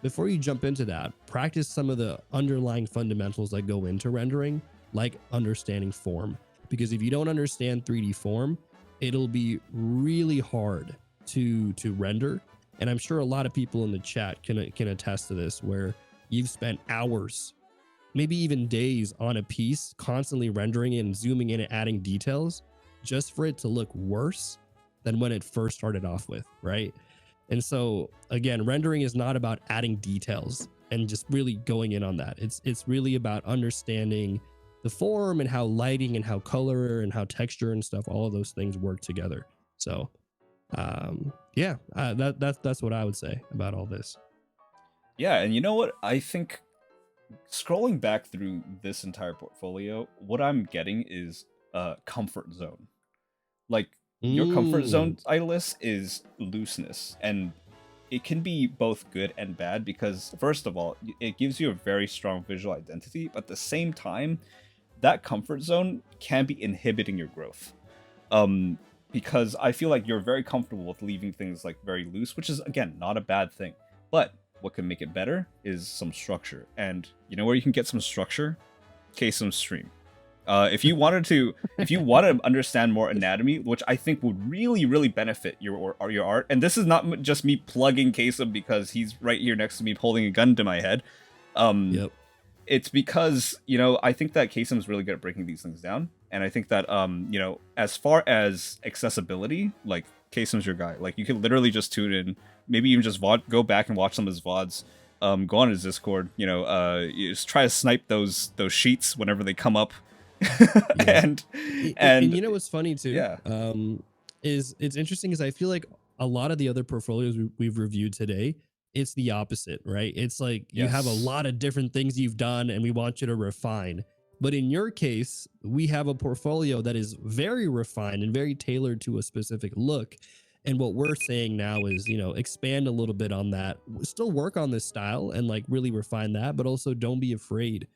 Before you jump into that, practice some of the underlying fundamentals that go into rendering, like understanding form. Because if you don't understand 3D form, it'll be really hard to render. And I'm sure a lot of people in the chat can attest to this, where you've spent hours, maybe even days, on a piece, constantly rendering it and zooming in and adding details just for it to look worse than when it first started off with, right? And so again, rendering is not about adding details and just really going in on that. It's really about understanding the form and how lighting and how color and how texture and stuff, all of those things work together. So yeah, that's what I would say about all this. Yeah, and you know what? I think scrolling back through this entire portfolio, what I'm getting is a comfort zone. Like, your comfort Mm, zone, Eyeless, is looseness, and it can be both good and bad because, first of all, it gives you a very strong visual identity, but at the same time, that comfort zone can be inhibiting your growth. Um, because I feel like you're very comfortable with leaving things like very loose, which is, again, not a bad thing. But what can make it better is some structure. And you know where you can get some structure? Kaycem's stream. If you want to understand more anatomy, which I think would really, really benefit your art, and this is not just me plugging Kaycem because he's right here next to me holding a gun to my head. Um, yep. it's because, I think that Kaysem's really good at breaking these things down, and I think that as far as accessibility, like, Kaysem's your guy. Like, you could literally just tune in, maybe even just go back and watch some of his VODs. Go on his Discord. You just try to snipe those sheets whenever they come up. Yeah. and And and you know what's funny too, yeah. is it's interesting, is I feel like a lot of the other portfolios we've reviewed today, it's the opposite, right? It's like you have a Yes. lot of different things you've done and we want you to refine. But in your case, we have a portfolio that is very refined and very tailored to a specific look. And what we're saying now is, expand a little bit on that. Still work on this style and like really refine that, but also don't be afraid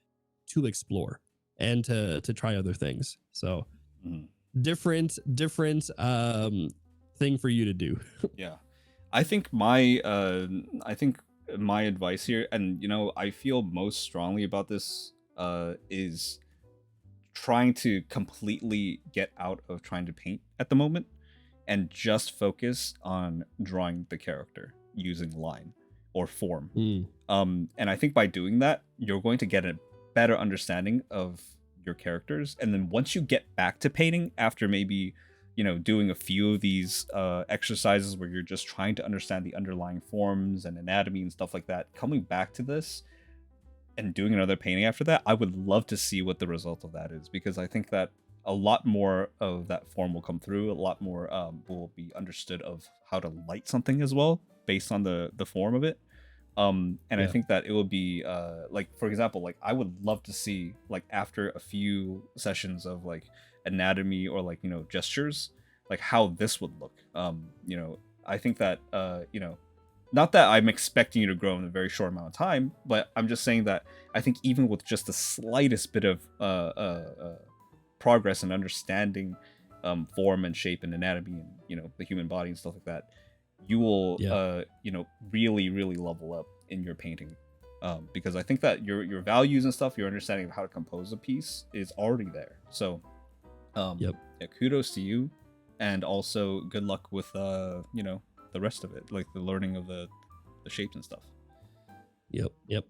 to explore and to try other things. So Mhm. different thing for you to do. Yeah. I think I think my advice here, and I feel most strongly about this, is trying to completely get out of trying to paint at the moment and just focus on drawing the character using line or form. Mm, And I think by doing that, you're going to get a better understanding of your characters. And then once you get back to painting, after maybe, doing a few of these exercises where you're just trying to understand the underlying forms and anatomy and stuff like that, coming back to this, and doing another painting after that, I would love to see what the result of that is, because I think that a lot more of that form will come through. A lot more will be understood of how to light something as well, based on the form of it. And I Yeah. think that it would be like, for example, like I would love to see, like, after a few sessions of like anatomy or like, you know, gestures, like how this would look. You know, I think that you know, not that I'm expecting you to grow in a very short amount of time, but I'm just saying that I think even with just the slightest bit of progress and understanding form and shape and anatomy and, you know, the human body and stuff like that, you will Yeah. you know, really level up in your painting, because I think that your values and stuff, your understanding of how to compose a piece is already there. So Yep. yeah, kudos to you, and also good luck with you know, the rest of it, like the learning of the shapes and stuff. Yep. Yep.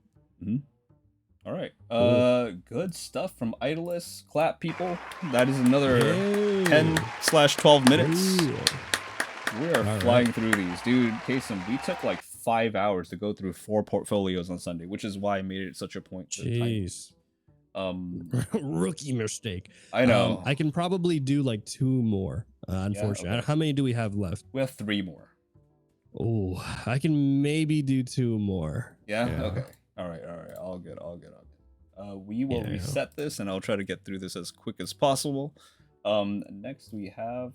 All right. Cool. Good stuff from Idolus. Clap, people. That is another Hey. 10/12 minutes. Yeah. We are All flying right. through these, dude. Kaycem, we took like 5 hours to go through 4 portfolios on Sunday, which is why I made it such a point to time these. Jeez. Rookie mistake. I know. I can probably do like 2 more. Yeah. Unfortunately, Okay. how many do we have left? We have 3 more. Oh, I can maybe do 2 more. Yeah. Yeah. Okay. All right. All good. We will Yeah. reset this, and I'll try to get through this as quick as possible. Next we have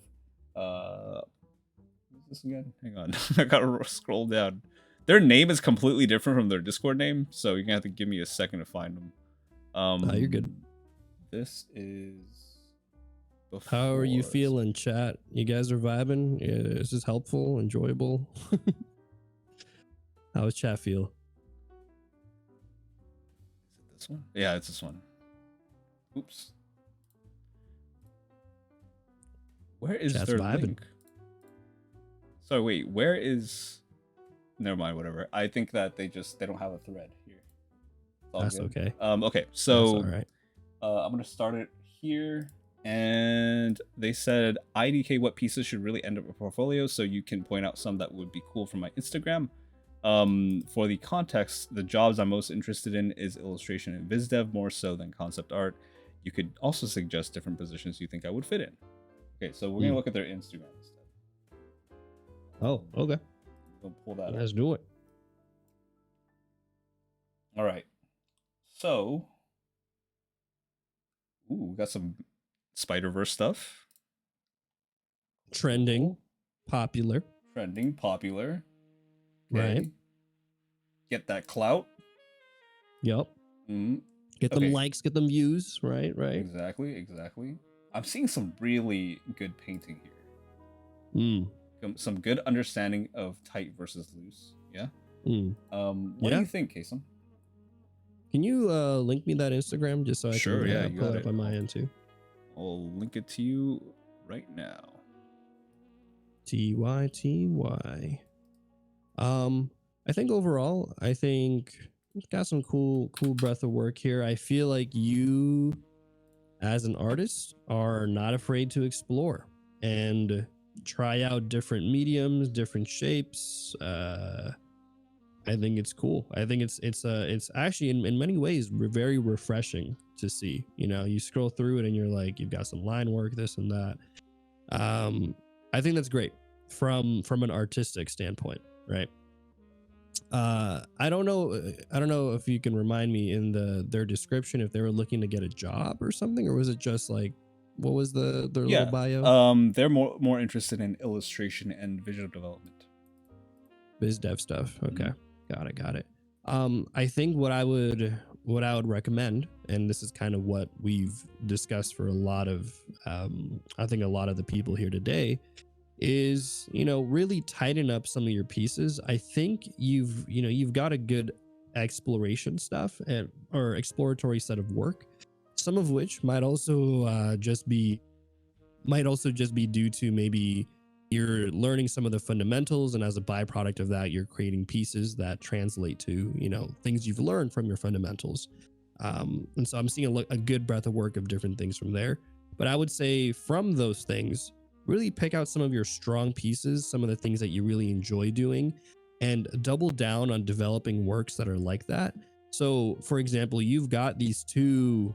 who's this again? Hang on. I gotta scroll down. Their name is completely different from their Discord name, so you're gonna have to give me a second to find them. You're good. This is How are you before. feeling, chat? You guys are vibing? Is this helpful, enjoyable? How does chat feel? Is it this one? Yeah, it's this one. Oops. Where is Chat's their vibing. link? Sorry, wait. Where is? Never mind. Whatever. I think that they don't have a thread here. It's all That's good. okay. Okay. That's So all right. I'm gonna start it here. And they said IDK what pieces should really end up a portfolio, so you can point out some that would be cool from my Instagram. For the context, the jobs I'm most interested in is illustration and viz dev more so than concept art. You could also suggest different positions you think I would fit in. Okay, so we're gonna look at their Instagram instead. Oh, okay. We'll pull that up. Let's do it. All right. So, ooh, we got some Spider-Verse stuff. Trending, Cool. popular. Trending, popular. Right. Okay. Get that clout. Yep. Mm-hmm. Get them likes, get them views. Right. Exactly. I'm seeing some really good painting here. Some good understanding of tight versus loose. Yeah. What do you think, Kaycem? Can you link me that Instagram just so I can pull it up on my end too? I'll link it to you right now. TY. I think overall, it's got some cool breadth of work here. I feel like you, as an artist, are not afraid to explore and try out different mediums, different shapes. I think it's cool. I think it's actually in many ways very refreshing to see. You know, you scroll through it and you're like, you've got some line work, this and that. I think that's great from an artistic standpoint, right? I don't know if you can remind me in their description if they were looking to get a job or something, or was it just like, what was their little bio? They're more interested in illustration and visual development. Biz dev stuff. Okay. Got it. I think what I would recommend, and this is kind of what we've discussed for a lot of I think a lot of the people here today, is, you know, really tighten up some of your pieces. I think you've got a good exploration stuff or exploratory set of work, some of which might also just be due to maybe you're learning some of the fundamentals, and as a byproduct of that, you're creating pieces that translate to, you know, things you've learned from your fundamentals. And so I'm seeing a good breadth of work of different things from there. But I would say from those things, really pick out some of your strong pieces, some of the things that you really enjoy doing, and double down on developing works that are like that. So, for example, you've got these two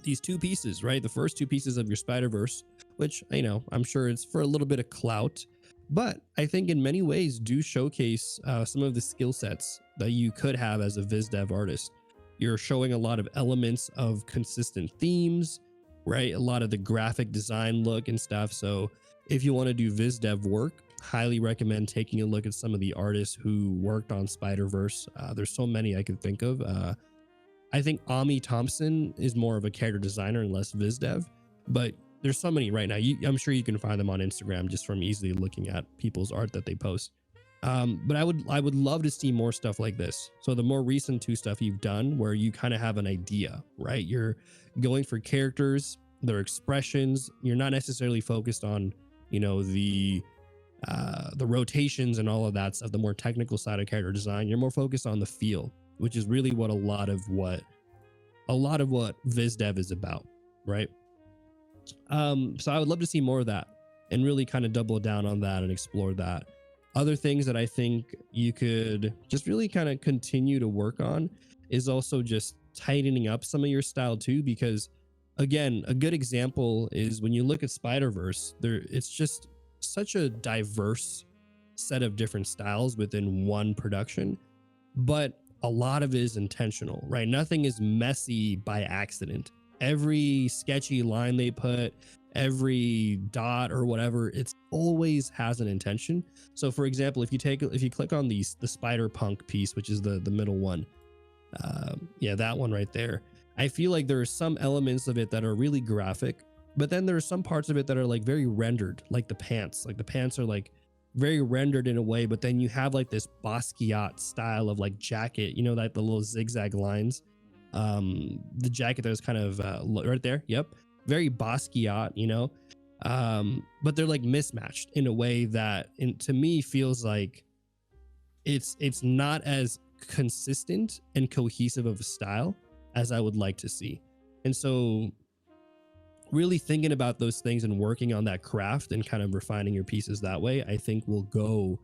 pieces, right? The first two pieces of your Spider-Verse, which, I'm sure it's for a little bit of clout, but I think in many ways do showcase some of the skill sets that you could have as a viz dev artist. You're showing a lot of elements of consistent themes, right? A lot of the graphic design look and stuff. So if you want to do viz dev work, highly recommend taking a look at some of the artists who worked on Spider-Verse. There's so many I could think of. I think Ami Thompson is more of a character designer and less viz dev, but there's so many right now. I'm sure you can find them on Instagram just from easily looking at people's art that they post. But I would love to see more stuff like this. So the more recent two stuff you've done, where you kind of have an idea, right? You're going for characters, their expressions. You're not necessarily focused on, the rotations and all of that stuff, the more technical side of character design. You're more focused on the feel, which is really what a lot of what viz dev is about, right? So I would love to see more of that and really kind of double down on that and explore that. Other things that I think you could just really kind of continue to work on is also just tightening up some of your style too, because again, a good example is when you look at Spider-Verse, it's just such a diverse set of different styles within one production, but a lot of it is intentional, right? Nothing is messy by accident. Every sketchy line they put, every dot or whatever, it's always has an intention. So for example, if you click on the spider punk piece, which is the middle one, yeah, that one right there, I feel like there are some elements of it that are really graphic, but then there are some parts of it that are like very rendered, like the pants. Like the pants are like very rendered in a way, but then you have like this Basquiat style of like jacket, like the little zigzag lines. The jacket that was kind of right there. Yep. Very Basquiat, but they're like mismatched in a way that to me feels like it's not as consistent and cohesive of a style as I would like to see. And so really thinking about those things and working on that craft and kind of refining your pieces that way, I think will go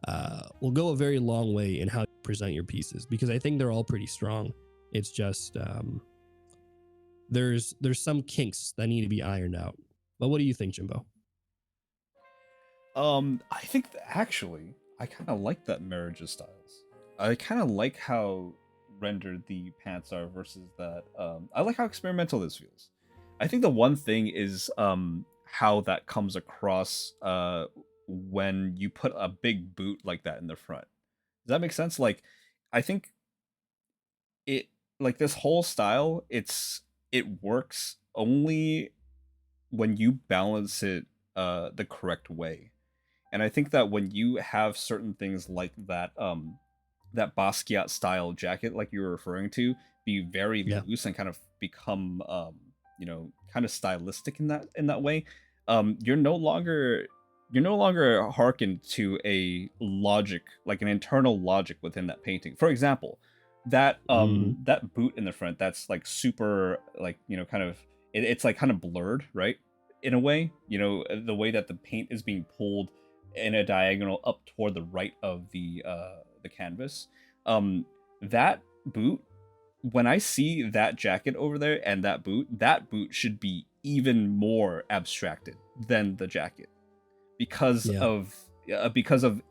a very long way in how you present your pieces, because I think they're all pretty strong. It's just there's some kinks that need to be ironed out. But what do you think, Jimbo? I think actually, I kind of like that marriage of styles. I kind of like how rendered the pants are versus that. I like how experimental this feels. I think the one thing is how that comes across when you put a big boot like that in the front. Does that make sense? Like, I think it like this whole style, it works only when you balance it the correct way. And I think that when you have certain things like that Basquiat style jacket, like you were referring to, be very Yeah. loose and kind of become kind of stylistic in that way, you're no longer hearkened to a logic, like an internal logic within that painting. For example, Mm-hmm. that boot in the front, that's like super, like, kind of, it's like kind of blurred, right? In a way, the way that the paint is being pulled in a diagonal up toward the right of the canvas. That boot, when I see that jacket over there and that boot should be even more abstracted than the jacket, because Yeah. of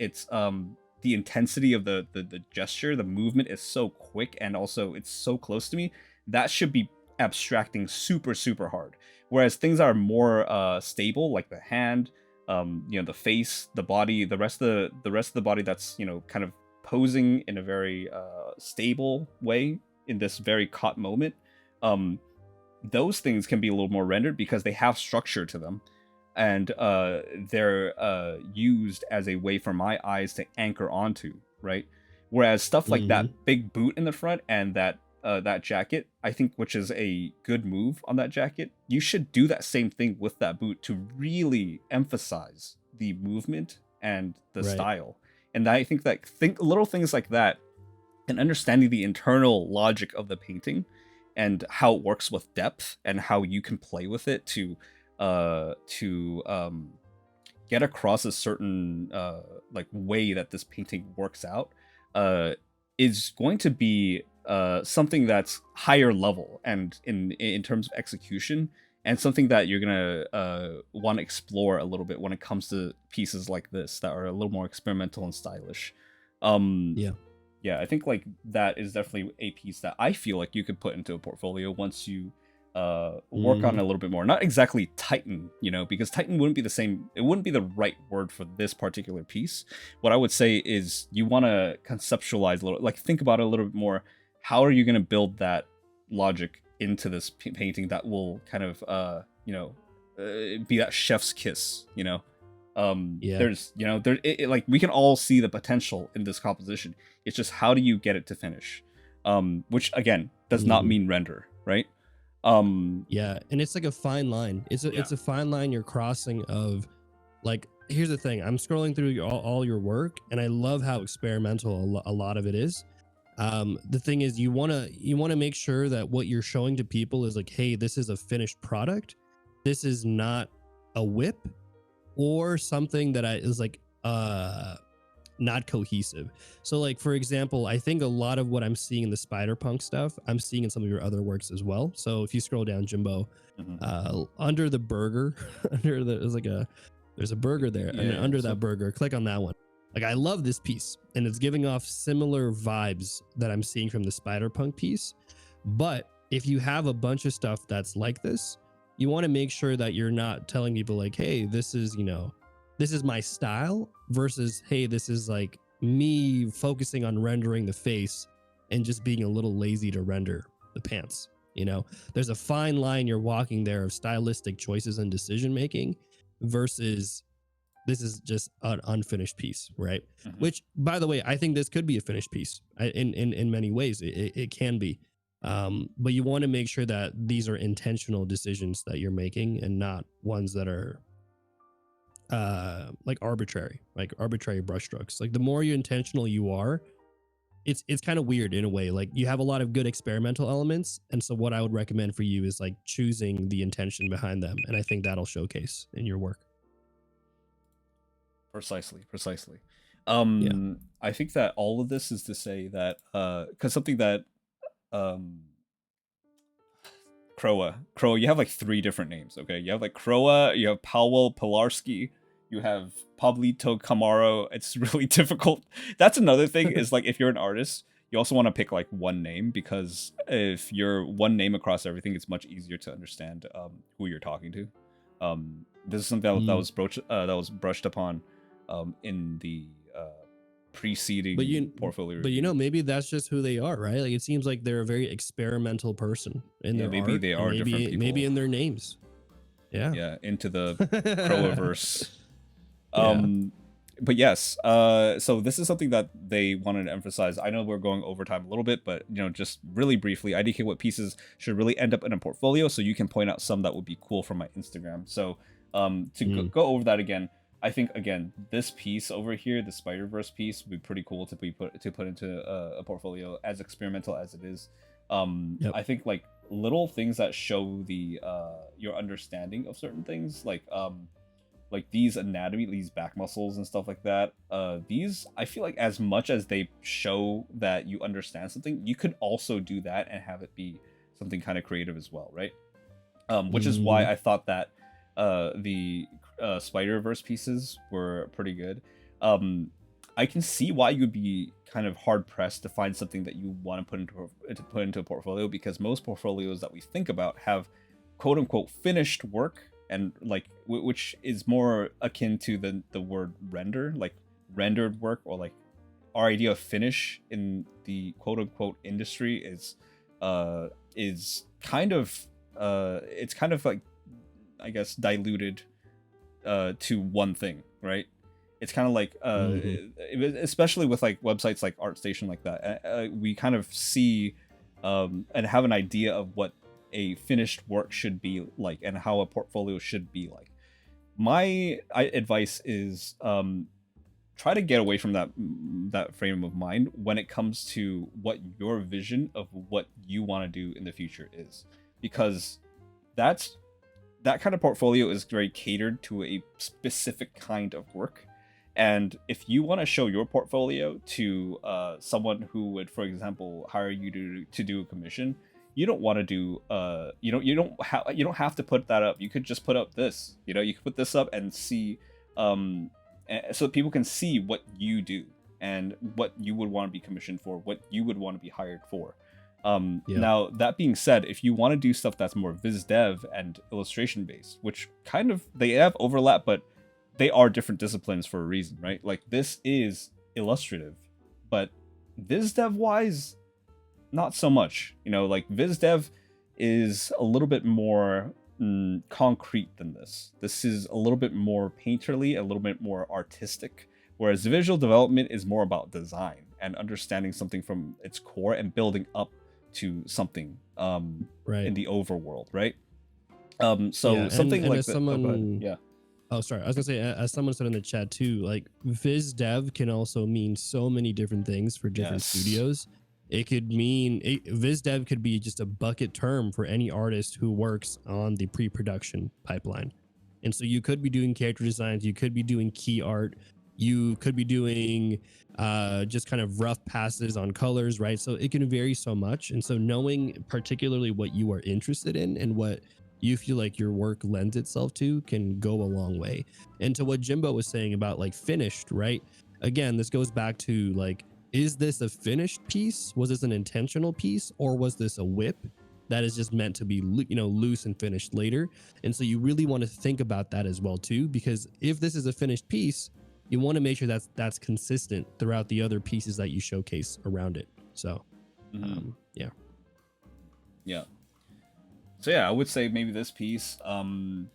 its the intensity of the gesture. The movement is so quick, and also it's so close to me. That should be abstracting super super hard, whereas things are more stable, like the hand, the face, the body, the rest of the body, that's kind of posing in a very stable way in this very caught moment. um those things can be a little more rendered because they have structure to them, and they're used as a way for my eyes to anchor onto, right? Whereas stuff like that Mm-hmm. big boot in the front and that jacket, I think, which is a good move on that jacket, you should do that same thing with that boot to really emphasize the movement and the Right. style. And I think that little things like that, and understanding the internal logic of the painting and how it works with depth and how you can play with it to get across a certain like way that this painting works out, uh is going to be something that's higher level and in terms of execution, and something that you're gonna want to explore a little bit when it comes to pieces like this that are a little more experimental and stylish. Yeah. Yeah, I think like that is definitely a piece that I feel like you could put into a portfolio once you work on it a little bit more. Not exactly tighten, because tighten wouldn't be the same. It wouldn't be the right word for this particular piece. What I would say is you want to conceptualize a little, like think about it a little bit more. How are you going to build that logic into this painting that will kind of be that chef's kiss, Yeah. there's like we can all see the potential in this composition. It's just how do you get it to finish, which again does not mean render, right? Yeah, and it's like a fine line. It's a fine line you're crossing of, like, here's the thing. I'm scrolling through all your work, and I love how experimental a lot of it is. The thing is, you wanna make sure that what you're showing to people is like, hey, this is a finished product. This is not a whip or something that is like not cohesive. So like, for example, I think a lot of what I'm seeing in the Spider-Punk stuff, I'm seeing in some of your other works as well. So if you scroll down, Jimbo, under the burger, there's a burger there, and under that burger, click on that one. Like, I love this piece, and it's giving off similar vibes that I'm seeing from the Spider-Punk piece. But if you have a bunch of stuff that's like this, you want to make sure that you're not telling people like, hey, this is my style, versus, hey, this is like me focusing on rendering the face and just being a little lazy to render the pants. There's a fine line you're walking there of stylistic choices and decision making versus this is just an unfinished piece, right? Which, by the way, I think this could be a finished piece in many ways. It can be. But you want to make sure that these are intentional decisions that you're making and not ones that are like arbitrary brushstrokes. Like, the more intentional you are, it's kind of weird in a way. Like, you have a lot of good experimental elements, and so what I would recommend for you is like choosing the intention behind them, and I think that'll showcase in your work. Precisely. Yeah. I think that all of this is to say that because something that Croa, you have like 3 different names, okay? You have like Croa, you have Powell Pilarski, you have Pablito Camaro. It's really difficult. That's another thing is like, if you're an artist, you also want to pick like one name, because if you're one name across everything, it's much easier to understand who you're talking to. This is something that was brushed upon in the preceding portfolio. But maybe that's just who they are, right? Like, it seems like they're a very experimental person in their maybe art, they are different people. maybe in their names. Yeah, into the Croaverse. But yes, so this is something that they wanted to emphasize. I know we're going over time a little bit, but just really briefly, IDK what pieces should really end up in a portfolio, so you can point out some that would be cool from my Instagram. So to go over that again, I think again this piece over here, the Spider-Verse piece, would be pretty cool to put into a portfolio, as experimental as it is. I think like little things that show the your understanding of certain things, like these anatomy, these back muscles and stuff like that. These, I feel like, as much as they show that you understand something, you could also do that and have it be something kind of creative as well, right? Which is why I thought that the Spider-Verse pieces were pretty good. I can see why you'd be kind of hard pressed to find something that you want to put into a portfolio, because most portfolios that we think about have quote unquote finished work, and like which is more akin to the word render, like rendered work, or like our idea of finish in the quote unquote industry is kind of it's kind of like, I guess, diluted to one thing, right? It's kind of like especially with like websites like ArtStation, like that, we kind of see and have an idea of what a finished work should be like and how a portfolio should be like. My advice is try to get away from that frame of mind when it comes to what your vision of what you want to do in the future is, because that kind of portfolio is very catered to a specific kind of work, And if you want to show your portfolio to someone who would, for example, hire you to do a commission, you don't want to do you don't have to put that up. You could just put up this. You know, you could put this up and see, so that people can see what you do and what you would want to be commissioned for, what you would want to be hired for. Now, that being said, if you want to do stuff that's more viz dev and illustration based, which kind of they have overlap, but they are different disciplines for a reason, right? Like, this is illustrative, but viz dev wise, not so much. You know, like, viz dev is a little bit more concrete than this. This is a little bit more painterly, a little bit more artistic, whereas visual development is more about design and understanding something from its core and building up to something in the overworld, right? Something like that. Oh, sorry. I was gonna say, as someone said in the chat too, like, viz dev can also mean so many different things for different studios. It could mean viz dev could be just a bucket term for any artist who works on the pre-production pipeline. And so you could be doing character designs, you could be doing key art, you could be doing just kind of rough passes on colors, right? So it can vary so much. And so knowing particularly what you are interested in and what you feel like your work lends itself to can go a long way. And to what Jimbo was saying about, like, finished, right? Again, this goes back to, like, is this a finished piece? Was this an intentional piece? Or was this a whip that is just meant to be, you know, loose and finished later? And so you really want to think about that as well too, because if this is a finished piece, you want to make sure that's consistent throughout the other pieces that you showcase around it. So, yeah. So yeah, I would say maybe this piece, and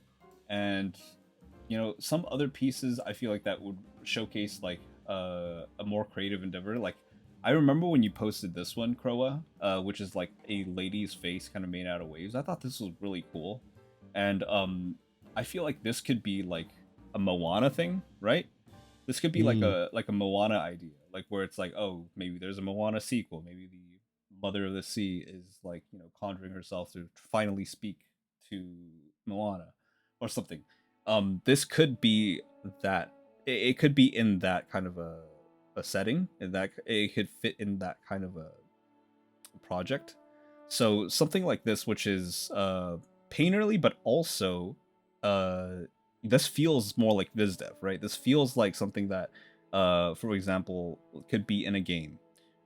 you know, some other pieces I feel like that would showcase like a more creative endeavor. Like, I remember when you posted this one, Croa, which is like a lady's face kind of made out of waves. I thought this was really cool, and I feel like this could be like a Moana thing, right? This could be like a Moana idea, like where it's like, oh, maybe there's a Moana sequel. Maybe the Mother of the Sea is, like, you know, conjuring herself to finally speak to Moana or something. This could be that. It could be in that kind of a setting, and that it could fit in that kind of a project. So something like this, which is painterly, but also this feels more like viz dev, right? This feels like something that, for example, could be in a game,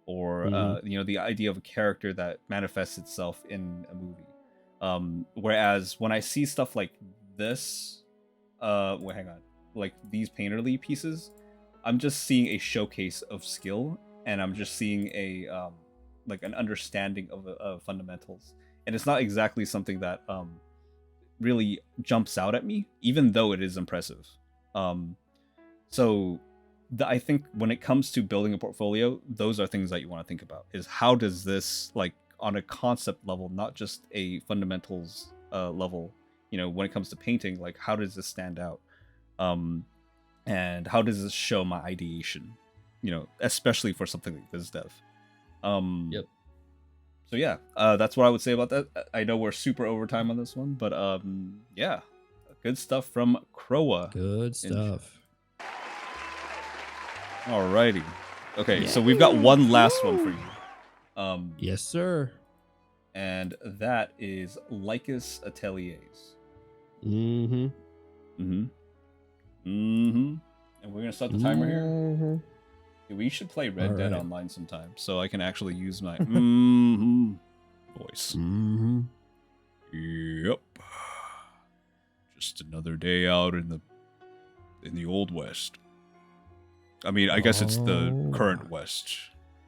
or you know, the idea of a character that manifests itself in a movie. Whereas when I see stuff like this, wait, hang on, like these painterly pieces, I'm just seeing a showcase of skill, and I'm just seeing a like an understanding of fundamentals, and it's not exactly something that really jumps out at me, even though it is impressive. So I think when it comes to building a portfolio, those are things that you want to think about, is how does this, like, on a concept level, not just a fundamentals level, you know, when it comes to painting, like, how does this stand out? And how does this show my ideation, you know, especially for something like this dev. So yeah, that's what I would say about that. I know we're super overtime on this one, but yeah, good stuff from Croa. Good stuff. Alrighty. Okay, so we've got one last one for you. Yes, sir. And that is Lycus Ateliers. And we're gonna start the timer here. We should play Red Dead Online sometime, so I can actually use my voice. Yep. Just another day out in the old west. I mean, I guess it's the current west,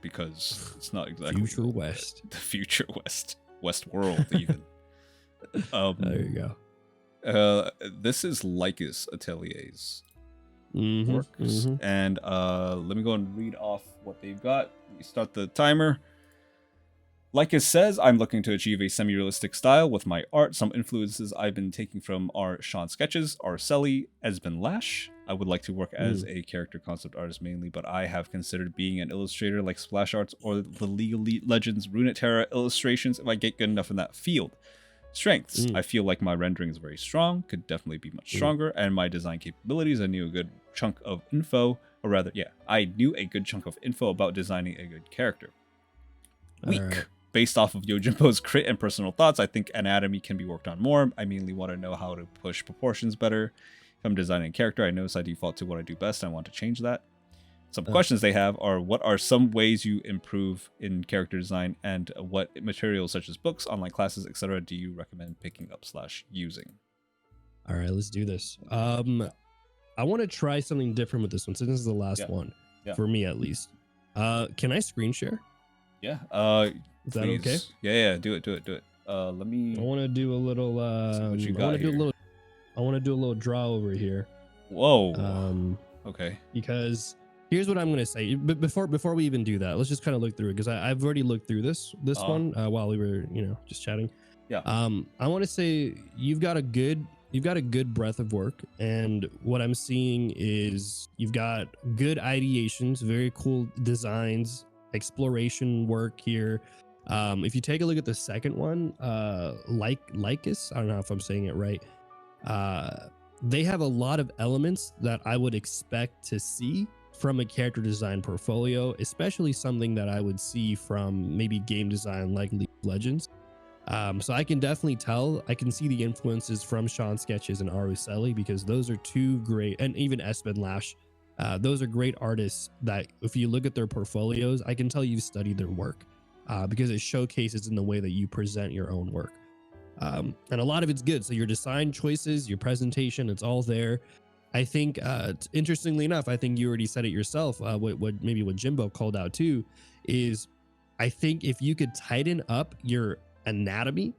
because it's not exactly future west. The future west, west world even. There you go. This is Lycus Ateliers. Works. And let me go and read off what they've got. We start the timer. Lycus says, I'm looking to achieve a semi-realistic style with my art. Some influences I've been taking from are Sean Sketches, Arcelli, Esben Lash. I would like to work as a character concept artist mainly, but I have considered being an illustrator like Splash Arts or the League of Legends Runeterra illustrations if I get good enough in that field. Strengths. I feel like my rendering is very strong, could definitely be much stronger, and my design capabilities, I knew a good chunk of info, or rather, yeah, I knew a good chunk of info about designing a good character. Weak. Alright. Based off of Yojimbo's crit and personal thoughts, I think anatomy can be worked on more. I mainly want to know how to push proportions better. If I'm designing a character, I notice I default to what I do best, and I want to change that. Some questions they have are, what are some ways you improve in character design, and what materials such as books, online classes, etc. do you recommend picking up / using? All right, let's do this. I want to try something different with this one, since this is the last one, for me at least. Can I screen share? Yeah. Is that okay? Yeah, do it. Let me. I want to do a little. What you got here? I want to do a little draw over here. Whoa. Okay. Because here's what I'm gonna say. But before we even do that, let's just kind of look through it, because I've already looked through this one while we were just chatting. Yeah. I want to say you've got a good breadth of work, and what I'm seeing is you've got good ideations, very cool designs, exploration work here. If you take a look at the second one, Lycus, I don't know if I'm saying it right. They have a lot of elements that I would expect to see from a character design portfolio, especially something that I would see from maybe game design like League of Legends. So I can definitely tell, I can see the influences from Sean Sketches and Aruseli, because those are two great, and even Espen Lash, those are great artists that if you look at their portfolios, I can tell you've studied their work, because it showcases in the way that you present your own work. And a lot of it's good. So your design choices, your presentation, it's all there. I think, interestingly enough, I think you already said it yourself. What Jimbo called out too is, I think if you could tighten up your anatomy,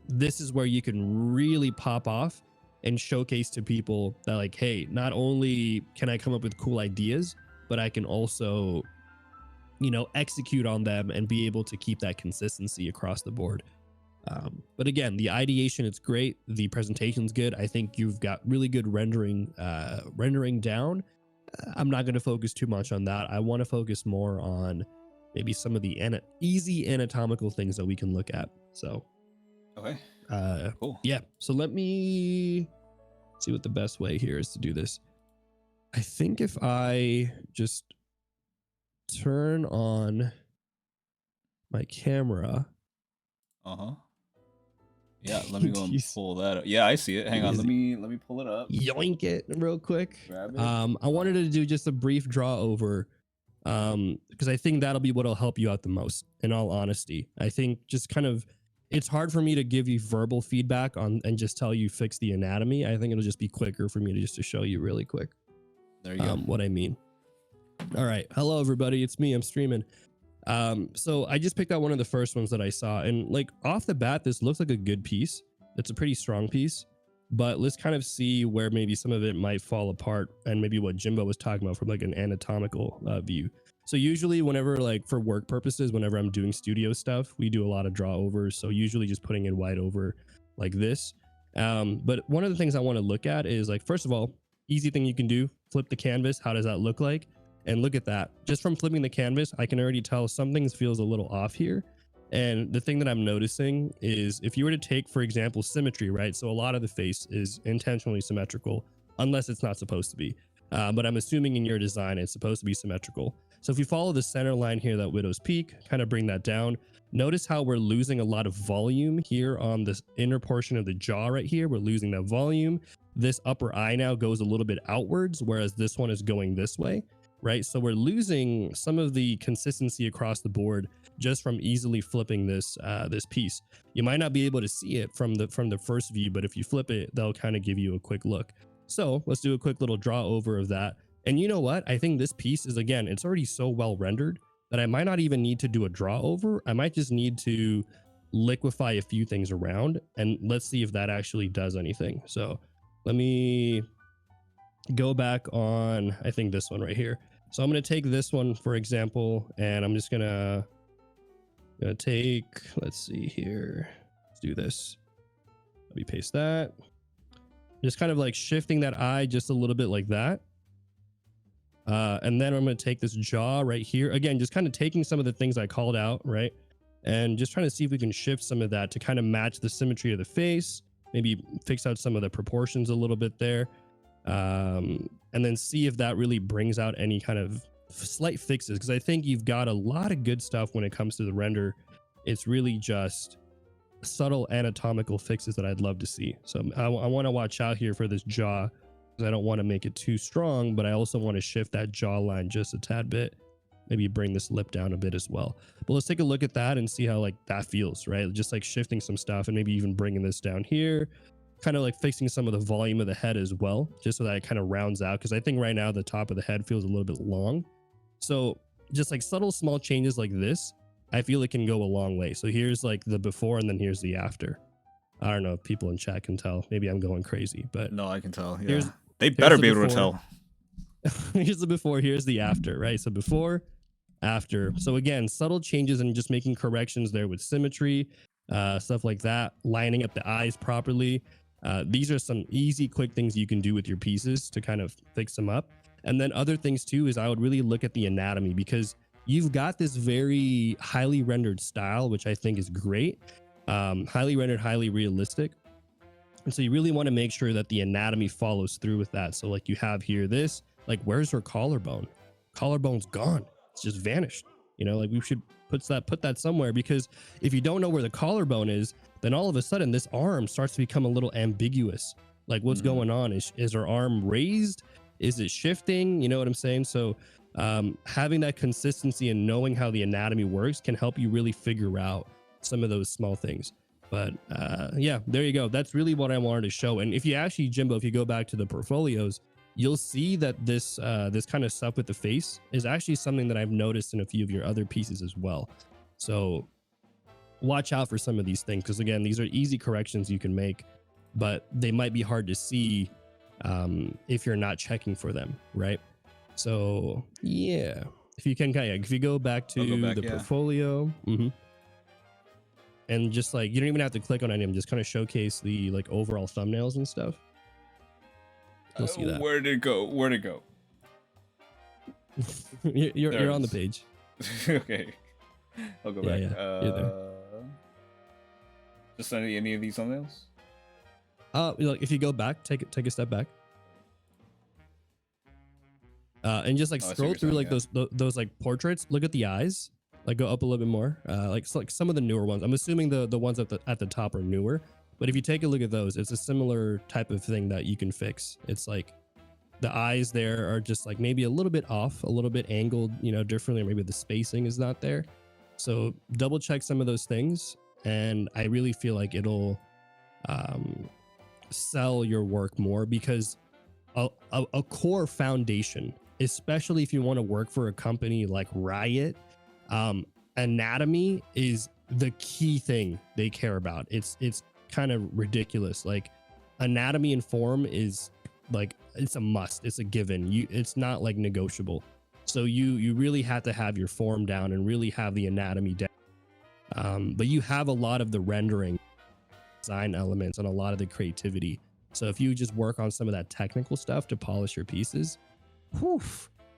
this is where you can really pop off and showcase to people that, like, hey, not only can I come up with cool ideas, but I can also, execute on them and be able to keep that consistency across the board. But again, the ideation, it's great. The presentation's good. I think you've got really good rendering down. I'm not going to focus too much on that. I want to focus more on maybe some of the easy anatomical things that we can look at. So, okay. Cool. Yeah. So let me see what the best way here is to do this. I think if I just turn on my camera. Yeah, let me go and pull that up. Yeah, I see it. Hang on, let me pull it up. Yoink it real quick. Grab it. I wanted to do just a brief draw over, because I think that'll be what'll help you out the most, in all honesty. I think just kind of, it's hard for me to give you verbal feedback on and just tell you fix the anatomy. I think it'll just be quicker for me to show you really quick. There you go. What I mean. All right. Hello, everybody. It's me. I'm streaming. So I just picked out one of the first ones that I saw, and like off the bat, this looks like a good piece. It's a pretty strong piece, but let's kind of see where maybe some of it might fall apart, and maybe what Jimbo was talking about from like an anatomical view. So usually whenever, like for work purposes, whenever I'm doing studio stuff, we do a lot of draw overs. So usually just putting it wide over like this. But one of the things I want to look at is, like, first of all, easy thing you can do, flip the canvas. How does that look like? And look at that. Just from flipping the canvas, I can already tell something feels a little off here. And the thing that I'm noticing is, if you were to take, for example, symmetry, right? So a lot of the face is intentionally symmetrical, unless it's not supposed to be. But I'm assuming in your design, it's supposed to be symmetrical. So if you follow the center line here, that widow's peak, kind of bring that down. Notice how we're losing a lot of volume here on this inner portion of the jaw right here. We're losing that volume. This upper eye now goes a little bit outwards, whereas this one is going this way. Right, so we're losing some of the consistency across the board just from easily flipping this this piece. You might not be able to see it from the first view, but if you flip it, they'll kind of give you a quick look. So let's do a quick little draw over of that. And you know what? I think this piece is, again, it's already so well rendered that I might not even need to do a draw over. I might just need to liquefy a few things around, and let's see if that actually does anything. So let me go back on, I think this one right here. So I'm going to take this one, for example, and I'm just going to take, let's see here. Let's do this. Let me paste that. Just kind of like shifting that eye just a little bit like that. And then I'm going to take this jaw right here. Again, just kind of taking some of the things I called out, right? and just trying to see if we can shift some of that to kind of match the symmetry of the face, maybe fix out some of the proportions a little bit there, and then see if that really brings out any kind of slight fixes, because I think you've got a lot of good stuff when it comes to the render. It's really just subtle anatomical fixes that I'd love to see. So I want to watch out here for this jaw, because I don't want to make it too strong, but I also want to shift that jawline just a tad bit, maybe bring this lip down a bit as well. But let's take a look at that and see how like that feels, right? Just like shifting some stuff and maybe even bringing this down here, kind of like fixing some of the volume of the head as well, just so that it kind of rounds out, because I think right now the top of the head feels a little bit long. So just like subtle small changes like this, I feel it can go a long way. So here's like the before and then here's the after. I don't know if people in chat can tell. Maybe I'm going crazy, but No, I can tell. Yeah. here's They better the be able to before. tell. Here's the before, here's the after, right? So before, after. So again, subtle changes and just making corrections there with symmetry, stuff like that, lining up the eyes properly. These are some easy, quick things you can do with your pieces to kind of fix them up. And then other things too is I would really look at the anatomy, because you've got this very highly rendered style, which I think is great. Highly rendered, highly realistic. And so you really want to make sure that the anatomy follows through with that. So like you have here this, like where's her collarbone? Collarbone's gone. It's just vanished. You know, like we should put that somewhere, because if you don't know where the collarbone is, then all of a sudden this arm starts to become a little ambiguous. Like what's going on? Is her arm raised? Is it shifting? You know what I'm saying? So having that consistency and knowing how the anatomy works can help you really figure out some of those small things. But yeah, there you go. That's really what I wanted to show. And if you actually, Jimbo, if you go back to the portfolios, you'll see that this this kind of stuff with the face is actually something that I've noticed in a few of your other pieces as well. So watch out for some of these things, because again, these are easy corrections you can make, but they might be hard to see if you're not checking for them, right? So yeah, if you can, if you go back to the portfolio, and just like you don't even have to click on any of them, just kind of showcase the like overall thumbnails and stuff. You'll see that. Where'd it go? Where'd it go? you're on the page. Okay, I'll go back. Yeah, you're there. Just any of these thumbnails? Like if you go back, take a step back, and just like scroll through like those like portraits. Look at the eyes. Like go up a little bit more. Like some of the newer ones. I'm assuming the ones at the top are newer. But if you take a look at those, it's a similar type of thing that you can fix. It's like the eyes there are just like maybe a little bit off, a little bit angled, you know, differently, or maybe the spacing is not there. So double check some of those things, and I really feel like it'll sell your work more, because a core foundation, especially if you want to work for a company like Riot, anatomy is the key thing they care about. It's kind of ridiculous. Like anatomy and form is like, it's a must, it's a given. It's not like negotiable. So you really have to have your form down and really have the anatomy down. But you have a lot of the rendering design elements and a lot of the creativity. So if you just work on some of that technical stuff to polish your pieces,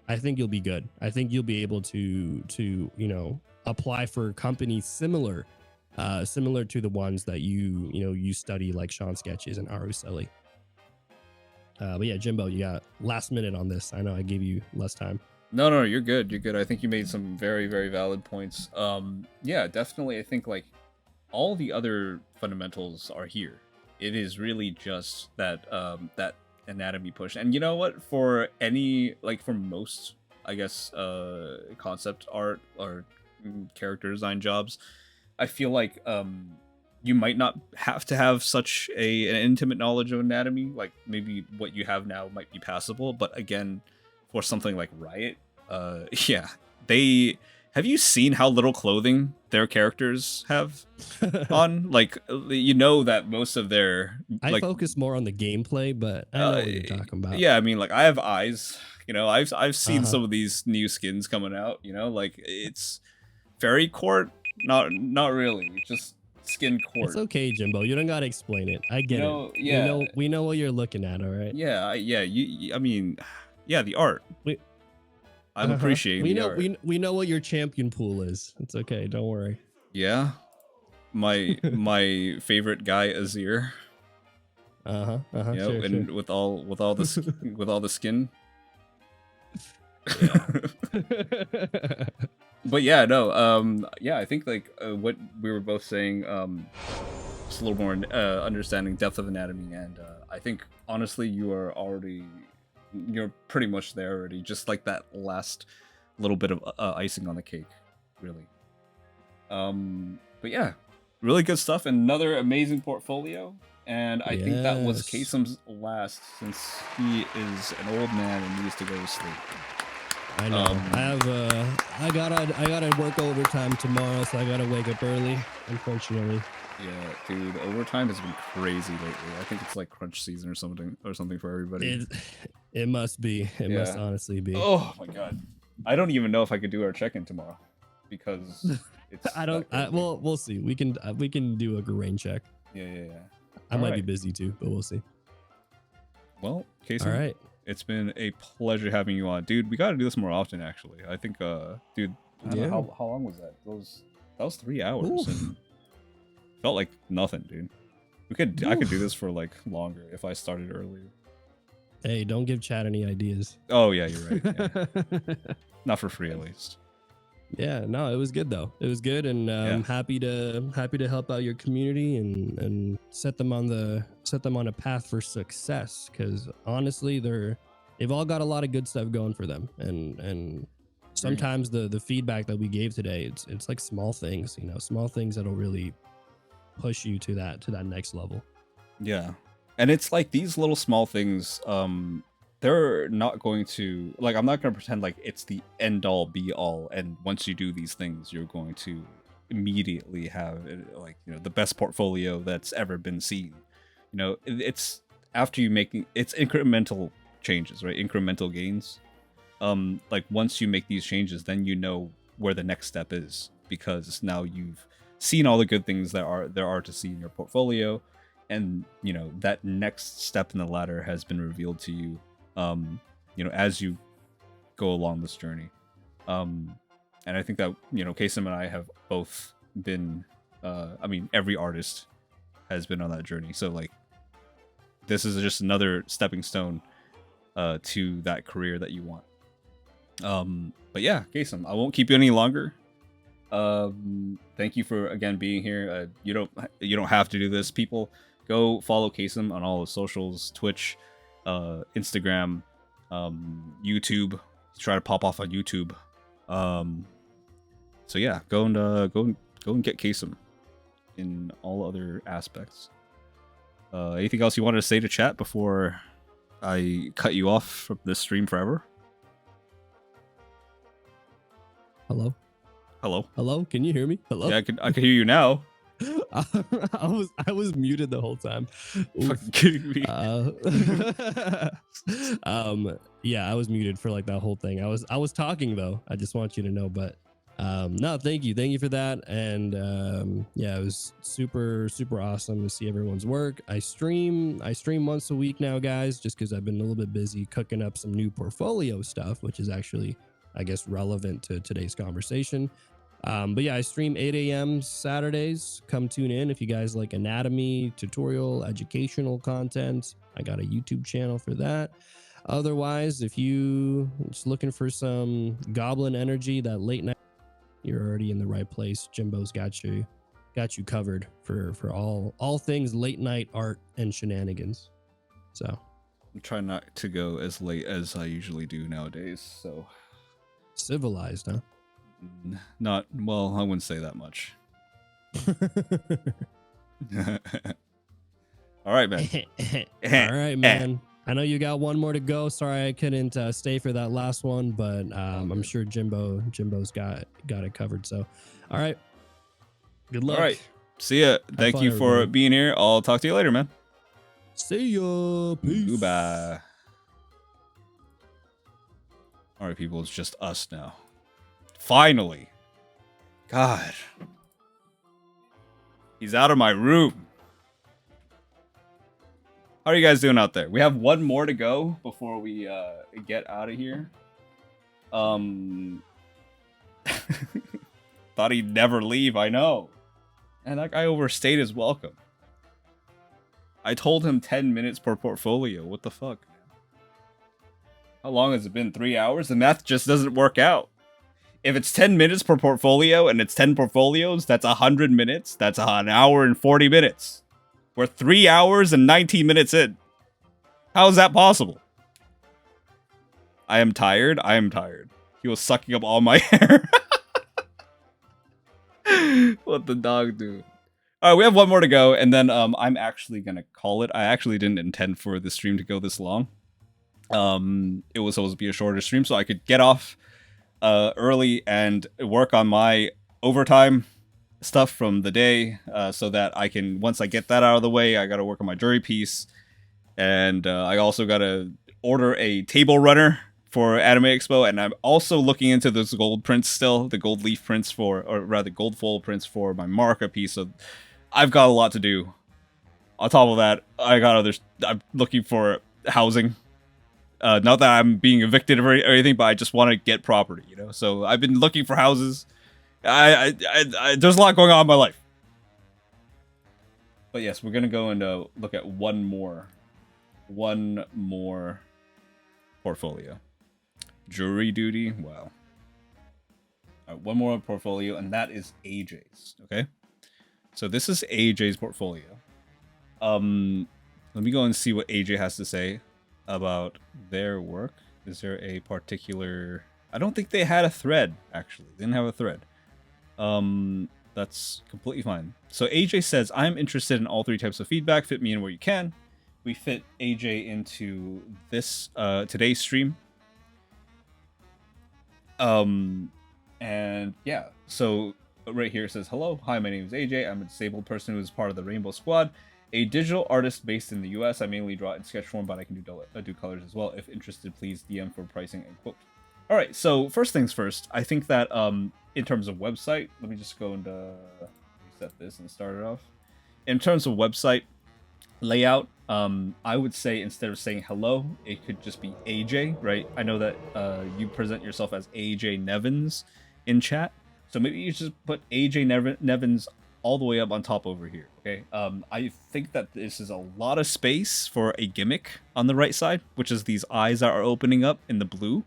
I think you'll be good. I think you'll be able to you know, apply for companies similar to the ones that you study, like Sean Sketches and Aruseli. But yeah, Jimbo, you got last minute on this. I know I gave you less time. No, you're good. You're good. I think you made some very, very valid points. Yeah, definitely. I think like all the other fundamentals are here. It is really just that that anatomy push. And you know what? For any, like for most, I guess, concept art or character design jobs, I feel like you might not have to have such an intimate knowledge of anatomy. Like maybe what you have now might be passable, but again, for something like Riot, yeah, they have you seen how little clothing their characters have on? Like, you know that most of their I focus more on the gameplay, but I know what you're talking about. Yeah, I mean, like I have eyes. You know, I've seen some of these new skins coming out. You know, like it's fairy court. Not really. Just skin court. It's okay, Jimbo. You don't gotta explain it. I get it. Yeah. We know what you're looking at. All right. Yeah. I mean, yeah, the art. I'm appreciating the art. We know what your champion pool is. It's okay. Don't worry. Yeah, my favorite guy Azir. Sure, sure. And with all with all the skin. Yeah. But yeah, no, yeah, I think like what we were both saying, just a little more understanding depth of anatomy, and I think honestly you're pretty much there already, just like that last little bit of icing on the cake, really. But yeah, really good stuff. Another amazing portfolio, and I think that was Yes. Kaycem's last, since he is an old man and needs to go to sleep. I know. I gotta work overtime tomorrow, so I gotta wake up early, unfortunately. Yeah, dude, overtime has been crazy lately. I think it's like crunch season or something for everybody. It must be. It must honestly be. Oh my god, I don't even know if I could do our check-in tomorrow because it's. I don't. Well, we'll see. We can do a rain check. Yeah. I might be busy too, but we'll see. Well, Kaycem, all right. It's been a pleasure having you on, dude. We got to do this more often, actually. I think, dude. I don't know, how long was that? That was 3 hours. And felt like nothing, dude. I could do this for like longer if I started earlier. Hey, don't give Chad any ideas. Oh yeah, you're right. Yeah. Not for free, at least. Yeah, no, it was good though. It was good, and I'm happy to help out your community and set them on a path for success. Because honestly, they've all got a lot of good stuff going for them, and sometimes the feedback that we gave today, it's like small things, small things that'll really push you to that next level. Yeah, and it's like these little small things. They're not going to, like, I'm not going to pretend like it's the end all be all, and once you do these things you're going to immediately have like, the best portfolio that's ever been seen. It's after you making, it's incremental changes, right? Incremental gains. Like once you make these changes, then you know where the next step is, because now you've seen all the good things there are to see in your portfolio, and that next step in the ladder has been revealed to you, as you go along this journey. And I think that, Kaycem and I have both been, every artist has been on that journey. So like, this is just another stepping stone to that career that you want. But yeah, Kaycem, I won't keep you any longer. Thank you for again being here. You don't have to do this. People, go follow Kaycem on all the socials: Twitch, Instagram, YouTube. Try to pop off on YouTube. So yeah, go and get Kaycem in all other aspects. Anything else you wanted to say to chat before I cut you off from this stream forever? Hello, can you hear me? Hello? Yeah, I can hear you now. I was muted the whole time. Fucking kidding me. Yeah, I was muted for like that whole thing. I was talking though. I just want you to know. But no, thank you for that. And yeah, it was super awesome to see everyone's work. I stream once a week now, guys, just because I've been a little bit busy cooking up some new portfolio stuff, which is actually, I guess, relevant to today's conversation. But yeah, I stream 8 a.m. Saturdays. Come tune in if you guys like anatomy, tutorial, educational content. I got a YouTube channel for that. Otherwise, if you just looking for some goblin energy, that late night, you're already in the right place. Jimbo's got you covered for all things late night art and shenanigans. So I'm trying not to go as late as I usually do nowadays. So civilized, huh? Not well. I wouldn't say that much. All right, man. All right, man. I know you got one more to go. Sorry I couldn't stay for that last one, but I'm sure Jimbo's got it covered. So, all right. Good luck. All right. See ya. Thank you for being here. I'll talk to you later, man. See ya. Peace. Goodbye. All right, people. It's just us now. Finally. God. He's out of my room. How are you guys doing out there? We have one more to go before we get out of here. Thought he'd never leave, I know. And that guy overstayed his welcome. I told him 10 minutes per portfolio. What the fuck? How long has it been? 3 hours? The math just doesn't work out. If it's 10 minutes per portfolio and it's 10 portfolios, that's 100 minutes. That's an hour and 40 minutes. We're 3 hours and 19 minutes in. How is that possible? I am tired. I am tired. He was sucking up all my hair. What the dog do? All right, we have one more to go, and then I'm actually gonna call it. I actually didn't intend for the stream to go this long. It was supposed to be a shorter stream, so I could get off early and work on my overtime stuff from the day, so that I can, once I get that out of the way, I gotta work on my jury piece, and I also gotta order a table runner for Anime Expo, and I'm also looking into those gold prints still, the gold leaf prints for, or rather gold foil prints for my Marca piece, so I've got a lot to do. On top of that, I'm looking for housing. Not that I'm being evicted or anything, but I just want to get property, you know? So I've been looking for houses. There's a lot going on in my life. But yes, we're going to go and look at one more portfolio. Jury duty, wow. All right, one more portfolio, and that is AJ's, okay? So this is AJ's portfolio. Let me go and see what AJ has to say about their work. Is there a particular... I don't think they had a thread, actually. They didn't have a thread. That's completely fine. So AJ says, I'm interested in all 3 types of feedback. Fit me in where you can. We fit AJ into this today's stream. And yeah, so right here it says, hello, hi, my name is AJ. I'm a disabled person who is part of the Rainbow Squad, a digital artist based in the US. I mainly draw in sketch form, but I can do colors as well. If interested, please DM for pricing and quote. All right, so first things first, I think that in terms of website, let me just go and reset this and start it off. In terms of website layout, I would say instead of saying hello, it could just be AJ, right? I know that you present yourself as AJ Nevins in chat, so maybe you just put AJ Nevins all the way up on top over here, okay? I think that this is a lot of space for a gimmick on the right side, which is these eyes that are opening up in the blue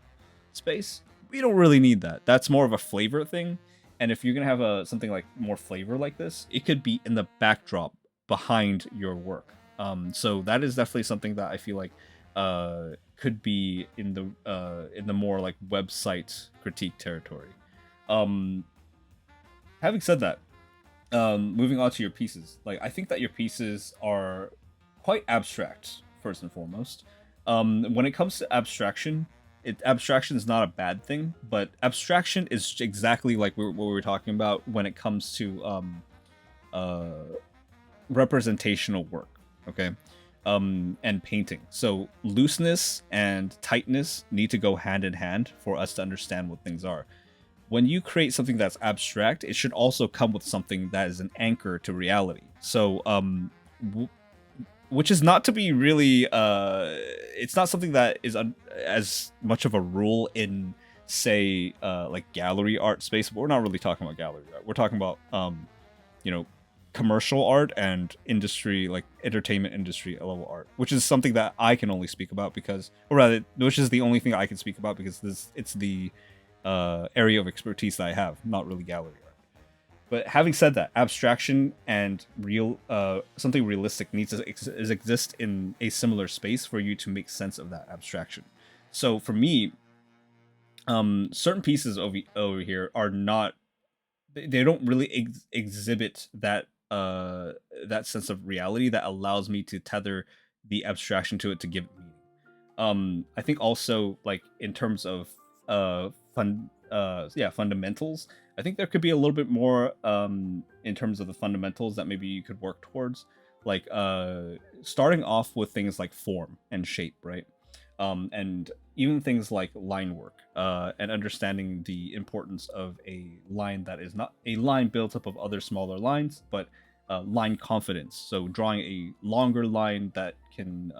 space. We don't really need that. That's more of a flavor thing, and if you're gonna have something like more flavor like this, it could be in the backdrop behind your work. So that is definitely something that I feel like could be in the more like website critique territory. Having said that, moving on to your pieces, like I think that your pieces are quite abstract first and foremost. When it comes to abstraction, abstraction is not a bad thing, but abstraction is exactly like what we were talking about when it comes to representational work, okay, and painting. So looseness and tightness need to go hand in hand for us to understand what things are. When you create something that's abstract, it should also come with something that is an anchor to reality. So which is not to be really it's not something that is as much of a rule in, say, like gallery art space, but we're not really talking about gallery art. We're talking about you know, commercial art and industry, like entertainment industry level art, which is something that I can only speak about because, or rather, which is the only thing I can speak about because it's the area of expertise that I have, not really gallery art. But having said that, abstraction and something realistic needs to exist in a similar space for you to make sense of that abstraction. So for me, certain pieces over here are not, they don't really exhibit that that sense of reality that allows me to tether the abstraction to it to give it meaning. I think also, like, in terms of fundamentals, I think there could be a little bit more in terms of the fundamentals that maybe you could work towards, like starting off with things like form and shape, right? And even things like line work, and understanding the importance of a line that is not a line built up of other smaller lines, but line confidence. So drawing a longer line that can,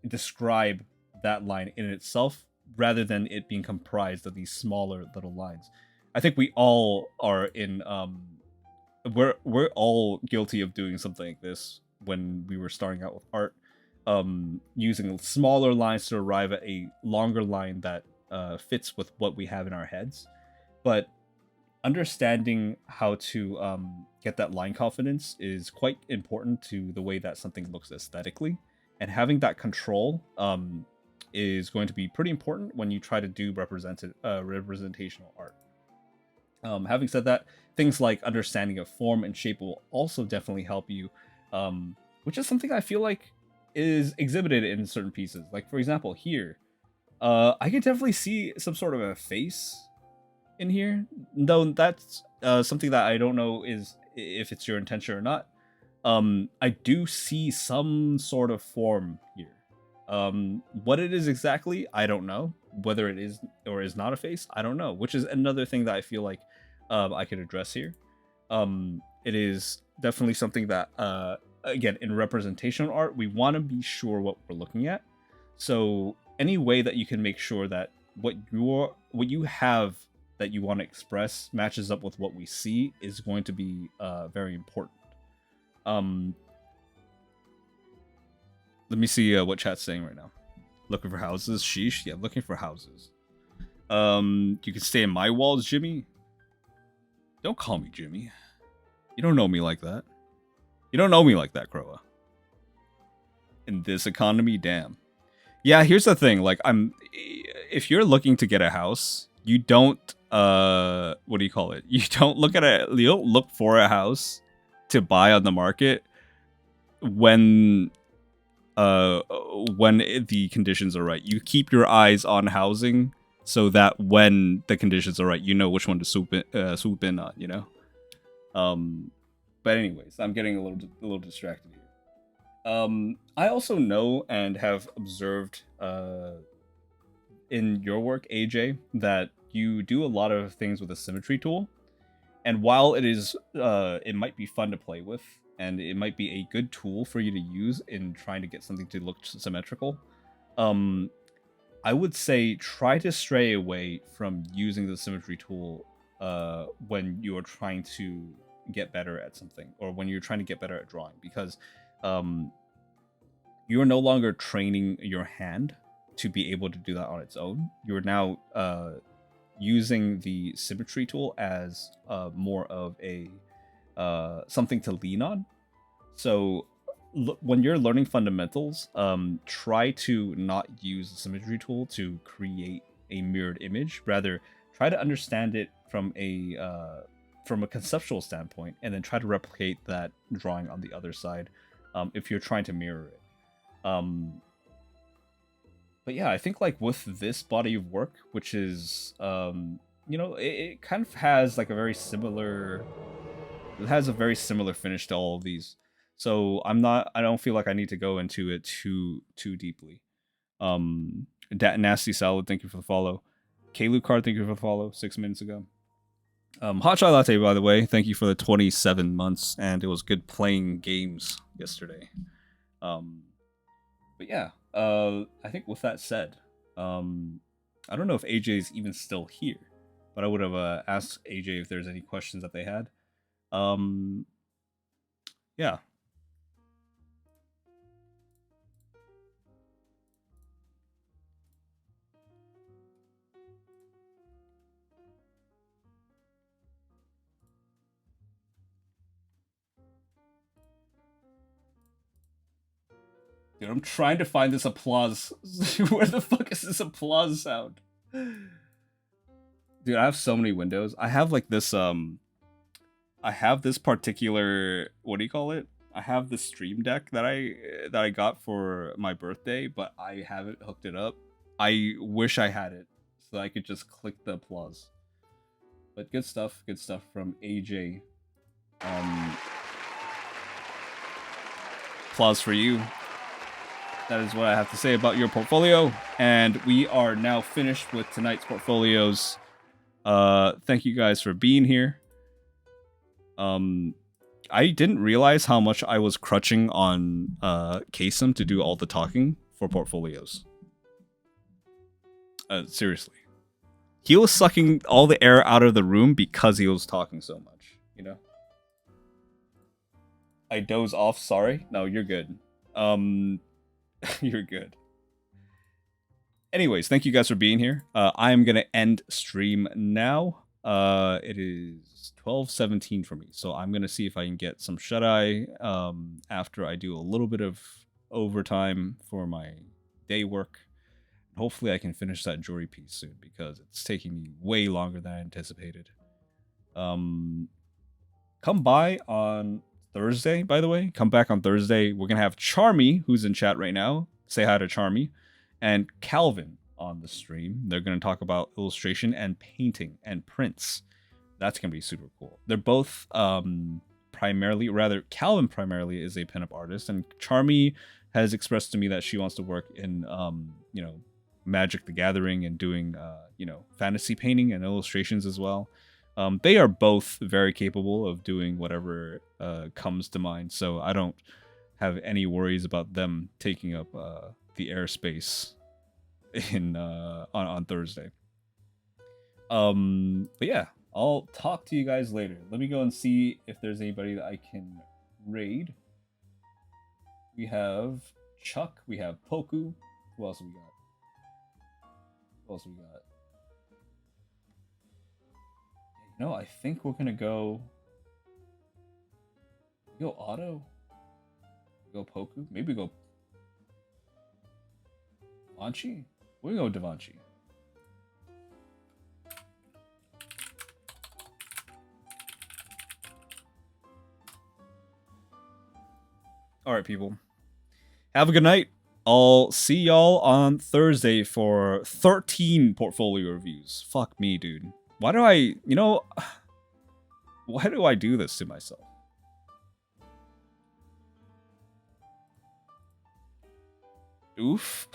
describe that line in itself, rather than it being comprised of these smaller little lines. I think we all are in we're all guilty of doing something like this when we were starting out with art, using smaller lines to arrive at a longer line that fits with what we have in our heads. But understanding how to get that line confidence is quite important to the way that something looks aesthetically, and having that control is going to be pretty important when you try to do representational art. Having said that, things like understanding of form and shape will also definitely help you, which is something I feel like is exhibited in certain pieces. Like, for example, here, I can definitely see some sort of a face in here, though that's something that I don't know is if it's your intention or not. I do see some sort of form here. What it is exactly, I don't know. Whether it is or is not a face, I don't know. Which is another thing that I feel like I could address here. It is definitely something that, again, in representational art, we want to be sure what we're looking at. So any way that you can make sure that what you have that you want to express matches up with what we see is going to be very important. Let me see what chat's saying right now. Looking for houses? Sheesh. Yeah, looking for houses. You can stay in my walls, Jimmy. Don't call me Jimmy. You don't know me like that. You don't know me like that, Croa. In this economy, damn. Yeah, here's the thing. Like, if you're looking to get a house, you don't what do you call it? You don't look for a house to buy on the market when the conditions are right. You keep your eyes on housing so that when the conditions are right, you know which one to swoop in on, you know? But anyways, I'm getting a little distracted here. I also know and have observed in your work, AJ, that you do a lot of things with a symmetry tool. And while it might be fun to play with, and it might be a good tool for you to use in trying to get something to look symmetrical, I would say try to stray away from using the symmetry tool when you are trying to get better at something, or when you're trying to get better at drawing, because you are no longer training your hand to be able to do that on its own. You're now using the symmetry tool as more of a something to lean on. So when you're learning fundamentals, try to not use the symmetry tool to create a mirrored image. Rather, try to understand it from a conceptual standpoint, and then try to replicate that drawing on the other side if you're trying to mirror it. But yeah, I think like with this body of work, which is it kind of has like a very similar finish to all of these. So I don't feel like I need to go into it too deeply. Nasty Salad, thank you for the follow. K-Lucard, thank you for the follow 6 minutes ago. Hot Chai Latte, by the way, thank you for the 27 months, and it was good playing games yesterday. But yeah, I think with that said, I don't know if AJ is even still here, but I would have asked AJ if there's any questions that they had. Yeah. Dude, I'm trying to find this applause. Where the fuck is this applause sound? Dude, I have so many windows. I have like this I have this particular, what do you call it? I have the stream deck that I got for my birthday, but I haven't hooked it up. I wish I had it so I could just click the applause. But good stuff from AJ. Applause for you. That is what I have to say about your portfolio, and we are now finished with tonight's portfolios. Thank you guys for being here. I didn't realize how much I was crutching on Kaycem to do all the talking for portfolios. Seriously. he was sucking all the air out of the room because he was talking so much, you know? I doze off, sorry. No, you're good. You're good. Anyways, thank you guys for being here. I am gonna end stream now. It is 12:17 for me, so I'm gonna see if I can get some shut eye after I do a little bit of overtime for my day work. Hopefully, I can finish that jury piece soon because it's taking me way longer than I anticipated. Come by on Thursday, by the way. Come back on Thursday. We're gonna have Charmy, who's in chat right now. Say hi to Charmy, and Calvin on the stream. They're gonna talk about illustration and painting and prints. That's gonna be super cool. They're both primarily, rather, Calvin primarily is a pinup artist, and Charmy has expressed to me that she wants to work in Magic the Gathering and doing fantasy painting and illustrations as well. They are both very capable of doing whatever comes to mind, so I don't have any worries about them taking up the airspace in on Thursday. But yeah, I'll talk to you guys later. Let me go and see if there's anybody that I can raid. We have Chuck, we have Poku. Who else have we got? What else we got? No, I think we're gonna go Otto. Go Poku. Maybe go Devanchi. We go Devanchi. All right, people. Have a good night. I'll see y'all on Thursday for 13 portfolio reviews. Fuck me, dude. Why do I do this to myself? Oof.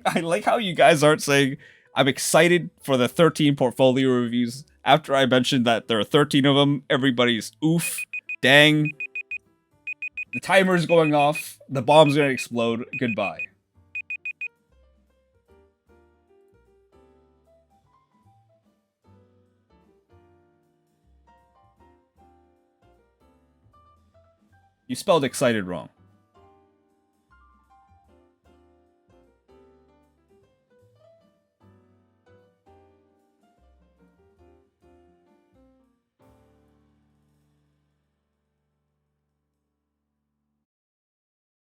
I like how you guys aren't saying I'm excited for the 13 portfolio reviews. After I mentioned that there are 13 of them, everybody's oof, dang. The timer's going off. The bomb's gonna explode. Goodbye. You spelled excited wrong.